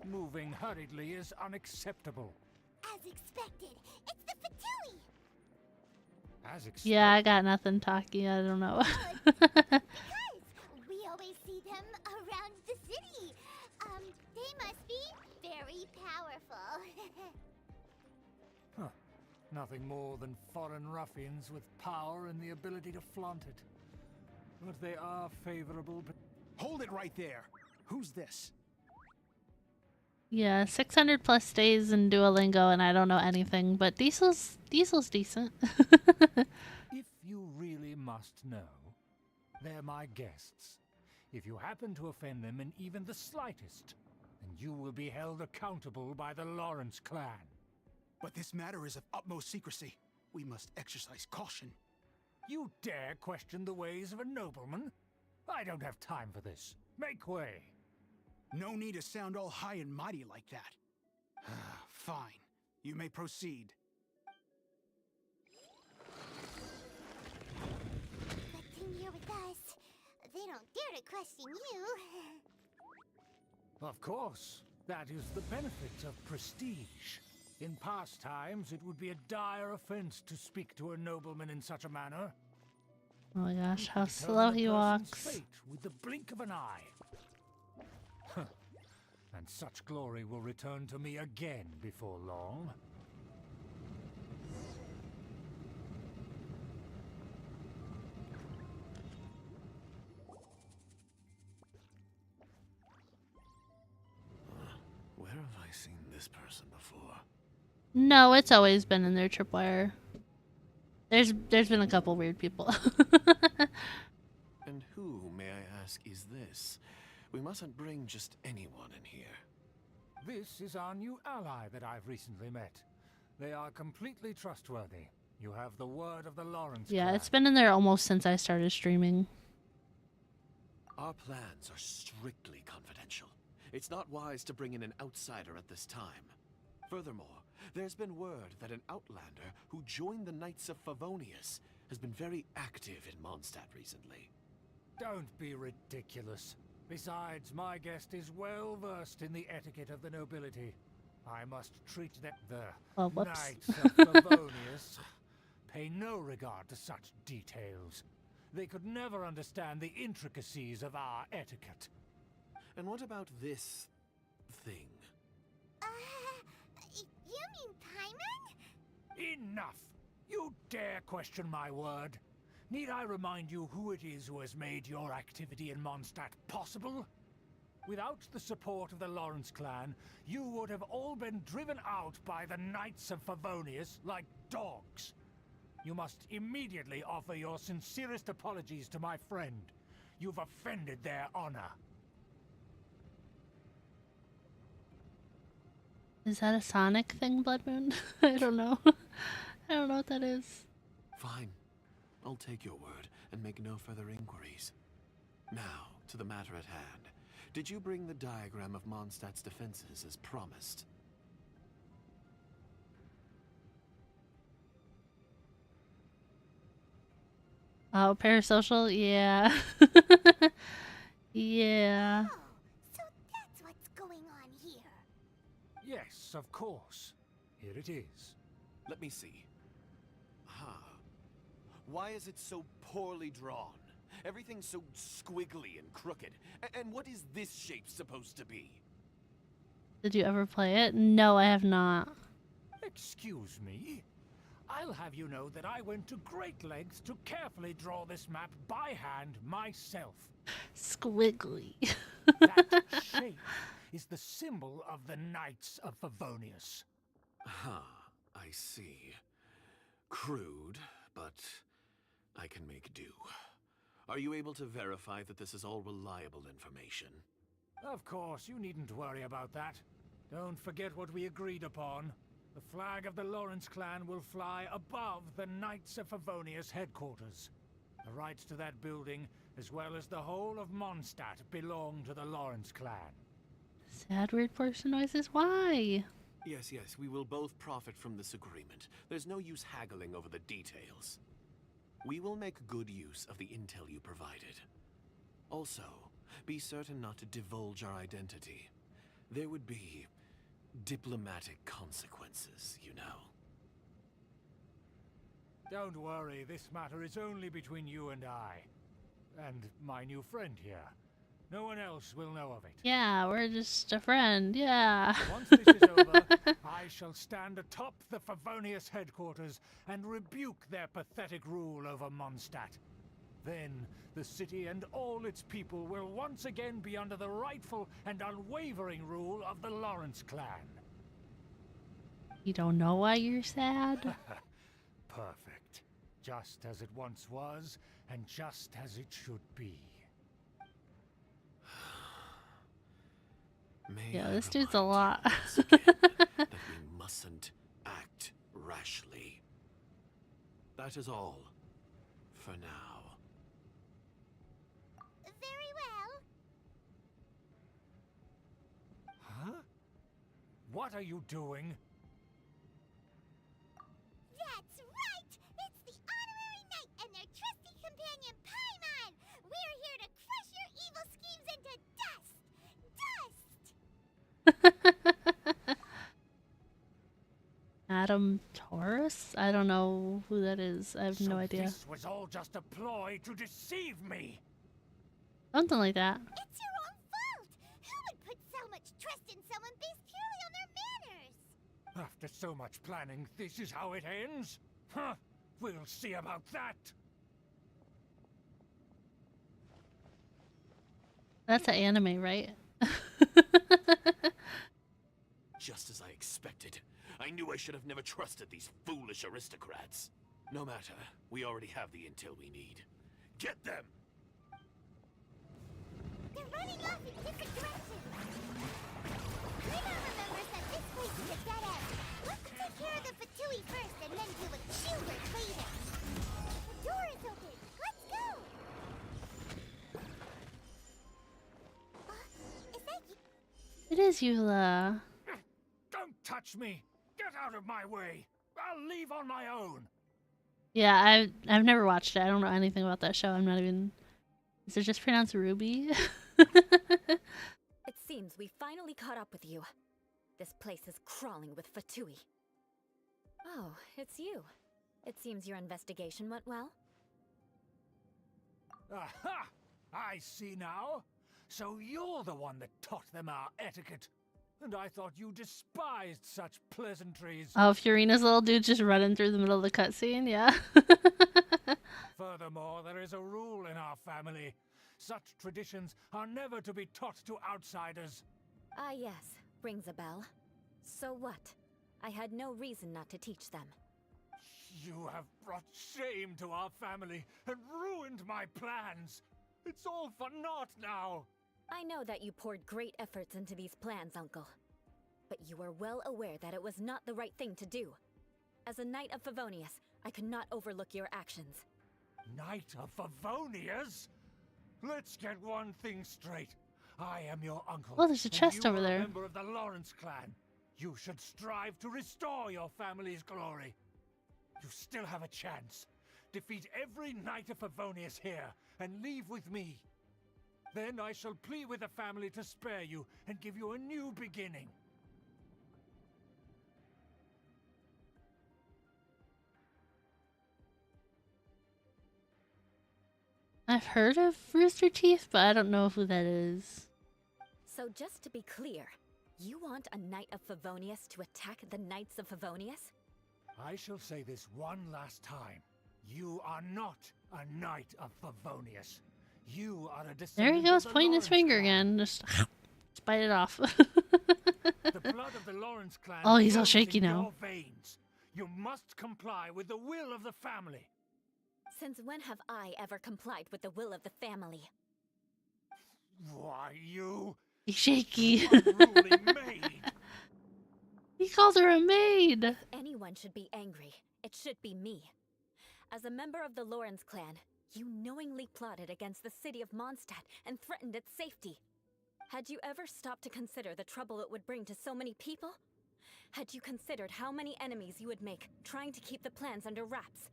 Moving hurriedly is unacceptable. As expected, it's the Fatui! As expected. Yeah, I got nothing, Taki. I don't know. Because we always see them around the city. They must be very powerful. Huh. Nothing more than foreign ruffians with power and the ability to flaunt it. But they are favorable. Hold it right there. Who's this? Yeah, 600 plus days in Duolingo, and I don't know anything, but Diesel's decent. If you really must know, they're my guests. If you happen to offend them in even the slightest, then you will be held accountable by the Lawrence clan. But this matter is of utmost secrecy. We must exercise caution. You dare question the ways of a nobleman? I don't have time for this. Make way. No need to sound all high and mighty like that. Fine. You may proceed. Good thing you're with us. They don't dare to question you. Of course. That is the benefit of prestige. In past times, it would be a dire offense to speak to a nobleman in such a manner. Oh my gosh, how Determine slow a he person's walks. fate with the blink of an eye. Huh. And such glory will return to me again before long. Where have I seen this person before? No, it's always been in their tripwire. There's been a couple weird people. And who, may I ask, is this? We mustn't bring just anyone in here. This is our new ally that I've recently met. They are completely trustworthy. You have the word of the Lawrence Yeah, clan. it's been in there almost since I started streaming. Our plans are strictly confidential. It's not wise to bring in an outsider at this time. Furthermore, there's been word that an outlander who joined the Knights of Favonius has been very active in Mondstadt recently. Don't be ridiculous. Besides, my guest is well versed in the etiquette of the nobility. I must treat them. The whoops. Knights of Favonius pay no regard to such details. They could never understand the intricacies of our etiquette. And what about this thing? You mean Paimon? Enough! You dare question my word? Need I remind you who it is who has made your activity in Mondstadt possible? Without the support of the Lawrence clan, you would have all been driven out by the Knights of Favonius like dogs. You must immediately offer your sincerest apologies to my friend. You've offended their honor. Is that a Sonic thing, Blood Moon? I don't know. I don't know what that is. Fine. I'll take your word and make no further inquiries. Now, to the matter at hand. Did you bring the diagram of Mondstadt's defenses as promised? Oh, parasocial? Yeah. Yeah. Oh, so that's what's going on here. Yes, of course. Here it is. Let me see. Why is it so poorly drawn? Everything's so squiggly and crooked. And what is this shape supposed to be? Did you ever play it? No, I have not. Excuse me? I'll have you know that I went to great lengths to carefully draw this map by hand myself. Squiggly. That shape is the symbol of the Knights of Favonius. I see. Crude, but I can make do. Are you able to verify that this is all reliable information? Of course, you needn't worry about that. Don't forget what we agreed upon. The flag of the Lawrence clan will fly above the Knights of Favonius headquarters. The rights to that building, as well as the whole of Mondstadt, belong to the Lawrence clan. Sad weird portion noises? Why? Yes, we will both profit from this agreement. There's no use haggling over the details. We will make good use of the intel you provided. Also, be certain not to divulge our identity. There would be diplomatic consequences, you know. Don't worry, this matter is only between you and I. And my new friend here. No one else will know of it. Yeah, we're just a friend, yeah. Once this is over, I shall stand atop the Favonius headquarters and rebuke their pathetic rule over Mondstadt. Then, the city and all its people will once again be under the rightful and unwavering rule of the Lawrence clan. You don't know why you're sad? Perfect. Just as it once was, and just as it should be. Yeah, this dude's a lot. That we mustn't act rashly. That is all for now. Very well. Huh? What are you doing? That's right! It's the Honorary Knight and their trusty companion, Paimon! We're here to crush your evil schemes into dust! Dust! Adam Taurus? I don't know who that is. I have no idea. This was all just a ploy to deceive me. Something like that. It's your own fault! Who would put so much trust in someone based purely on their manners? After so much planning, this is how it ends? Huh? We'll see about that. That's an anime, right? Just as I expected. I knew I should have never trusted these foolish aristocrats. No matter, we already have the intel we need. Get them! They're running off in different directions. Grima remembers that this place is a dead end. Let's take care of the Fatui first and then deal with Schubert later. The door is open. Let's go! Is that you? It is Eula. Don't touch me! Get out of my way! I'll leave on my own! Yeah, I've never watched it. I don't know anything about that show. I'm not even... Is it just pronounced Ruby? It seems we finally caught up with you. This place is crawling with Fatui. Oh, it's you. It seems your investigation went well. Aha! I see now. So you're the one that taught them our etiquette. And I thought you despised such pleasantries. Oh, Furina's little dude just running through the middle of the cutscene, yeah. Furthermore, there is a rule in our family. Such traditions are never to be taught to outsiders. Ah yes, rings a bell. So what? I had no reason not to teach them. You have brought shame to our family and ruined my plans. It's all for naught now. I know that you poured great efforts into these plans, Uncle. But you were well aware that it was not the right thing to do. As a Knight of Favonius, I could not overlook your actions. Knight of Favonius? Let's get one thing straight. I am your uncle. Oh, there's a chest over and you are there. a member of the Lawrence clan. You should strive to restore your family's glory. You still have a chance. Defeat every Knight of Favonius here and leave with me. Then I shall plead with the family to spare you and give you a new beginning. I've heard of Rooster Teeth, but I don't know who that is. So just to be clear, You want a Knight of Favonius to attack the Knights of Favonius? I shall say this one last time. You are not a Knight of Favonius. You are a descendant There he goes, of the pointing his Lawrence finger clan. again. Just bite it off. The blood of the Lawrence clan Oh, he's all flows shaky in now. your veins. You must comply with the will of the family. Since when have I ever complied with the will of the family? Why, you... He's shaky. unruly maid. He called her a maid. If anyone should be angry, it should be me. As a member of the Lawrence clan, you knowingly plotted against the city of Mondstadt and threatened its safety. Had you ever stopped to consider the trouble it would bring to so many people? Had you considered how many enemies you would make trying to keep the plans under wraps?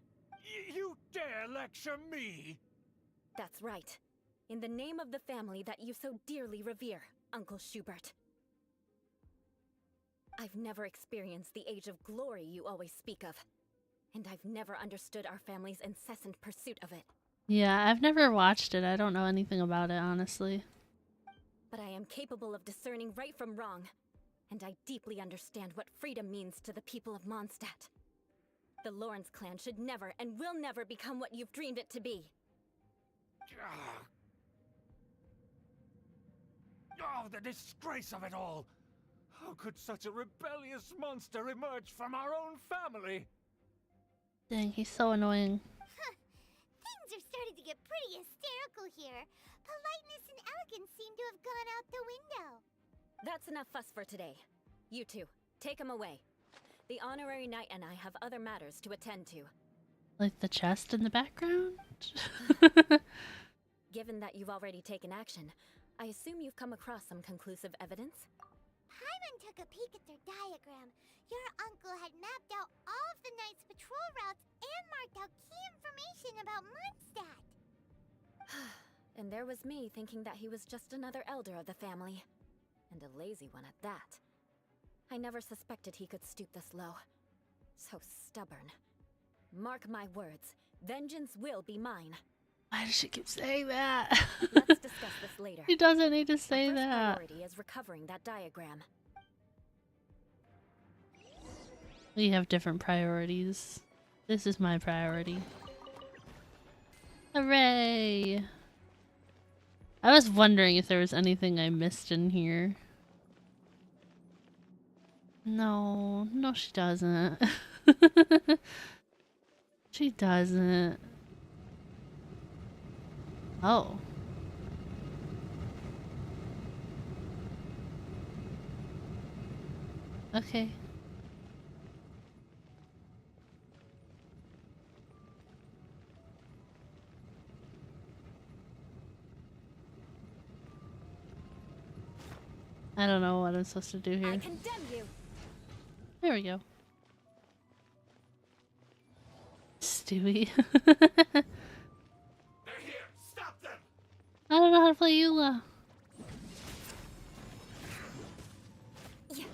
You dare lecture me? That's right. In the name of the family that you so dearly revere, Uncle Schubert. I've never experienced the age of glory you always speak of, and I've never understood our family's incessant pursuit of it. Yeah, I've never watched it. I don't know anything about it, honestly. But I am capable of discerning right from wrong, and I deeply understand what freedom means to the people of Mondstadt. The Lawrence clan should never and will never become what you've dreamed it to be. Oh, the disgrace of it all! How could such a rebellious monster emerge from our own family? Dang, he's so annoying. Things are starting to get pretty hysterical here. Politeness and elegance seem to have gone out the window. That's enough fuss for today. You two, take him away. The honorary knight and I have other matters to attend to. Like the chest in the background? Given that you've already taken action, I assume you've come across some conclusive evidence? Paimon took a peek at their diagram. Your uncle had mapped out all of the Knight's patrol routes and marked out key information about Mondstadt. And there was me thinking that he was just another elder of the family. And a lazy one at that. I never suspected he could stoop this low. So stubborn. Mark my words, vengeance will be mine. Why does she keep saying that? Let's discuss this later. He doesn't need to say Our first that. priority is recovering that diagram. We have different priorities. This is my priority. Hooray! I was wondering if there was anything I missed in here. No, no she doesn't. She doesn't. Oh. Okay. I don't know what I'm supposed to do here. I condemn you. There we go. Stewie. They're here! Stop them! I don't know how to play Eula. Who's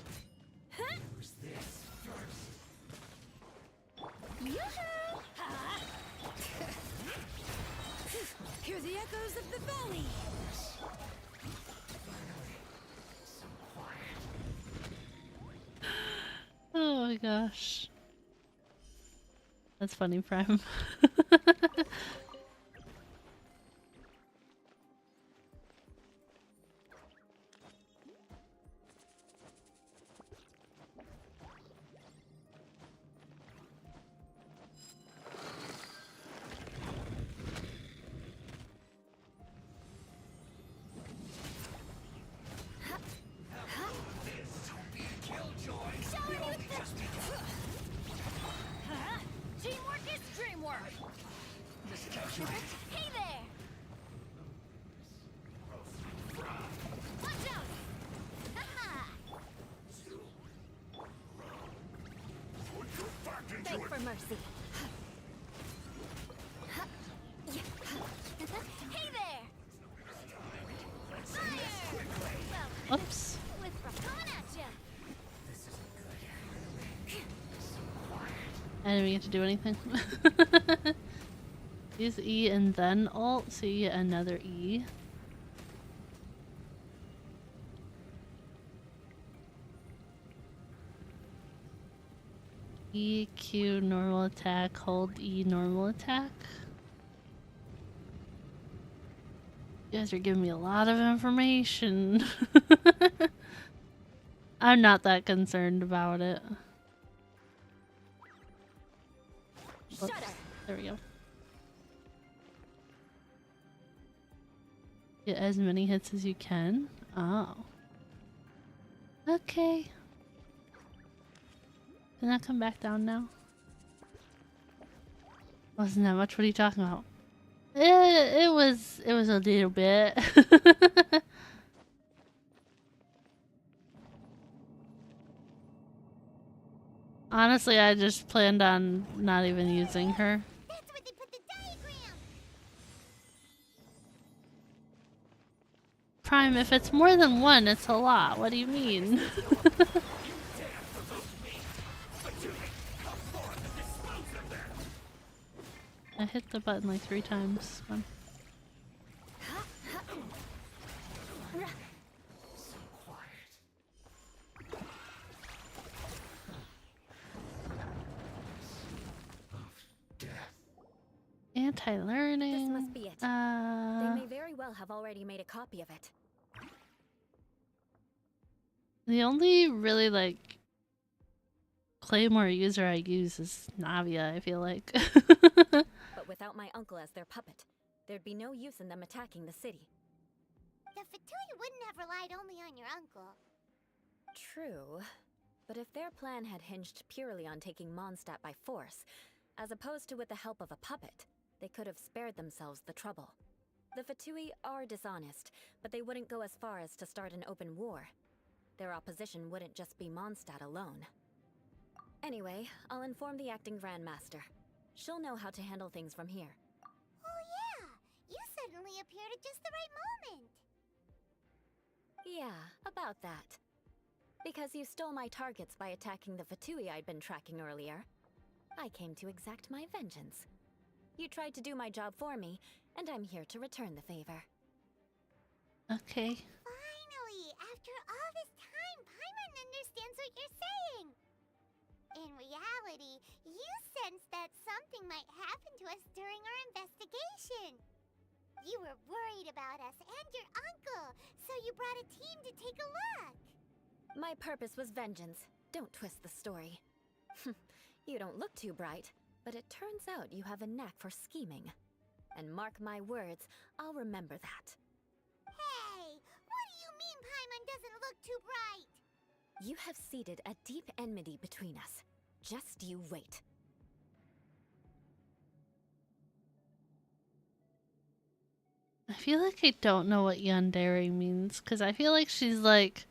this first? Yoo-hoo! Ha! Hear the echoes of the valley! Oh my gosh. That's funny, Prime. Teamwork is dreamwork! Hey there! Watch out! Haha! Beg for mercy. Hey there! Fire! Oops. With coming at ya! I didn't even get to do anything. Use E and then alt, so you get another E. E, Q, normal attack, hold E, normal attack. You guys are giving me a lot of information. I'm not that concerned about it. Oops, there we go. Get as many hits as you can. Oh. Okay. Can that come back down now? Wasn't that much? What are you talking about? It was a little bit. Honestly, I just planned on not even using her. That's where they put the diagram. Prime, if it's more than one, it's a lot. What do you mean? I hit the button like 3 times. Fun. Anti-learning. This must be it. They may very well have already made a copy of it. The only really like Claymore user I use is Navia, I feel like. But without my uncle as their puppet, there'd be no use in them attacking the city. The Fatui wouldn't have relied only on your uncle. True. But if their plan had hinged purely on taking Mondstadt by force, as opposed to with the help of a puppet, they could have spared themselves the trouble. The Fatui are dishonest, but they wouldn't go as far as to start an open war. Their opposition wouldn't just be Mondstadt alone. Anyway, I'll inform the acting Grandmaster. She'll know how to handle things from here. Oh yeah! You suddenly appeared at just the right moment! Yeah, about that. Because you stole my targets by attacking the Fatui I'd been tracking earlier, I came to exact my vengeance. You tried to do my job for me, and I'm here to return the favor. Okay. Finally! After all this time, Paimon understands what you're saying! In reality, you sensed that something might happen to us during our investigation. You were worried about us and your uncle, so you brought a team to take a look. My purpose was vengeance. Don't twist the story. You don't look too bright, but it turns out you have a knack for scheming. And mark my words, I'll remember that. Hey, what do you mean Paimon doesn't look too bright? You have seeded a deep enmity between us. Just you wait. I feel like I don't know what yandere means, because I feel like she's like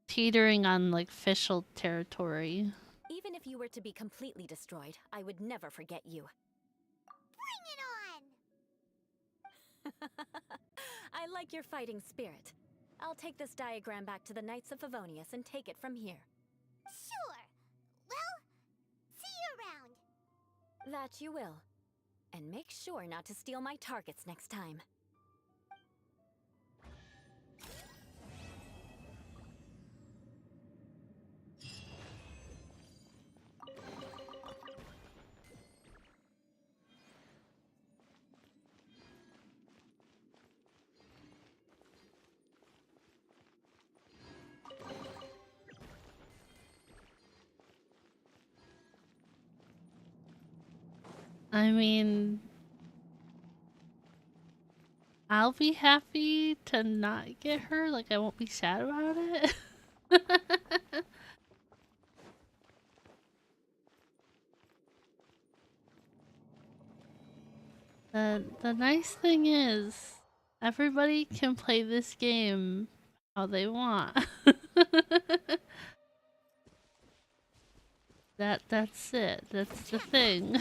teetering on like official territory. Even if you were to be completely destroyed, I would never forget you. Bring it on! I like your fighting spirit. I'll take this diagram back to the Knights of Favonius and take it from here. Sure. Well, see you around. That you will. And make sure not to steal my targets next time. I mean, I'll be happy to not get her, like I won't be sad about it. The nice thing is, everybody can play this game how they want. That's it. That's the thing.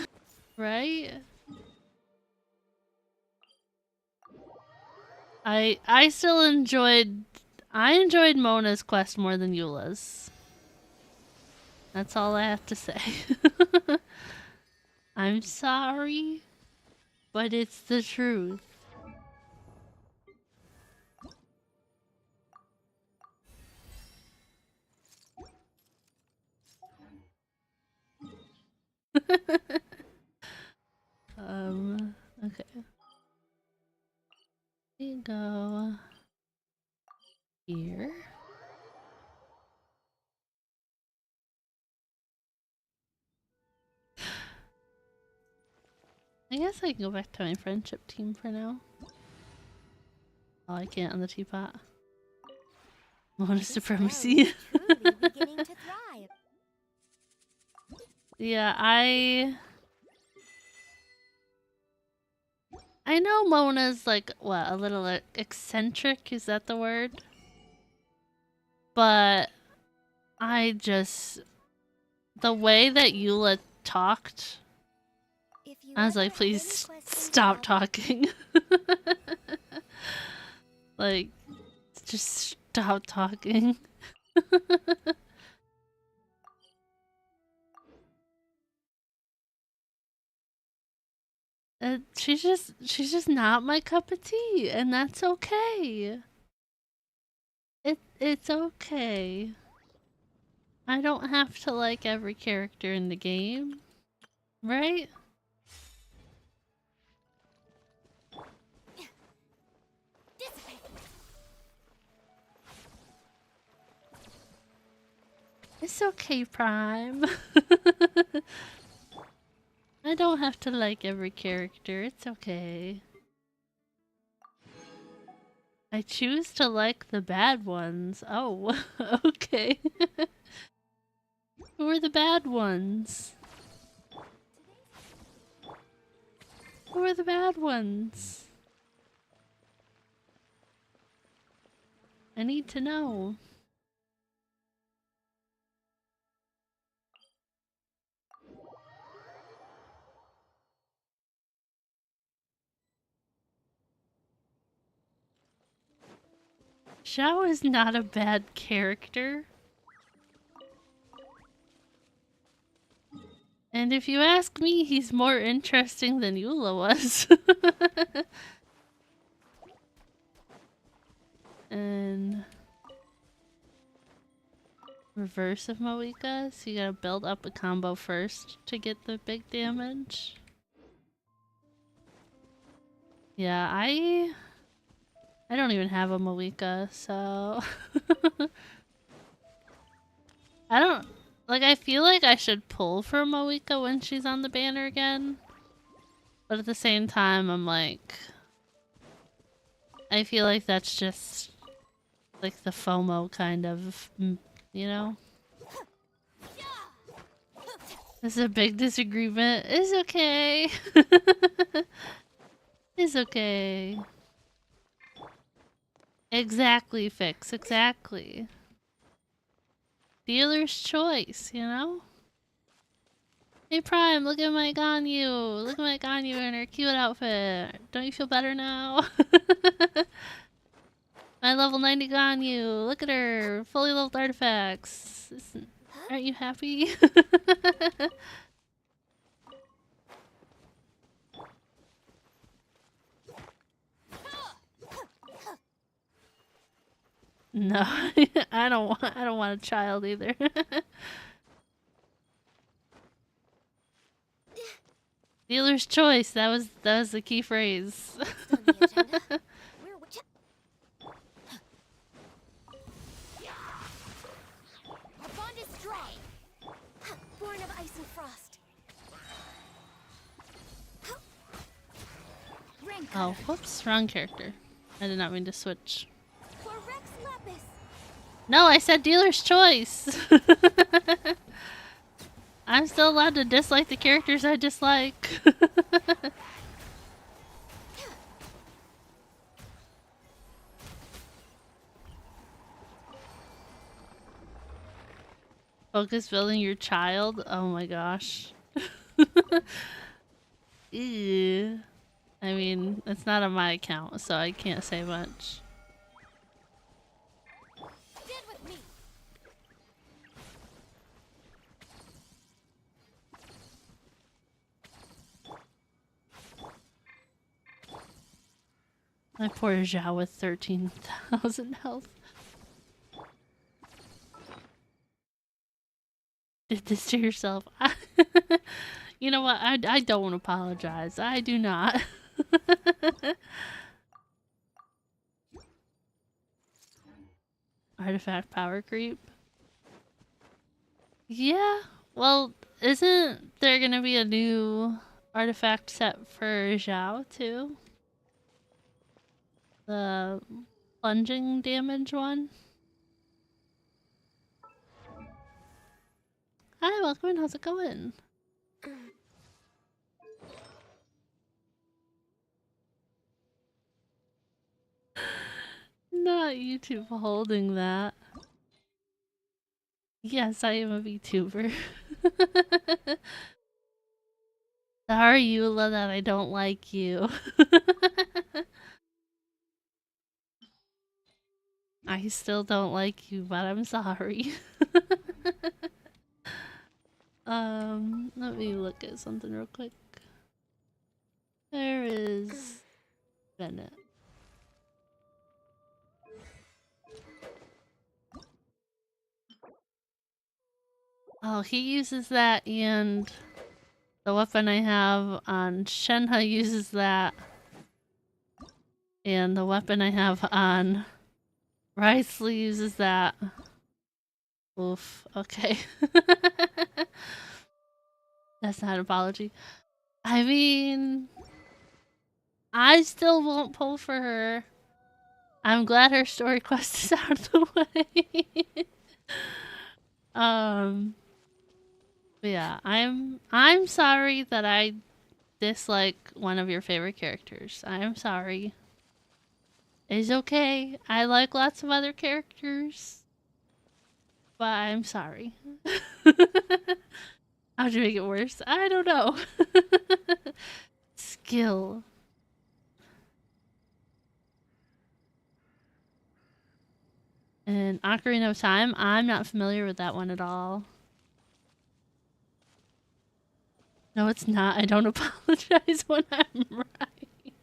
Right? I still enjoyed Mona's quest more than Eula's. That's all I have to say. I'm sorry, but it's the truth. Okay. We go here. I guess I can go back to my friendship team for now. Oh, I can't on the teapot. Bonus supremacy. Yeah, I know Mona's like, what, a little eccentric, is that the word? But I just, the way that Eula talked, I was like, please stop talking. Like, just stop talking. She's just not my cup of tea, and that's okay. It's okay. I don't have to like every character in the game, right? It's okay, Prime. I don't have to like every character, it's okay. I choose to like the bad ones. Oh, okay. Who are the bad ones? Who are the bad ones? I need to know. Xiao is not a bad character. And if you ask me, he's more interesting than Eula was. And reverse of Moika, so you gotta build up a combo first to get the big damage. Yeah, I don't even have a Moika, so I don't like, I feel like I should pull for Moika when she's on the banner again. But at the same time, I'm like, I feel like that's just like the FOMO kind of, you know? This is a big disagreement. It's okay. It's okay. Exactly, Fix. Exactly. Dealer's choice, you know? Hey Prime, look at my Ganyu! Look at my Ganyu in her cute outfit! Don't you feel better now? My level 90 Ganyu! Look at her! Fully leveled artifacts! Aren't you happy? No, I don't want a child either. Dealer's choice. That was the key phrase. Born of ice and frost. Oh, whoops, wrong character. I did not mean to switch. No, I said dealer's choice. I'm still allowed to dislike the characters I dislike. Focus building your child? Oh my gosh. Ew. I mean, it's not on my account, so I can't say much. My poor Zhao with 13,000 health. Did this to yourself. You know what? I don't apologize. I do not. Artifact power creep. Yeah. Well, isn't there gonna be a new artifact set for Zhao too? The plunging damage one. Hi, welcome. How's it going? Not YouTube holding that. Yes, I am a VTuber. Sorry, Eula, that I don't like you. I still don't like you, but I'm sorry. Let me look at something real quick. There is Bennett. Oh, he uses that, and the weapon I have on Shenhe uses that, and the weapon I have on Risley uses that. Oof, okay. That's not an apology. I mean, I still won't pull for her. I'm glad her story quest is out of the way. But yeah, I'm sorry that I dislike one of your favorite characters. I'm sorry. It's okay. I like lots of other characters. But I'm sorry. How'd you make it worse? I don't know. Skill. And Ocarina of Time, I'm not familiar with that one at all. No, it's not. I don't apologize when I'm right.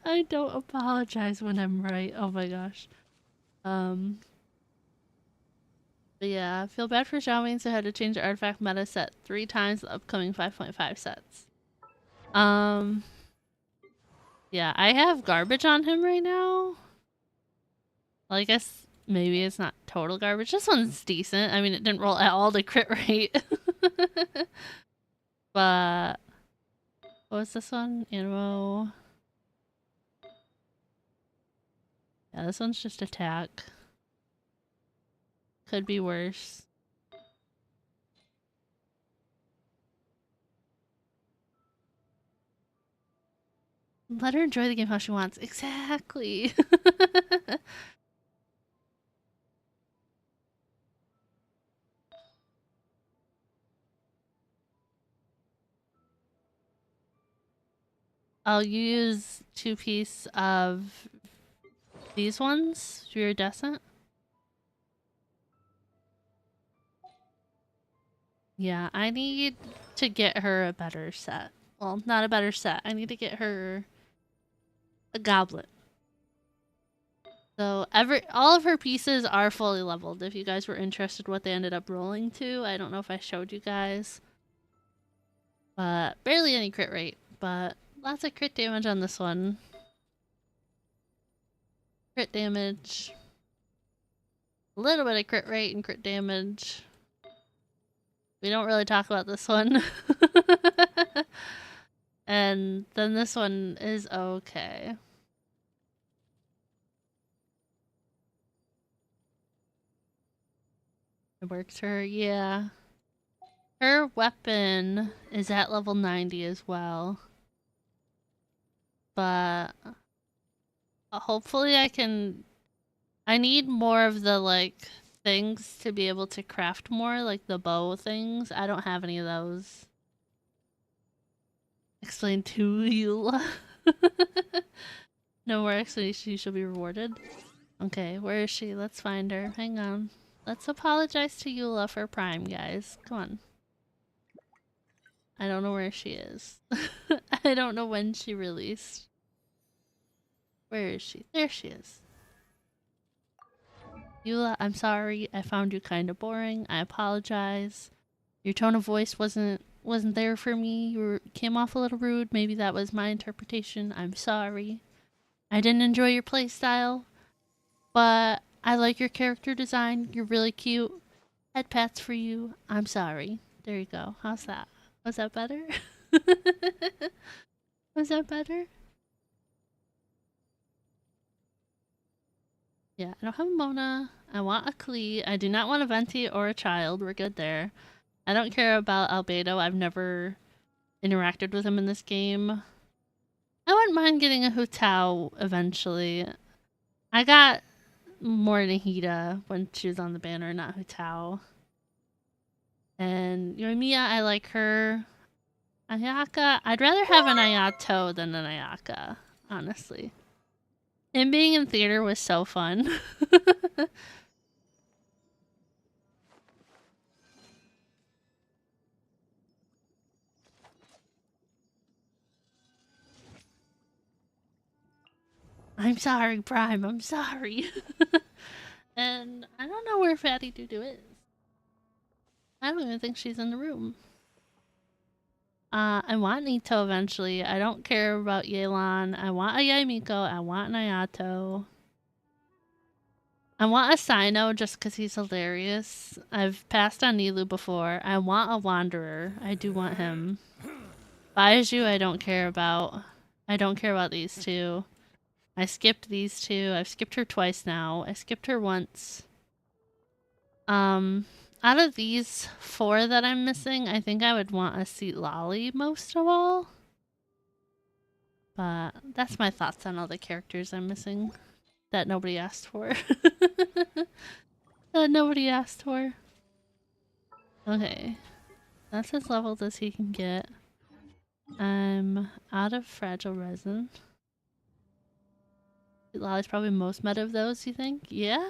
I don't apologize when I'm right. Oh my gosh. But yeah, I feel bad for Xiao Ming, so I had to change the artifact meta set 3 times the upcoming 5.5 sets. Yeah, I have garbage on him right now. Well, I guess maybe it's not total garbage. This one's decent. I mean, it didn't roll at all to crit rate. But what was this one? Animewow. Yeah, this one's just attack. Could be worse. Let her enjoy the game how she wants. Exactly. I'll use 2 pieces of these ones, Viridescent. Yeah, I need to get her a better set. Well, not a better set. I need to get her a goblet. So all of her pieces are fully leveled. If you guys were interested what they ended up rolling to, I don't know if I showed you guys. But barely any crit rate, but lots of crit damage on this one. Crit damage. A little bit of crit rate and crit damage. We don't really talk about this one. And then this one is okay. It works for her, yeah. Her weapon is at level 90 as well. But hopefully I need more of the like things to be able to craft more, like the bow things. I don't have any of those. Explain to Eula. No more explanation, you shall be rewarded. Okay, where is she? Let's find her. Hang on. Let's apologize to Eula for Prime, guys. Come on. I don't know where she is. I don't know when she released. Where is she? There she is. Eula, I'm sorry. I found you kind of boring. I apologize. Your tone of voice wasn't there for me. You came off a little rude. Maybe that was my interpretation. I'm sorry. I didn't enjoy your playstyle, but I like your character design. You're really cute. Headpats for you. I'm sorry. There you go. How's that? Was that better? Was that better? Yeah, I don't have a Mona. I want a Klee. I do not want a Venti or a Child. We're good there. I don't care about Albedo. I've never interacted with him in this game. I wouldn't mind getting a Hutao eventually. I got more Nahida when she was on the banner, not Hutao. And Yoimiya, I like her. Ayaka, I'd rather have an Ayato than an Ayaka, honestly. Him being in theater was so fun. I'm sorry, Prime. I'm sorry. And I don't know where Fatty Doodoo is. I don't even think she's in the room. I want Nito eventually. I don't care about Yelan. I want a Yaimiko. I want an Ayato. I want a Sino just because he's hilarious. I've passed on Nilu before. I want a Wanderer. I do want him. Baiju I don't care about. I don't care about these two. I skipped these two. I've skipped her twice now. I skipped her once. Out of these 4 that I'm missing, I think I would want a Seat Lolly most of all. But that's my thoughts on all the characters I'm missing that nobody asked for. That nobody asked for. Okay. That's as leveled as he can get. I'm out of fragile resin. Lolly's probably most meta of those, you think? Yeah?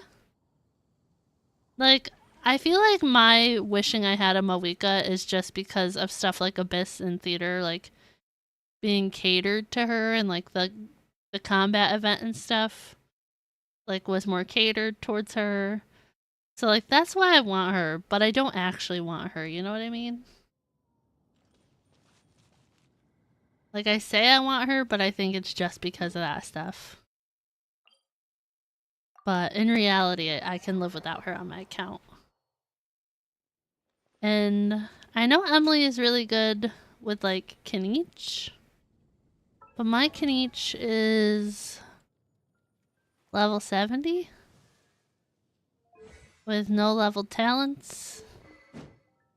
Like, I feel like my wishing I had a Mawika is just because of stuff like Abyss and Theater, like, being catered to her and, like, the combat event and stuff, like, was more catered towards her. So, like, that's why I want her, but I don't actually want her, you know what I mean? Like, I say I want her, but I think it's just because of that stuff. But in reality, I can live without her on my account. And I know Emily is really good with, like, Kenichi. But my Kenichi is level 70. With no level talents.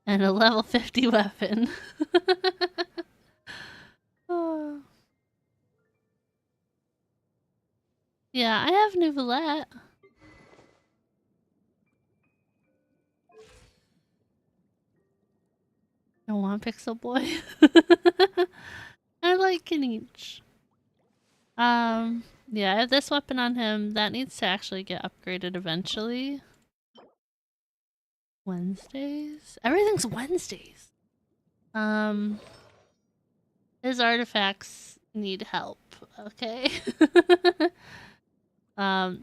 And a level 50 weapon. Oh. Yeah, I have Nouvellette. I want Pixel Boy. I like Kenichi. Yeah, I have this weapon on him. That needs to actually get upgraded eventually. Wednesdays? Everything's Wednesdays. His artifacts need help, okay?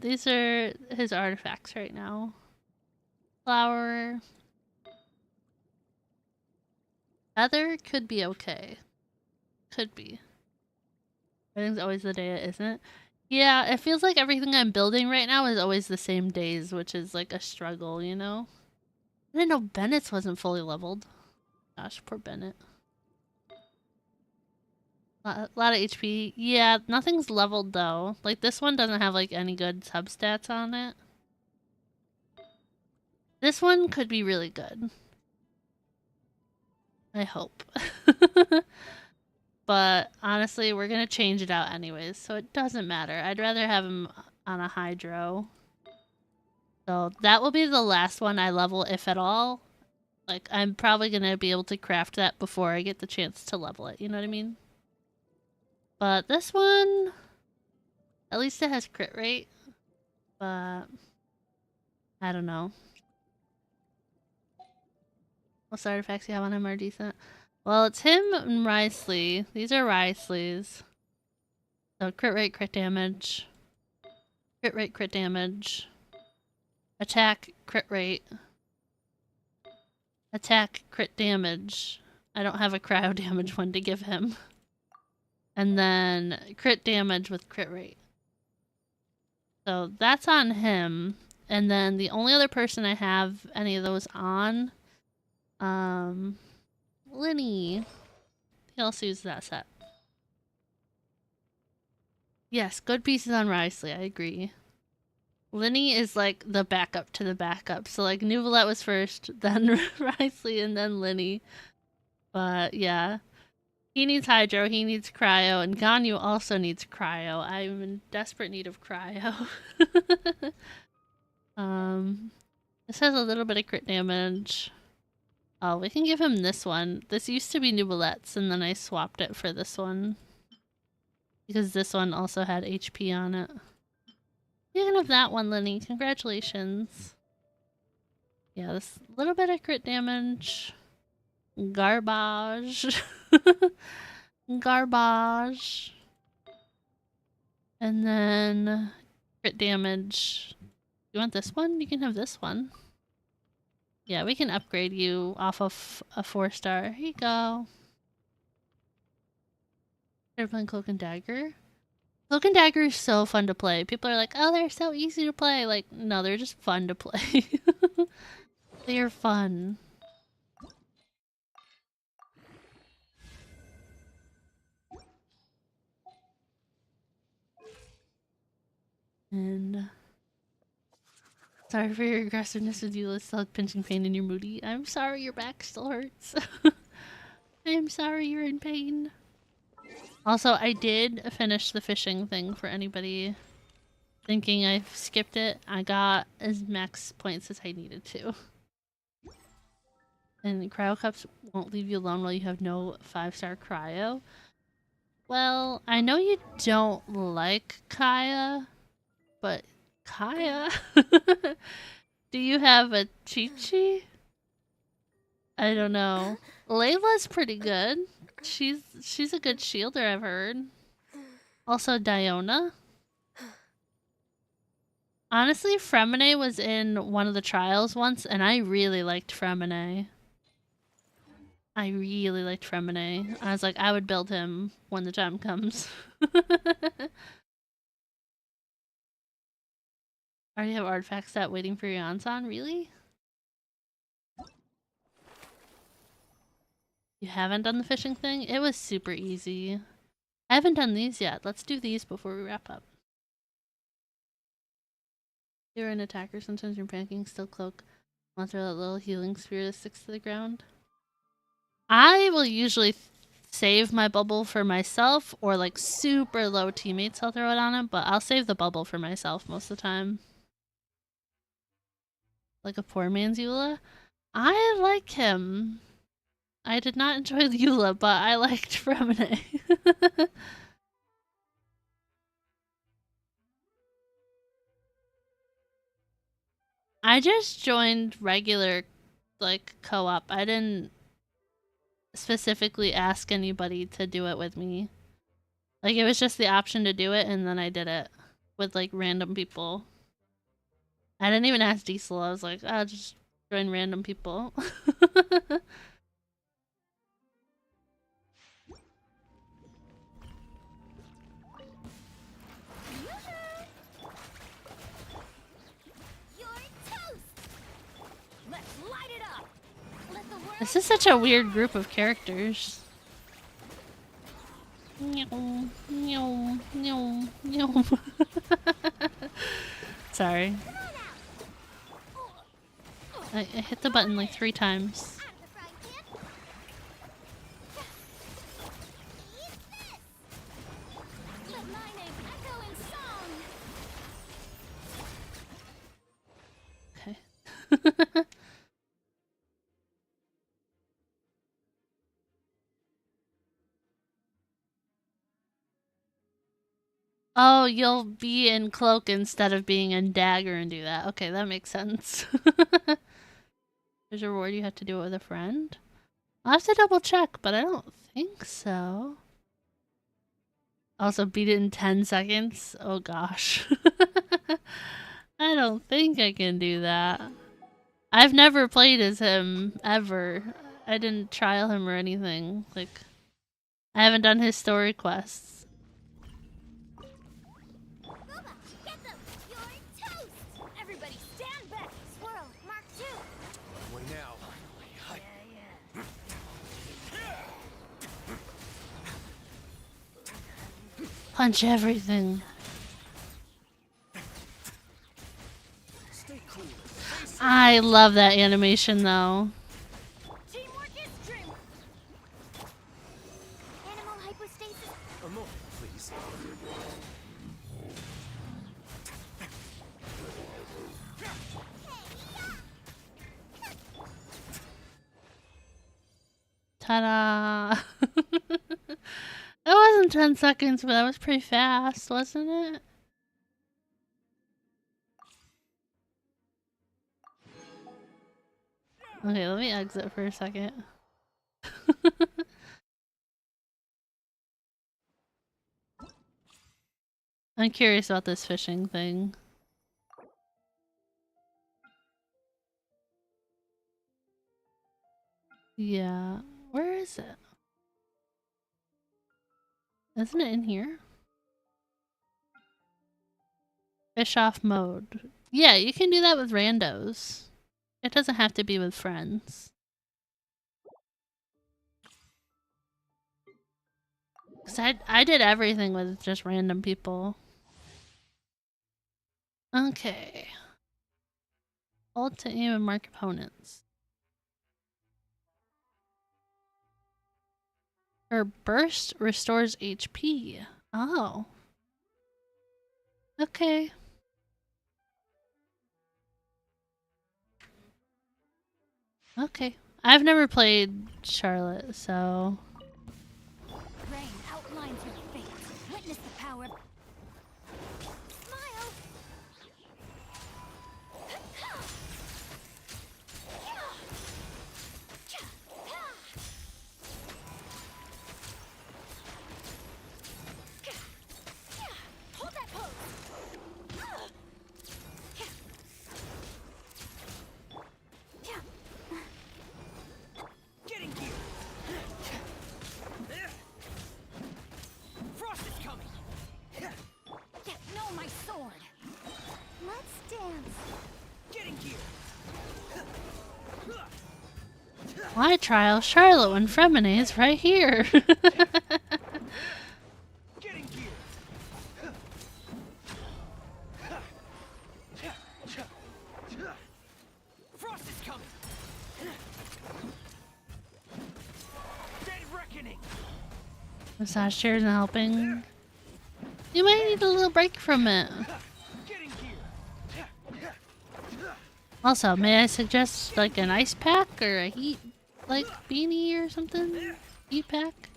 These are his artifacts right now. Flower. Feather could be okay. Could be. Everything's always the day it isn't. Yeah, it feels like everything I'm building right now is always the same days, which is like a struggle, you know? I didn't know Bennett's wasn't fully leveled. Gosh, poor Bennett. A lot of HP. Yeah, nothing's leveled though. Like this one doesn't have like any good substats on it. This one could be really good. I hope. But honestly, we're gonna change it out anyways, so it doesn't matter. I'd rather have him on a hydro. So that will be the last one I level, if at all. Like, I'm probably gonna be able to craft that before I get the chance to level it, you know what I mean? But this one, at least it has crit rate. But I don't know. What artifacts you have on him are decent. Well, it's him and Risley. These are Risley's. So crit rate, crit damage. Crit rate, crit damage. Attack, crit rate. Attack, crit damage. I don't have a cryo damage one to give him. And then crit damage with crit rate. So that's on him. And then the only other person I have any of those on, Linny. He also uses that set. Yes, good pieces on Risley, I agree. Linny is like the backup to the backup. So like Nuvolette was first, then Risley, and then Linny. But yeah. He needs hydro, he needs cryo, and Ganyu also needs cryo. I'm in desperate need of cryo. This has a little bit of crit damage. Oh, we can give him this one. This used to be Nuvolette's, and then I swapped it for this one. Because this one also had HP on it. You can have that one, Linny. Congratulations. Yeah, this little bit of crit damage. Garbage. Garbage. And then crit damage. You want this one? You can have this one. Yeah, we can upgrade you off of a 4-star. Here you go. They're playing Cloak and Dagger. Cloak and Dagger is so fun to play. People are like, oh, they're so easy to play. Like, no, they're just fun to play. They are fun. And sorry for your aggressiveness with Eula, still pinching pain and you're moody. I'm sorry your back still hurts. I'm sorry you're in pain. Also, I did finish the fishing thing for anybody thinking I skipped it. I got as max points as I needed to. And cryo cups won't leave you alone while you have no 5-star cryo. Well, I know you don't like Kaya, but Kaya? Do you have a Chi-Chi? I don't know. Layla's pretty good. She's a good shielder, I've heard. Also Diona. Honestly, Fremine was in one of the trials once, and I really liked Fremine. I really liked Fremine. I was like, I would build him when the time comes. Already have artifacts set waiting for your Ansan? Really? You haven't done the fishing thing? It was super easy. I haven't done these yet. Let's do these before we wrap up. You're an attacker, sometimes you're panicking, still cloak. Want to throw that little healing spear that sticks to the ground? I will usually save my bubble for myself, or like super low teammates I'll throw it on him, but I'll save the bubble for myself most of the time. Like a poor man's Eula? I like him. I did not enjoy Eula, but I liked Fremine. I just joined regular, like, co-op. I didn't specifically ask anybody to do it with me. Like, it was just the option to do it, and then I did it with, like, random people. I didn't even ask Diesel. I was like, I'll just join random people. This is such a weird group of characters. Sorry. I hit the button like 3 times. Okay. Oh, you'll be in Cloak instead of being in Dagger and do that. Okay, that makes sense. There's a reward you have to do it with a friend? I'll have to double check, but I don't think so. Also, beat it in 10 seconds? Oh gosh. I don't think I can do that. I've never played as him, ever. I didn't trial him or anything. Like, I haven't done his story quests. Get them! You're toast! Everybody stand back! Swirl, Mark 2! Way now. Punch everything. I love that animation though. Teamwork is dream! Animal hypostasis. A moment, please. Ta-da! That wasn't 10 seconds, but that was pretty fast, wasn't it? Okay, let me exit for a second. I'm curious about this fishing thing. Yeah, where is it? Isn't it in here? Fish off mode. Yeah, you can do that with randos. It doesn't have to be with friends. 'Cause I did everything with just random people. Okay. Hold to aim and mark opponents. Her burst restores HP. Oh. Okay. Okay. I've never played Charlotte, so... Rain outlines your fate. Witness the power of... Smile! Hold that pose! Getting gear. Frost is coming. No, my sword! Let's dance! Getting gear. Why trial Charlotte when Fremine is right here? Getting gear. Frost is coming. Dead reckoning. Massage chair isn't helping. You might need a little break from it. Getting gear. Also, may I suggest like an ice pack or a heat like beanie or something? Heat pack?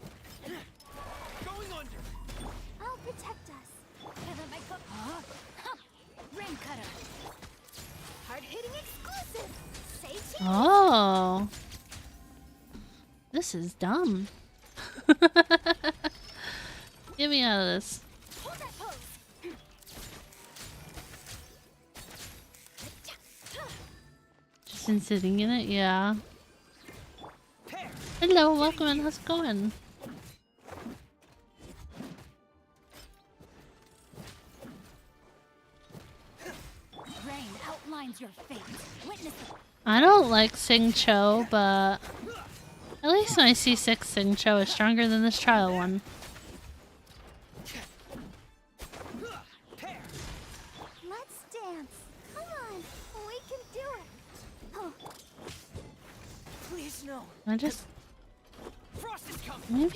Going under. I'll protect us. Feather my foot. Rain cutter. Hard-hitting exclusive. Say cheese. Oh. This is dumb. Get me out of this. Hold that pose. Just in sitting in it, yeah. Hello, welcome and how's it going? Rain outlines your fate. Witness it. I don't like Sing Cho, but at least my C6 Sing Cho is stronger than this trial one. Let's dance. Come on. We can do it. Oh. Please no. I just... Frost is coming.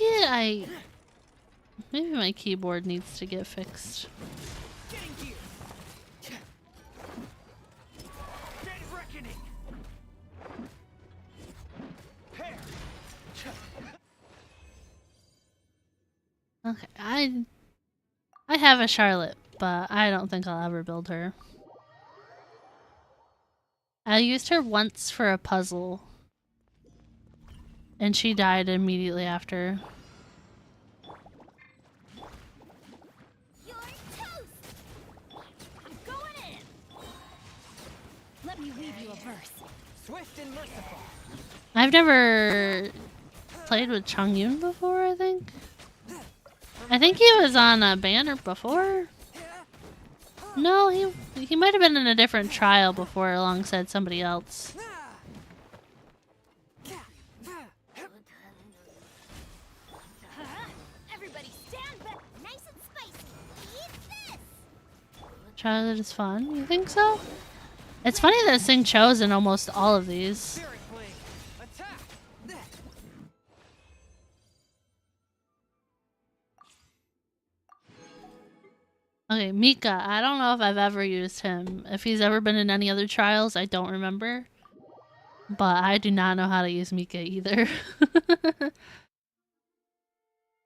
Maybe my keyboard needs to get fixed. Getting gear. Dead reckoning. Hair. Okay, I have a Charlotte, but I don't think I'll ever build her. I used her once for a puzzle, and she died immediately after. You're toast. I'm going in. Let me read you a verse. Swift and merciful. I've never played with Chongyun before, I think. I think he was on a banner before. No, he might have been in a different trial before alongside somebody else. Everybody stand back. Nice and spicy. Eat this. Trial that is fun, you think so? It's funny that Sing Cho's in almost all of these. Okay, Mika. I don't know if I've ever used him. If he's ever been in any other trials, I don't remember. But I do not know how to use Mika either.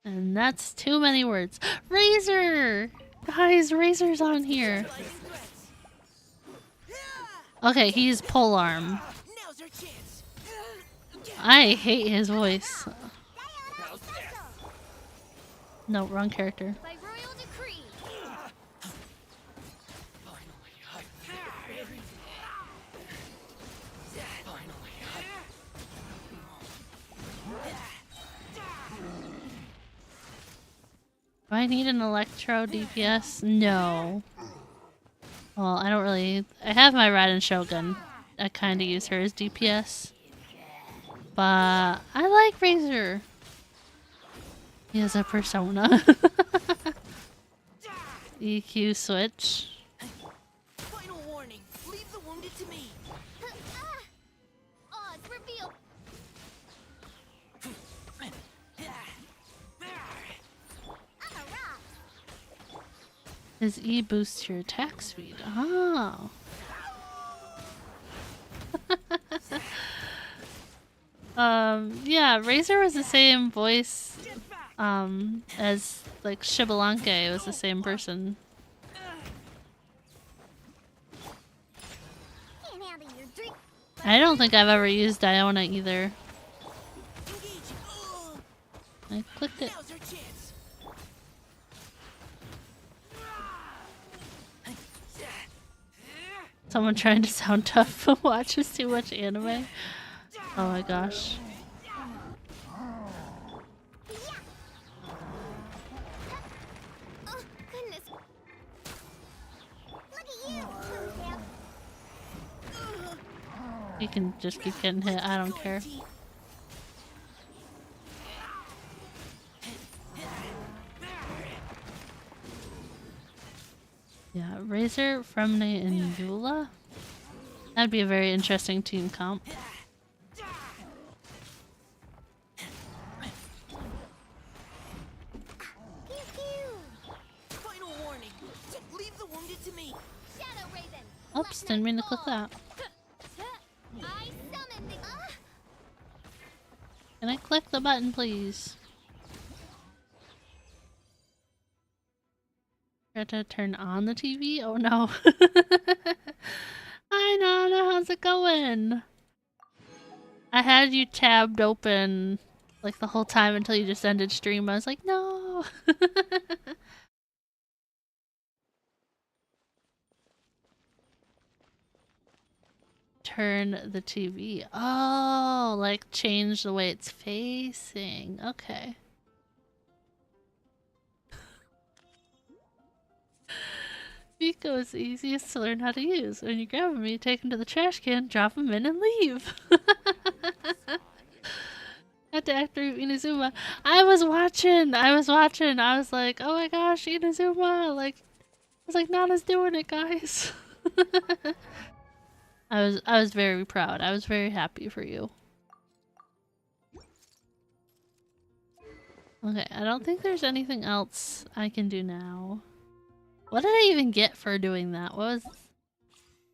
And that's too many words. Razor! Guys, Razor's on here. Okay, he's polearm. I hate his voice. No, wrong character. By royal decree. Do I need an electro DPS? No. Well, I don't really... I have my Raiden Shogun. I kind of use her as DPS. But I like Razor. He has a persona. EQ switch. Final warning. Leave the wounded to me. Oz, reveal. I'm a rock. His E boosts your attack speed. Oh. Yeah, Razor was the same voice as like Shibalanke. It was the same person. Can't handle your drink. I don't think I've ever used Iona either. I clicked it. Someone trying to sound tough but watches too much anime. Oh my gosh. Oh, goodness. Look at you. You can just keep getting hit, I don't care. Yeah, Razor, Fremne, and Eula? That'd be a very interesting team comp. Final warning. Leave the wounded to me. Shadow Raven. Oops, didn't mean to click that. I summon the. Can I click the button, please? Got to turn on the TV? Oh no. Hi Nana, how's it going? I had you tabbed open like the whole time until you just ended stream. I was like, no. Turn the TV. Oh, like change the way it's facing. Okay. Miko is the easiest to learn how to use. When you grab him, you take him to the trash can, drop him in, and leave. Had to activate Inazuma. I was watching. I was like, oh my gosh, Inazuma. Like, I was like, Nana's doing it, guys. I was very proud. I was very happy for you. Okay, I don't think there's anything else I can do now. What did I even get for doing that? What was...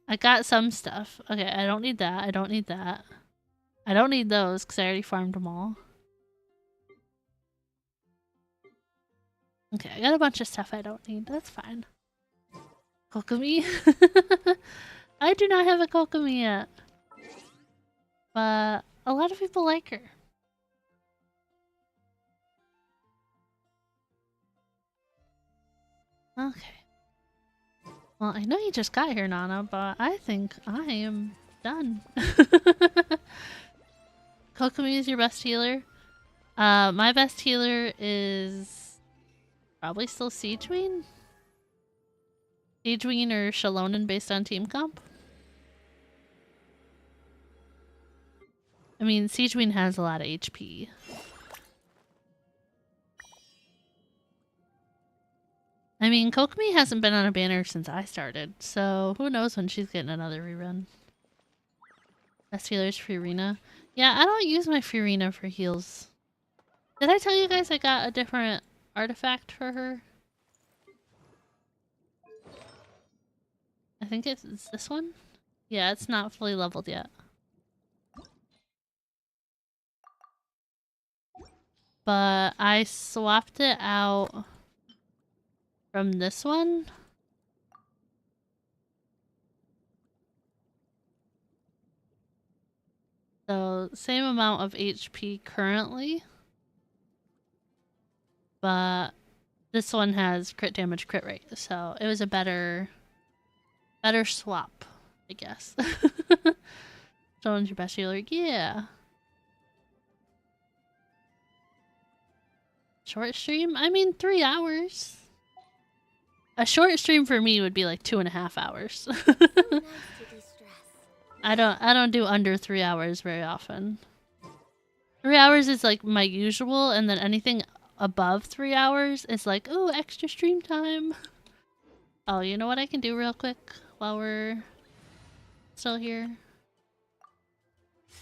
I got some stuff. Okay, I don't need that. I don't need that. I don't need those because I already farmed them all. Okay, I got a bunch of stuff I don't need. That's fine. Kokomi? I do not have a Kokomi yet. But a lot of people like her. Okay. Well, I know you just got here, Nana, but I think I am done. Kokomi is your best healer. My best healer is probably still Siegeween? Siegeween or Shalonen based on team comp. I mean, Siegeween has a lot of HP. I mean, Kokomi hasn't been on a banner since I started, so who knows when she's getting another rerun. Best healer is Furina. Yeah, I don't use my Furina for heals. Did I tell you guys I got a different artifact for her? I think it's this one? Yeah, it's not fully leveled yet. But I swapped it out from this one. So, same amount of HP currently. But this one has crit damage, crit rate. So, it was a better swap, I guess. Someone's your best healer? Yeah. Short stream? I mean, 3 hours. A short stream for me would be like 2.5 hours. I don't do under 3 hours very often. 3 hours is like my usual, and then anything above 3 hours is like, oh, extra stream time. Oh, you know what I can do real quick while we're still here?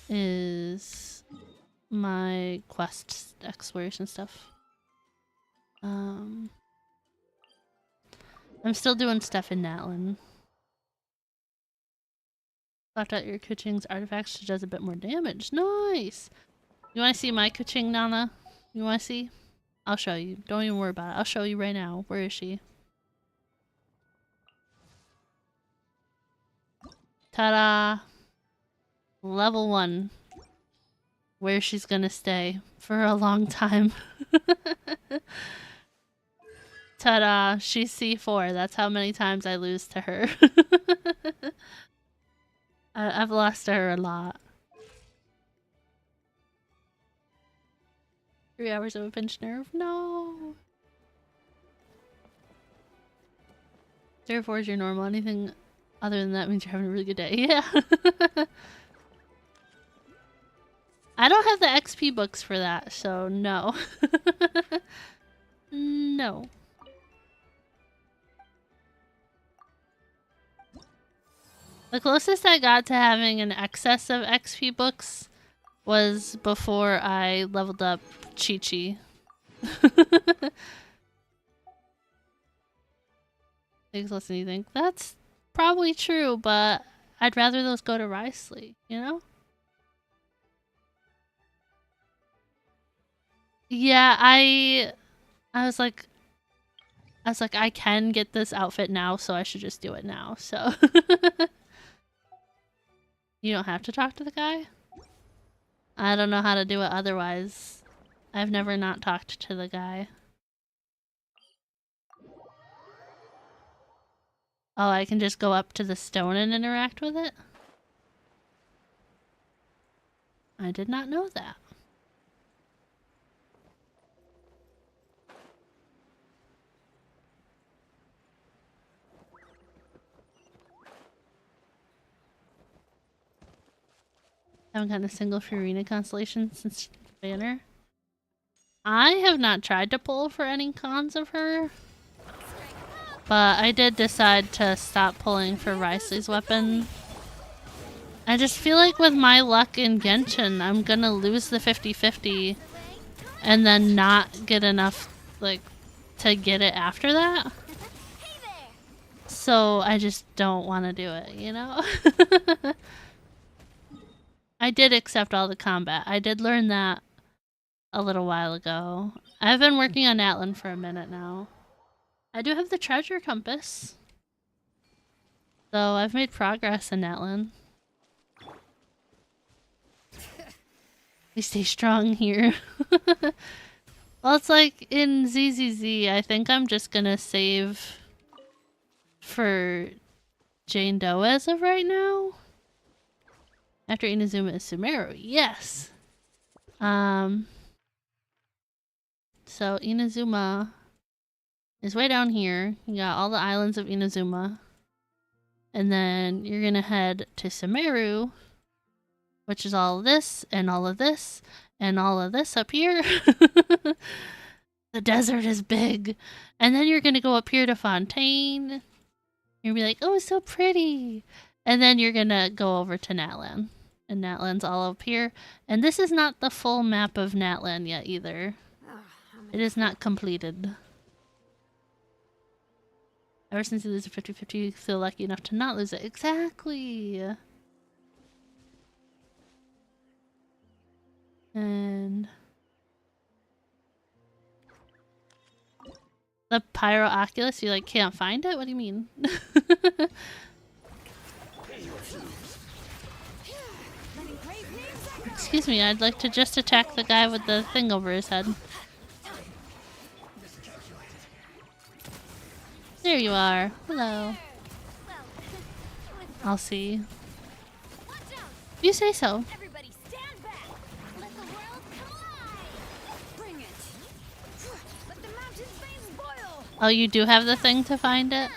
Is my quest exploration stuff. I'm still doing stuff in Natlan. Left out your Kuching's artifacts, she does a bit more damage. Nice! You wanna see my Kuching, Nana? You wanna see? I'll show you. Don't even worry about it. I'll show you right now. Where is she? Ta-da! Level 1. Where she's gonna stay for a long time. Ta-da! She's C4. That's how many times I lose to her. I've lost to her a lot. 3 hours of a pinched nerve? No! 0 4 is your normal. Anything other than that means you're having a really good day. Yeah! I don't have the XP books for that, so no. No. The closest I got to having an excess of XP books was before I leveled up Chi-Chi. Takes less than you think. That's probably true, but I'd rather those go to Risley, you know? Yeah, I was like, I can get this outfit now, so I should just do it now, so. You don't have to talk to the guy? I don't know how to do it otherwise. I've never not talked to the guy. Oh, I can just go up to the stone and interact with it? I did not know that. Haven't gotten a single Furina constellation since banner. I have not tried to pull for any cons of her, but I did decide to stop pulling for Risley's weapon. I just feel like with my luck in Genshin, I'm gonna lose the 50-50 and then not get enough, like, to get it after that. So I just don't want to do it, you know? I did accept all the combat. I did learn that a little while ago. I've been working on Natlan for a minute now. I do have the treasure compass. So I've made progress in Natlan. We stay strong here. Well, it's like in ZZZ, I think I'm just gonna save for Jane Doe as of right now. After Inazuma is Sumeru. Yes. So Inazuma is way down here. You got all the islands of Inazuma. And then you're gonna head to Sumeru, which is all of this, and all of this, and all of this up here. The desert is big. And then you're gonna go up here to Fontaine. You're gonna be like, oh, it's so pretty. And then you're gonna go over to Natlan. And Natlan's all up here. And this is not the full map of Natlan yet either. It is not completed. Ever since you lose a 50-50, you feel lucky enough to not lose it. Exactly! And... the Pyro Oculus, you like can't find it? What do you mean? Excuse me, I'd like to just attack the guy with the thing over his head. There you are. Hello. I'll see. You say so. Everybody stand back. Let the world collide. Bring it. Let the mountains veins boil. Oh, you do have the thing to find it?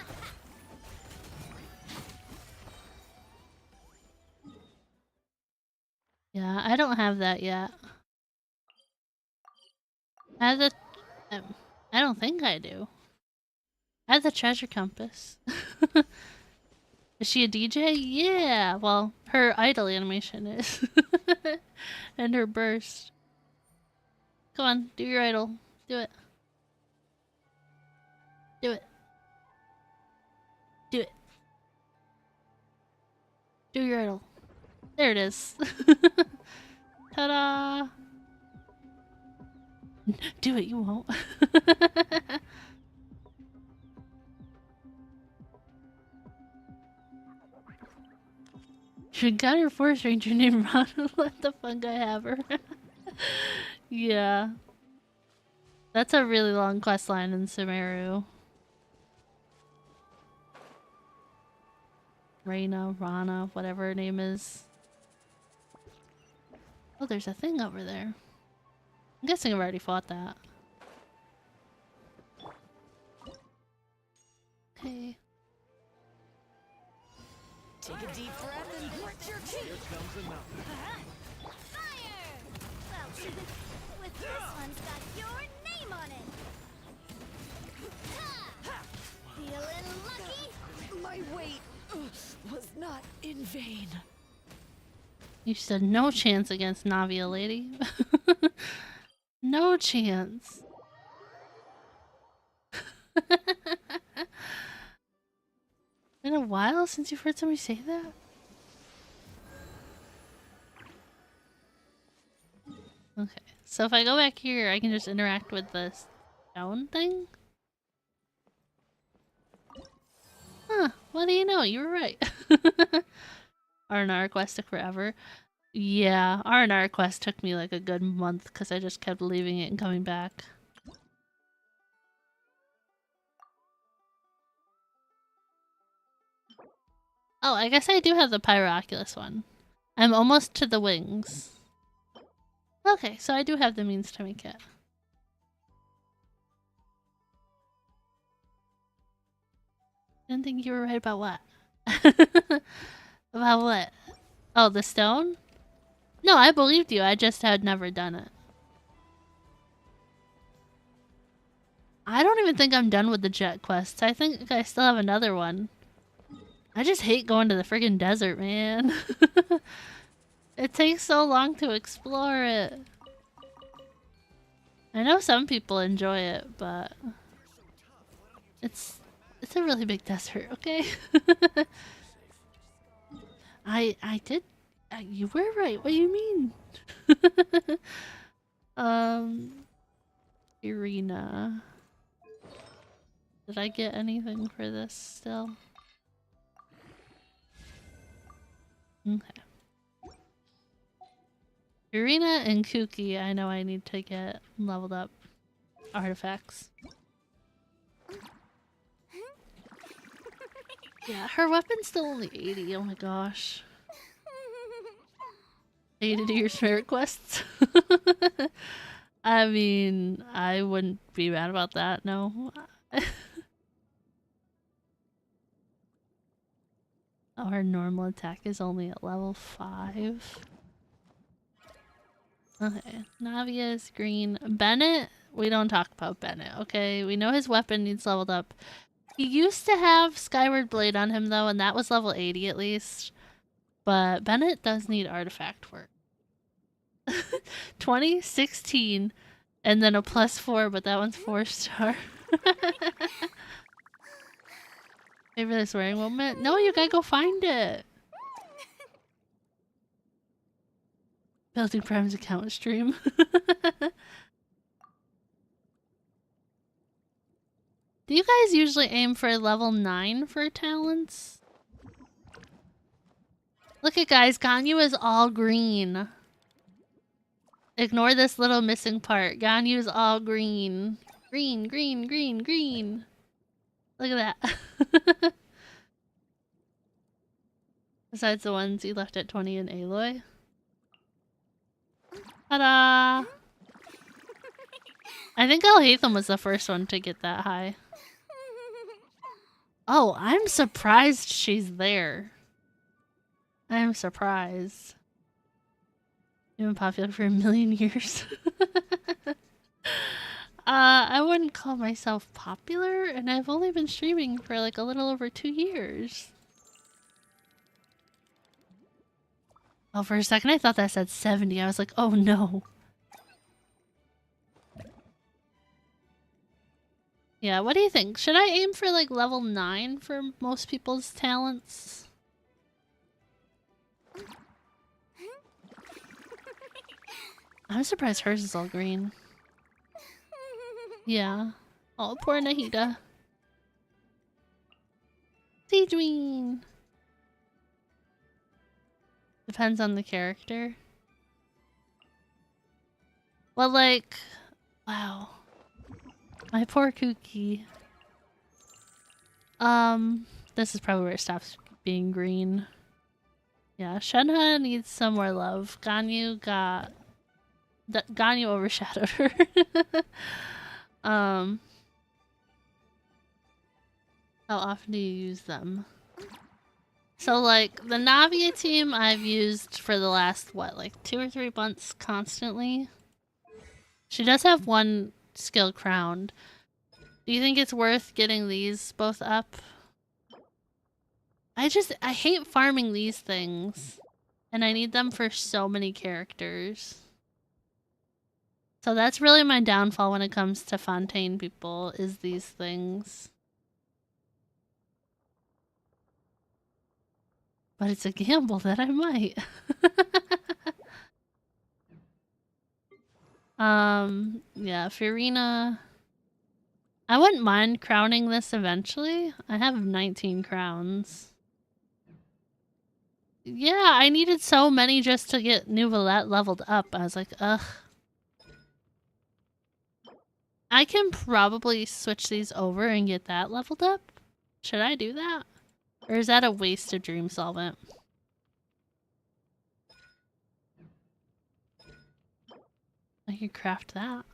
Yeah, I don't have that yet. I have the... I don't think I do. I have the treasure compass. Is she a DJ? Yeah! Well, her idle animation is. And her burst. Come on, do your idle. Do it. Do it. Do it. Do your idle. There it is. Ta-da! Do it, you won't. She got her forest ranger named Ron. Let the fun guy have her. Yeah. That's a really long quest line in Sumeru. Rana, whatever her name is. Oh, there's a thing over there. I'm guessing I've already fought that. Okay. Take a deep breath and grit your teeth. Here comes another. Fire! Well, with this one's got your name on it. Ha! Feeling lucky? My wait was not in vain. You stood no chance against Navia, lady. No chance. Been a while since you've heard somebody say that? Okay, so if I go back here, I can just interact with the stone thing? Huh, what do you know? You were right. R&R quest took forever. Yeah, R&R quest took me like a good month because I just kept leaving it and coming back. Oh, I guess I do have the Pyroculus one. I'm almost to the wings. Okay, so I do have the means to make it. Didn't think you were right about what? About what? Oh, the stone? No, I believed you. I just had never done it. I don't even think I'm done with the jet quests. I think I still have another one. I just hate going to the friggin' desert, man. It takes so long to explore it. I know some people enjoy it, but it's a really big desert, okay? I did. You were right. What do you mean? Irina. Did I get anything for this still? Okay. Irina and Kuki, I know I need to get leveled up artifacts. Yeah, her weapon's still only 80. Oh my gosh. 80 to your spirit quests. I mean, I wouldn't be mad about that, no. Oh, her normal attack is only at level 5. Okay, Navia is green. Bennett, we don't talk about Bennett, okay? We know his weapon needs leveled up. He used to have Skyward Blade on him though, and that was level 80 at least. But Bennett does need artifact work. 2016, and then a +4, but that one's 4-star. Favorite swearing moment? No, you gotta go find it. Building Prime's account stream. Do you guys usually aim for level 9 for talents? Look at guys, Ganyu is all green. Ignore this little missing part. Ganyu is all green. Green, green, green, green. Look at that. Besides the ones you left at 20 in Aloy. Ta-da! I think Alhaitham was the first one to get that high. Oh, I'm surprised she's there. I'm surprised. You've been popular for 1,000,000 years. I wouldn't call myself popular, and I've only been streaming for like a little over 2 years. Oh, for a second I thought that said 70. I was like, oh no. Yeah, what do you think? Should I aim for like level 9 for most people's talents? I'm surprised hers is all green. Yeah. Oh, poor Nahida. Daydream. Depends on the character. Well, like... Wow. My poor Kuki. This is probably where it stops being green. Yeah, Shenhe needs some more love. Ganyu got... Ganyu overshadowed her. How often do you use them? So, like, the Navia team I've used for the last, what, like 2 or 3 months constantly? She does have one skill crowned. Do you think it's worth getting these both up? I hate farming these things. And I need them for so many characters. So that's really my downfall when it comes to Fontaine people, is these things. But it's a gamble that I might. Yeah, Furina. I wouldn't mind crowning this eventually. I have 19 crowns. Yeah, I needed so many just to get Nouvellette leveled up. I was like, ugh. I can probably switch these over and get that leveled up. Should I do that? Or is that a waste of Dream Solvent? I could craft that.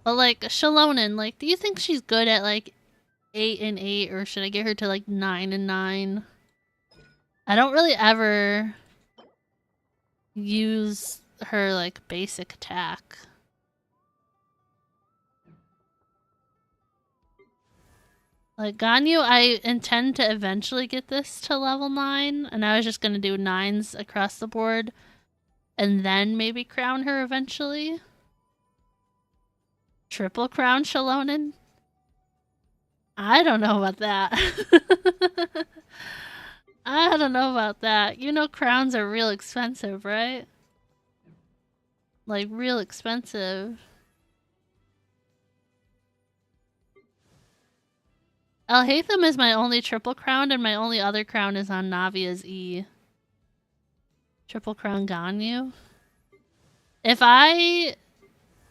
But like, Shalonen, like, do you think she's good at like 8 and 8, or should I get her to like 9 and 9? I don't really ever use her like basic attack. Like, Ganyu, I intend to eventually get this to level 9, and I was just gonna do 9s across the board, and then maybe crown her eventually. Triple crown Shalonen? I don't know about that. I don't know about that. You know crowns are real expensive, right? Like, real expensive. Alhaitham is my only triple crown, and my only other crown is on Navia's E. Triple crown Ganyu. If I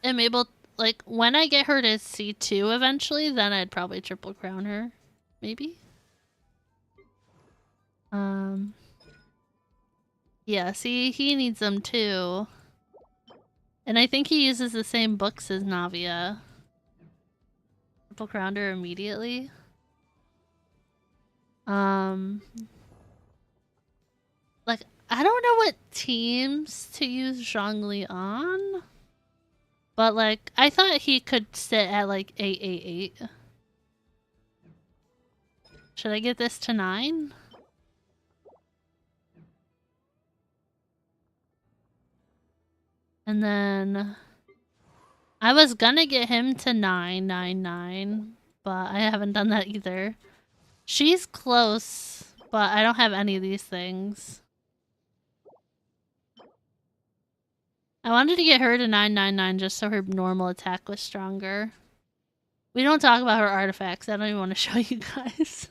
am able, like, when I get her to C2 eventually, then I'd probably triple crown her. maybe? Yeah, see, he needs them too. And I think he uses the same books as Navia. Triple crowned her immediately. Like, I don't know what teams to use Zhongli on. But, like, I thought he could sit at, like, 888. Should I get this to 9? And then I was gonna get him to 999, but I haven't done that either. She's close, but I don't have any of these things. I wanted to get her to 999 just so her normal attack was stronger. We don't talk about her artifacts. I don't even want to show you guys.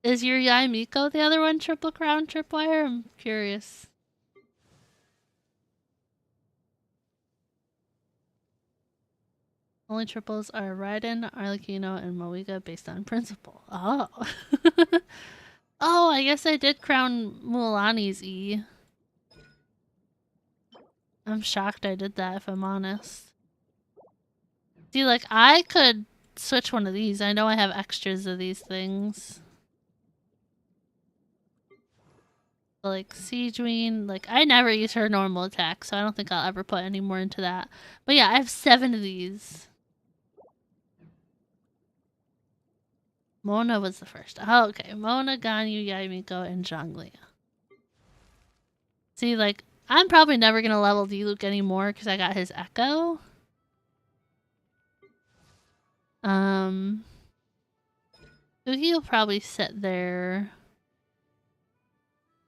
Is your Yai Miko the other one triple crown tripwire? I'm curious. Only triples are Raiden, Arlecchino, and Moiga based on principle. Oh. Oh, I guess I did crown Mulaney's E. I'm shocked I did that, if I'm honest. See, like, I could switch one of these. I know I have extras of these things. But, like, Siegeween, like, I never use her normal attack, so I don't think I'll ever put any more into that. But yeah, I have 7 of these. Mona was the first. Oh, okay. Mona, Ganyu, Yaimiko, and Zhongli. See, like, I'm probably never gonna level D-Luke anymore because I got his Echo. He'll probably sit there.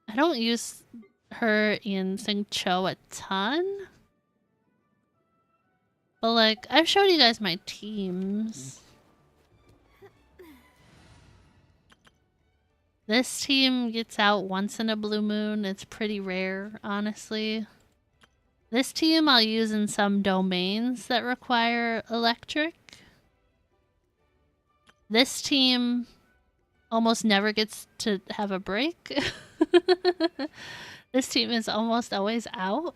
I don't use her in Sing Cho a ton. But, like, I've showed you guys my teams. This team gets out once in a blue moon. It's pretty rare, honestly. This team I'll use in some domains that require electric. This team almost never gets to have a break. This team is almost always out.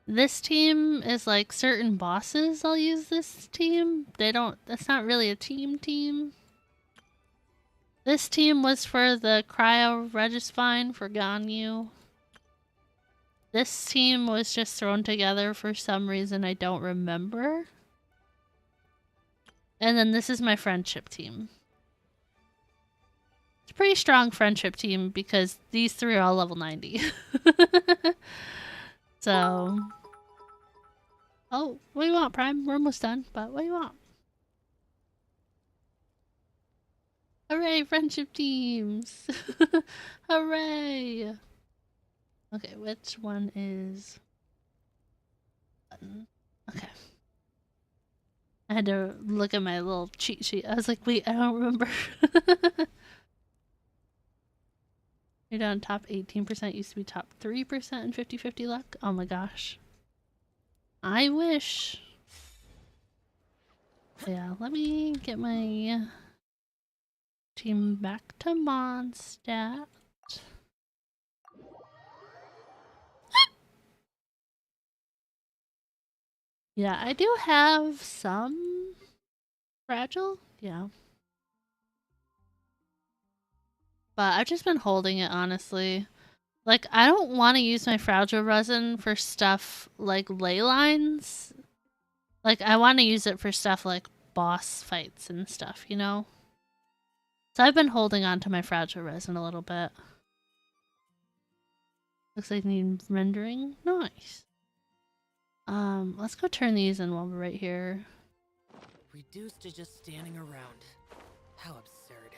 This team is like certain bosses I'll use this team. That's not really a team. This team was for the Cryo Regisvine for Ganyu. This team was just thrown together for some reason I don't remember. And then this is my friendship team. It's a pretty strong friendship team because these 3 are all level 90. So... Oh, what do you want, Prime? We're almost done, but what do you want? Hooray, friendship teams! Hooray! Okay, which one is... button? Okay. I had to look at my little cheat sheet. I was like, wait, I don't remember. You're down top 18%, used to be top 3% in 50-50 luck. Oh my gosh. I wish. Yeah, let me get my team back to Mondstadt. Yeah, I do have some fragile. Yeah. But I've just been holding it, honestly. Like, I don't want to use my fragile resin for stuff like ley lines. Like, I want to use it for stuff like boss fights and stuff, you know? So I've been holding on to my fragile resin a little bit. Looks like need rendering. Nice. Let's go turn these in while we're right here. Reduced to just standing around. How absurd.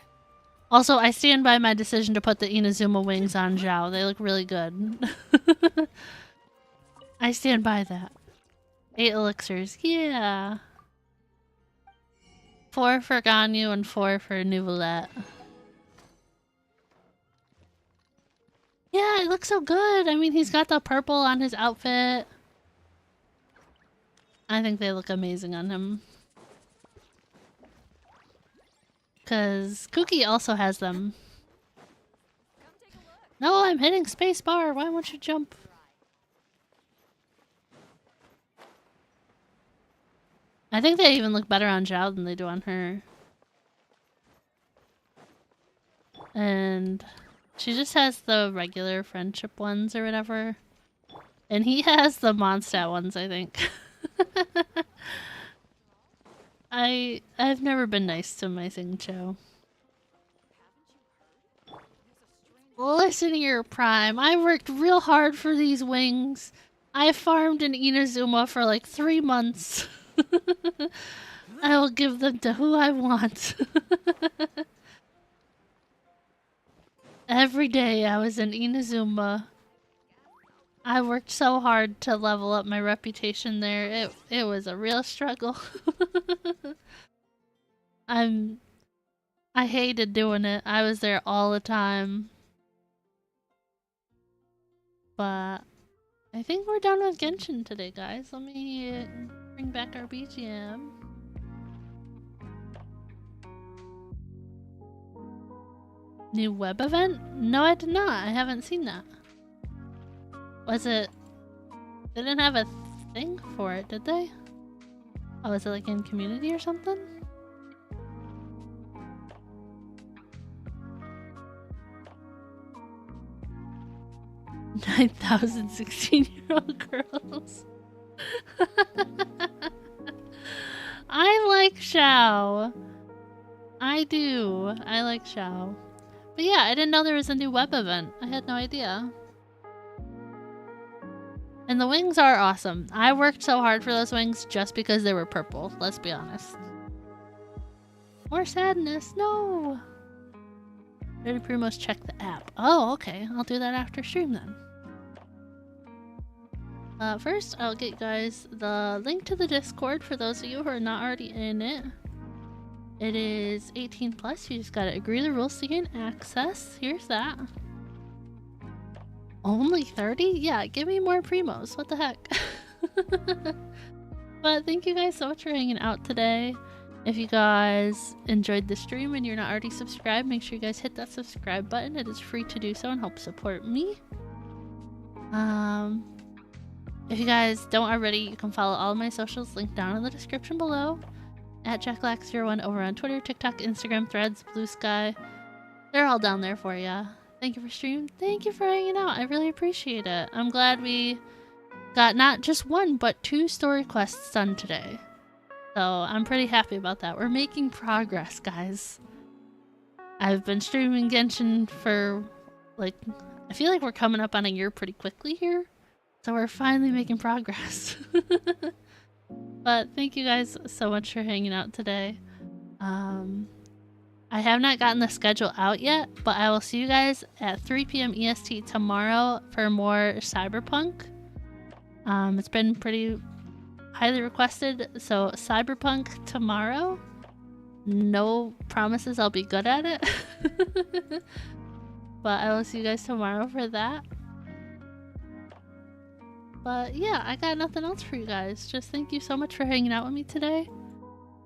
Also, I stand by my decision to put the Inazuma wings on Zhao. They look really good. I stand by that. 8 elixirs. Yeah. 4 for Ganyu and 4 for Neuvillette. Yeah, it looks so good. I mean, he's got the purple on his outfit. I think they look amazing on him. Because Cookie also has them. No, I'm hitting spacebar. Why won't you jump? I think they even look better on Zhao than they do on her. And she just has the regular friendship ones or whatever. And he has the Mondstadt ones, I think. I've never been nice to my Xingqiu. Listen here, Prime. I worked real hard for these wings. I farmed in Inazuma for like 3 months. I will give them to who I want. Every day I was in Inazuma. I worked so hard to level up my reputation there. It was a real struggle. I hated doing it. I was there all the time. But I think we're done with Genshin today, guys. Let me bring back our BGM. New web event? No, I did not. I haven't seen that. Was it... They didn't have a thing for it, did they? Oh, was it like in community or something? $9,000 16-year-old girls. I like Xiao. I do. I like Xiao. But yeah, I didn't know there was a new web event. I had no idea. And the wings are awesome. I worked so hard for those wings just because they were purple, let's be honest. More sadness, no! Ready Primos, check the app. Oh, okay. I'll do that after stream then. First, I'll get you guys the link to the Discord for those of you who are not already in it. It is 18 plus. You just gotta agree to the rules to gain access. Here's that. Only 30? Yeah, give me more primos. What the heck? But thank you guys so much for hanging out today. If you guys enjoyed the stream and you're not already subscribed, make sure you guys hit that subscribe button. It is free to do so and help support me. If you guys don't already, you can follow all of my socials linked down in the description below. At JackLax01 over on Twitter, TikTok, Instagram, Threads, Blue Sky. They're all down there for ya. Thank you for streaming. Thank you for hanging out. I really appreciate it. I'm glad we got not just 1, but 2 story quests done today. So I'm pretty happy about that. We're making progress, guys. I've been streaming Genshin for, like, I feel like we're coming up on a year pretty quickly here. So we're finally making progress. But thank you guys so much for hanging out today. I have not gotten the schedule out yet, but I will see you guys at 3 p.m. EST tomorrow for more Cyberpunk. It's been pretty highly requested, so Cyberpunk tomorrow. No promises I'll be good at it. But I will see you guys tomorrow for that. But yeah, I got nothing else for you guys. Just thank you so much for hanging out with me today.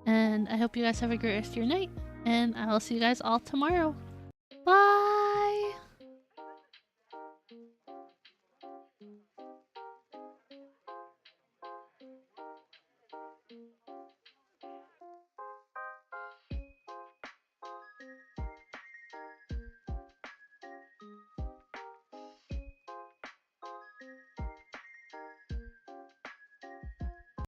And I hope you guys have a great rest of your night. And I will see you guys all tomorrow. Bye!